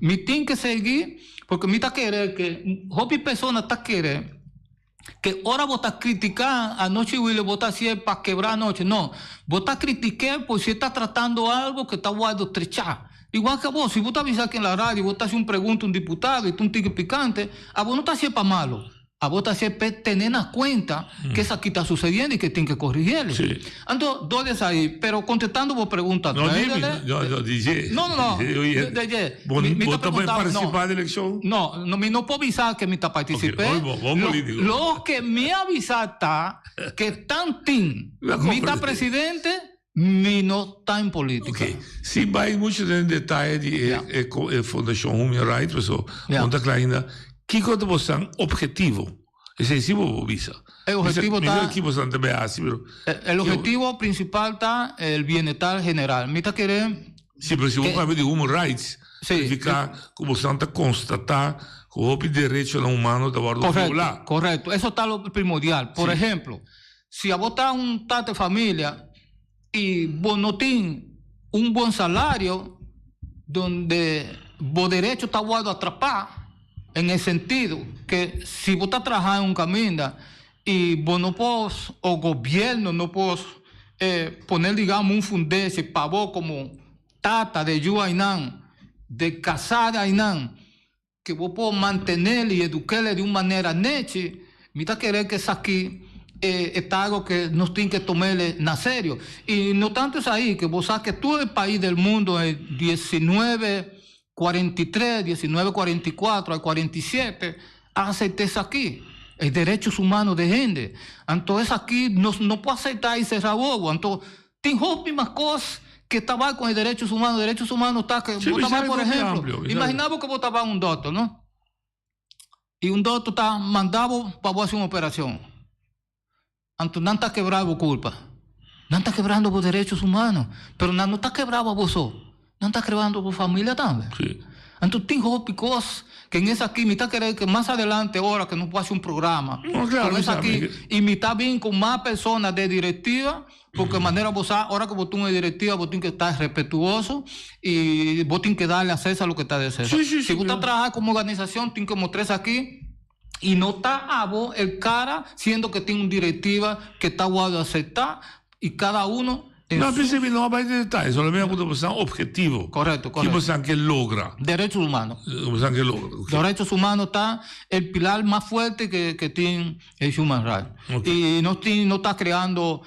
Me tiene que seguir, porque me está querer que, hobby persona está querer, que ahora vos estás criticando anoche Willy, vos estás haciendo para quebrar anoche, no, vos estás criticando por si estás tratando algo que está guardado estrechar. Igual que vos, si vos te avisas que en la radio, vos estás haciendo un pregunta a un diputado y tú un tigre picante, a vos no te haces para malo, a vos te haces para tener en cuenta que eso aquí está sucediendo y que tiene que corregirle. Sí. Entonces, ¿dónde ahí? Pero contestando vos preguntas. No, dije. No. ¿Vos también participar de la elección? No, no puedo avisar que me está participando. Lo que me avisa está que tantín, me está presidente, me no está en política. Okay. Si vai muito em detalhe de Fundação Human Rights, pessoal, conta clarina, que conta você objetivo? Excesivo visa. El objetivo está. El objetivo principal está el bienestar general. Me está querer. Sí, pero si vos hablas de Human Rights, significa que você está constatar que o direito humano da guarda popular. Correcto. Eso está lo primordial. Por ejemplo, si a vos está un tate familia y vos no tienes un buen salario, donde vos derecho está guardado a atrapar, en el sentido que si vos estás trabajando en un camino y vos no podés, o gobierno no podés poner, digamos, un fundese para vos como tata de Yuainán, de casada Ainán, que vos podés mantenerle y educarle de una manera neche, me está querer que es aquí. Está algo que nos tiene que tomarle en serio. Y no tanto es ahí, que vos sabes que todo el país del mundo es 1943, 1944, al 47, aceptes aquí. Es derechos humanos de gente. Entonces aquí no puedo aceptar ese rabobo. Entonces, tengo mismas cosas que estaban con los derechos humanos. Derechos humanos está que vos estabas, por ejemplo, imaginamos que vos estabas un doctor, ¿no? Y un doctor está mandado para vos hacer una operación. Entonces, no está quebrado por culpa. No está quebrando por derechos humanos. Pero no está quebrado por vos. No está quebrando por familia también. Sí. Entonces, tengo picos que en esa aquí, me está queriendo que más adelante, ahora que no puedo hacer un programa, No, claro, con esa aquí, que... y me está bien con más personas de directiva, porque de manera vos, ahora que vos tienes directiva, vos tienes que estar respetuoso y vos tienes que darle a César lo que está de César. Si vos estás trabajando como organización, tienes que mostrar aquí. Y no está a vos el cara, siendo que tiene una directiva que está guardado a aceptar, y cada uno... No, principio no va a detalles, solamente una posición objetivo. Correcto. ¿Qué posición que logra? Derechos humanos. Posición que logra. Okay. Derechos humanos está el pilar más fuerte que tiene el Human Rights. Okay. Y no está creando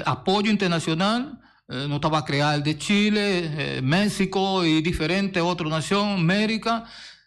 apoyo internacional, no estaba a crear el de Chile, México y diferentes otras naciones, América,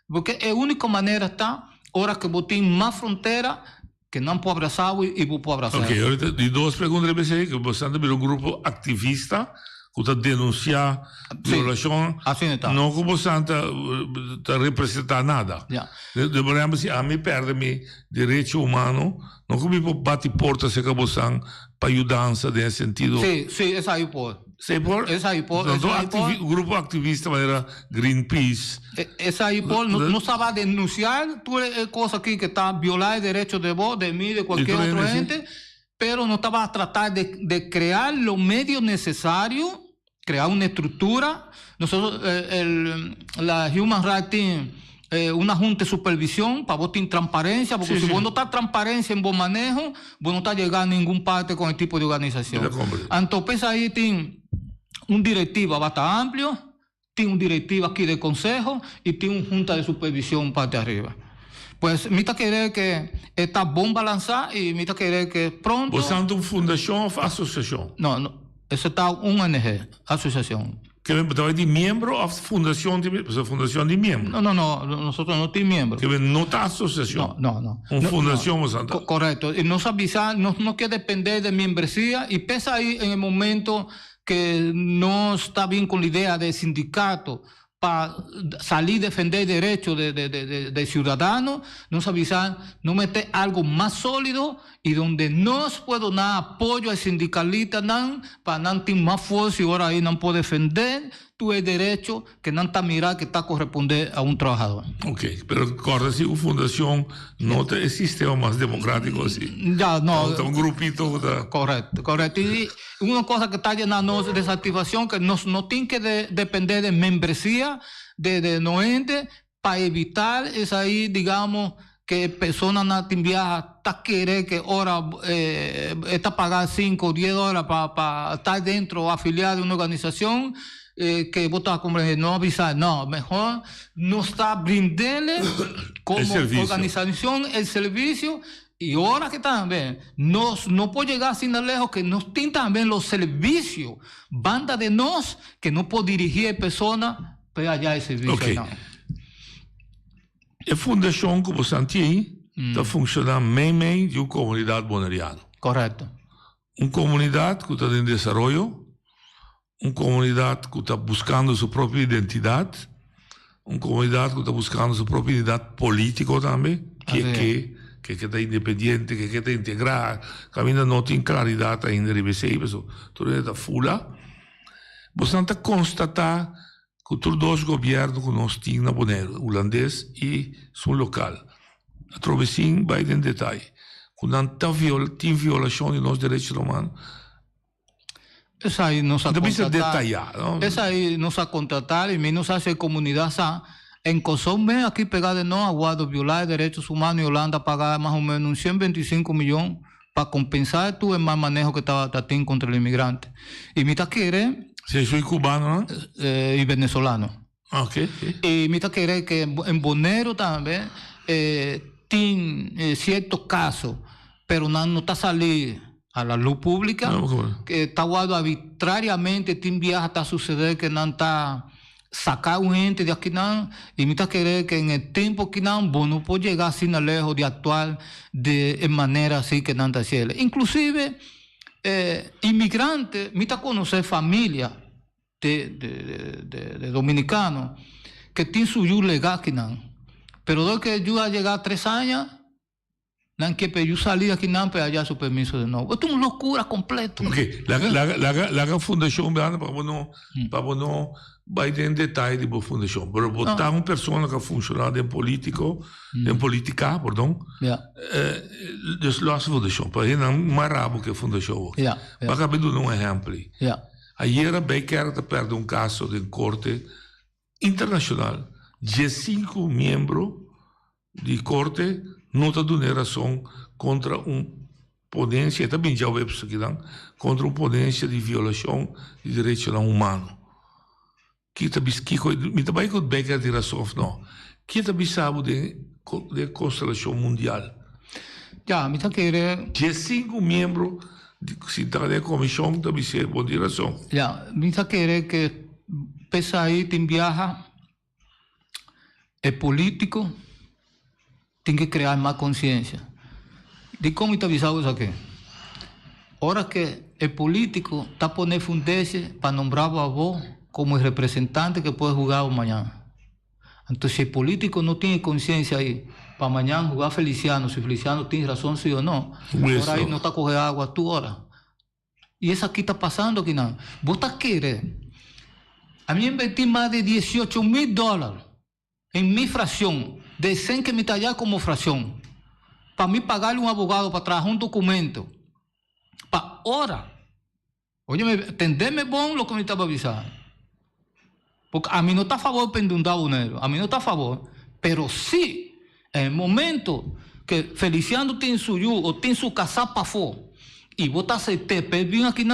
porque la única manera está... Ahora que vos tienes más frontera que no puedo abrazar y vos puedo abrazar. Ok, ahorita y dos preguntas que vos estás en un grupo activista que está denunciando violación. Así está. No como vos estás representar nada. Ya. Deberíamos decir, a mí perde mi derecho humano, no como vos bate portas que vos están para ayudanza en ese sentido. Sí, es ahí por. Sí, por. Es ahí por. Grupo activista era Greenpeace. Es ahí por. No sabe denunciar cosas aquí que están violar el derecho de vos, de mí, de cualquier otro ente, pero no estaba a tratar de crear los medios necesarios, crear una estructura. Nosotros, la Human Rights Team, una junta de supervisión para vos tener transparencia, porque si vos no estás transparencia en vos manejo, vos no estás llegando a ningún parte con el tipo de organización. Entonces ahí tiene un directiva bastante amplio, tiene un directiva aquí de consejo y tiene una junta de supervisión parte arriba. Pues me está querer que está bomba lanzada y me está querer que pronto... ¿Vos sos una fundación o asociación? No, eso está una ONG, asociación. Que estaba de miembro o fundación de miembro? No, nosotros no tenemos miembros. Que no está asociación. No. Una fundación, correcto. Y nos avisar, no quiere depender de membresía y pesa ahí en el momento que no está bien con la idea de sindicato para salir a defender derechos de ciudadanos, nos avisan, no meter algo más sólido y donde no se puede dar apoyo al sindicalista para no tener más fuerza y ahora ahí no puede defender tu derecho que no está mirar que está corresponde a un trabajador. Ok, pero recuerda si una fundación no te existe o más democrático así. Ya, no. Un grupito. Correcto. Y una cosa que está llenando de satisfacción que no tiene que depender de membresía de no ente para evitar esa ahí, digamos, que personas no viajan hasta querer que ahora está pagar 5 o 10 dólares para estar dentro afiliado de una organización. Que vos estás como no avisar, no, mejor no está brindarle como organización el servicio y ahora que también no puede llegar sin lejos que nos tienen también los servicios, banda de nos que no puede dirigir personas para allá el servicio. Okay. No. La fundación como Santi está funcionando meio de una comunidad boneriana. Correcto. Una comunidad que está en desarrollo. Una comunidad que está buscando su propia identidad, una comunidad que está buscando su propia identidad política también, que está independiente, que está integrada, que ainda no tiene claridad ainda de BCI, pero todo está fula. Bastante constatar que todos los gobiernos que nos tienen Bonaire, holandés y su local, a travesín va en detalle, que no tiene violación de los derechos humanos. Esa ahí nos ha contratado. Esa ahí nos ha contratado y nos hace comunidad en Cosombe, aquí pegada no aguado violar derechos humanos y Holanda pagar más o menos un 125 millones para compensar tu el mal manejo que estaba teniendo contra el inmigrante. Y mi quiere... Sí, soy cubano, ¿no? Y venezolano. Okay. Y mi quiere que en Bonero también tiene ciertos casos, pero no está saliendo a la luz pública, que está guardado arbitrariamente, tiene viajes hasta suceder que no está sacar un gente de aquí, y me está querer que en el tiempo que no puede llegar sin lejos de actuar de manera así que no está haciendo. Inclusive, inmigrantes, me está conocer familia de dominicanos que tienen su ayuda legal, pero de que ayuda a llegar 3 años, Nan que yo salí aquí nan para allá su permiso de nuevo. Esto es una locura completa. Ok, la fundación, para no vai em detalhe de boa fundação. Pero botar uma pessoa que funciona de político, de política, perdão, dus losse fundação. Para ele não marabo que fundação. Para acabar dando um exemplo. Ayer a Becker perde um caso de corte internacional. 15 membros de corte não está dando razão contra ponência, também já ouvi isso aqui, contra ponência de violação de direitos humanos. Kita também com Becker de razão não. Kita sabe de constelação mundial. Já, me tá querendo. 15 membros da comissão também se boa direção. Já, me tá querendo que pesa aí tem viaja é político tem que criar mais consciência. De como está avisado isso aqui? Ahora que el político está poniendo fundarse para nombrar a vos como el representante que puede jugar mañana. Entonces, si el político no tiene conciencia ahí, para mañana jugar Feliciano, si Feliciano tiene razón, sí o no, ahora ahí no está cogiendo agua tú ahora. Y eso aquí está pasando, aquí nada. Vos estás querendo. A mí invertí más de $18,000 en mi fracción, de 100 que me tallar como fracción, para mí pagarle un abogado para trabajar un documento. Para ahora, oye, entenderme bon lo que me estaba avisando. Porque a mí no está a favor de pendundar dinero, a mí no está a favor, pero sí, en el momento que Feliciano tiene su yu o tiene su casa para fo, y vos estás bien aquí,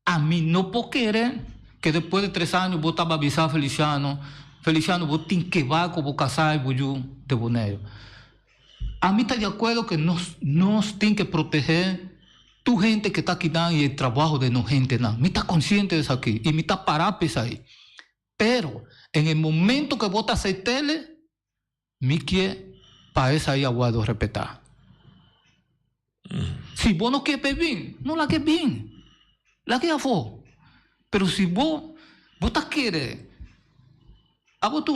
a mí no puedo querer que después de 3 años vos estás a avisar a Feliciano, vos tienes que va como casar y yu de dinero. A mí está de acuerdo que nos tienen que proteger tu gente que está aquí y el trabajo de no gente. Me está consciente de eso aquí y me está parado ahí. Pero en el momento que vos estás tele, me quiere para esa ahí aguardo respetar. Si vos no quieres bien, no la quieres bien. La que fue. Pero si vos estás quieres, a vos tu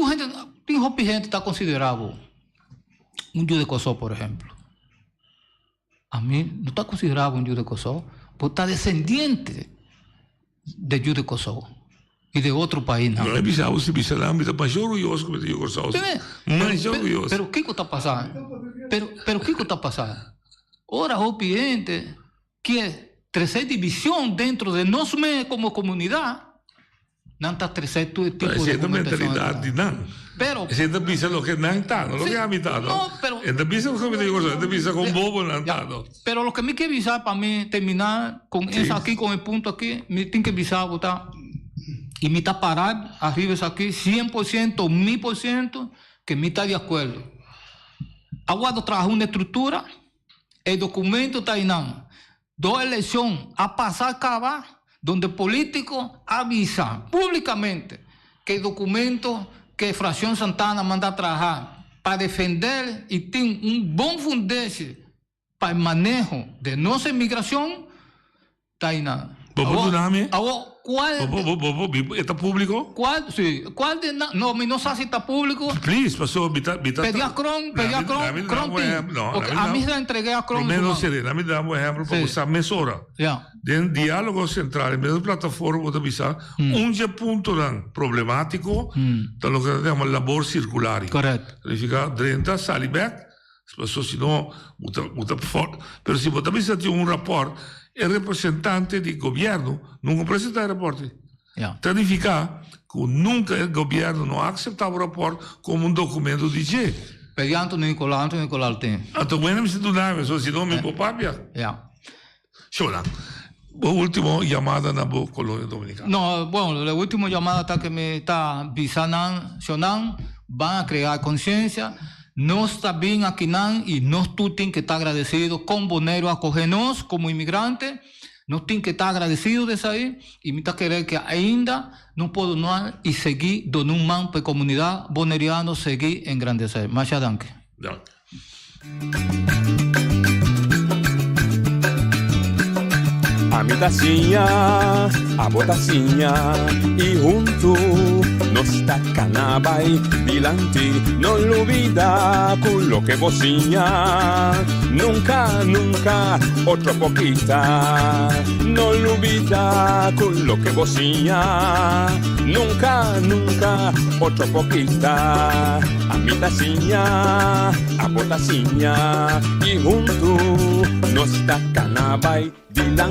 gente, tu gente está considerado un yu de Kosovo, por ejemplo. A mí no está considerado un yu de Kosovo, pues está descendiente de yu de Kosovo y de otro país. No he pisado, si pisado, me está más orgulloso que me digo Kosovo. Más orgulloso. Pero ¿qué está pasando? Pero ¿qué está pasando? Ahora, gente que tercera división dentro de nosotros como comunidad, no está tercer tipo de mentalidad de nan. Pero esta pisa lo que no está, no lo que ha mitad. No, pero esta pisa lo que me digo, esta pisa con bobo no está. Pero lo que me quiere avisar para mí terminar con eso aquí, con el punto aquí, me tiene que avisar votar y me está parar arriba eso aquí 100%, 1000% que me está de acuerdo. Aguardo trabajar una estructura, el documento está ahí nada. 2 elecciones a pasar acabar, donde el político avisa públicamente que el documento que Fracción Santana manda a trabajar para defender y tiene un buen fundese para el manejo de nuestra inmigración, está ahí nada. ¿Cuál? ¿Está público? ¿Cuál? Sí. ¿Cuál de no sé si está público. Please, pasó. Pedí a Cron. A mí se la entregué a Cron. Menos serio, a mí le damos ejemplo para usar mesora. De diálogo central, en vez de plataforma, de avisar, un punto problemático, de lo que llamamos labor circular. Correcto. Significa 30 sali back, si no, pero si vos también se un rapport, el representante del gobierno nunca presenta el reporte. Significa que nunca el gobierno no ha aceptado el reporte como un documento de G. Pero Antonio Nicolás tiene. Bueno, me siento nada, si no me popapia. Shonan. Última llamada en la colonia dominicana. No, bueno, la última llamada está que me está avisando, van a crear conciencia. No está bien aquí y no tú tienes que estar agradecido con Bonero acogernos como inmigrante. No tienes que estar agradecido de eso ahí. Y me está querer que ainda no puedo no y seguir donde un man para comunidad boneriano seguir engrandecer. Muchas gracias. a mi tacinha, a botacinha, e junto nos tacanabay dilante, no olvida con lo que vocinha, nunca, nunca, otro poquita, no olvida con lo que vocinha, nunca, nunca, otro poquita, a mi tacinha, a botacinha, y junto nos tacanabay dilante.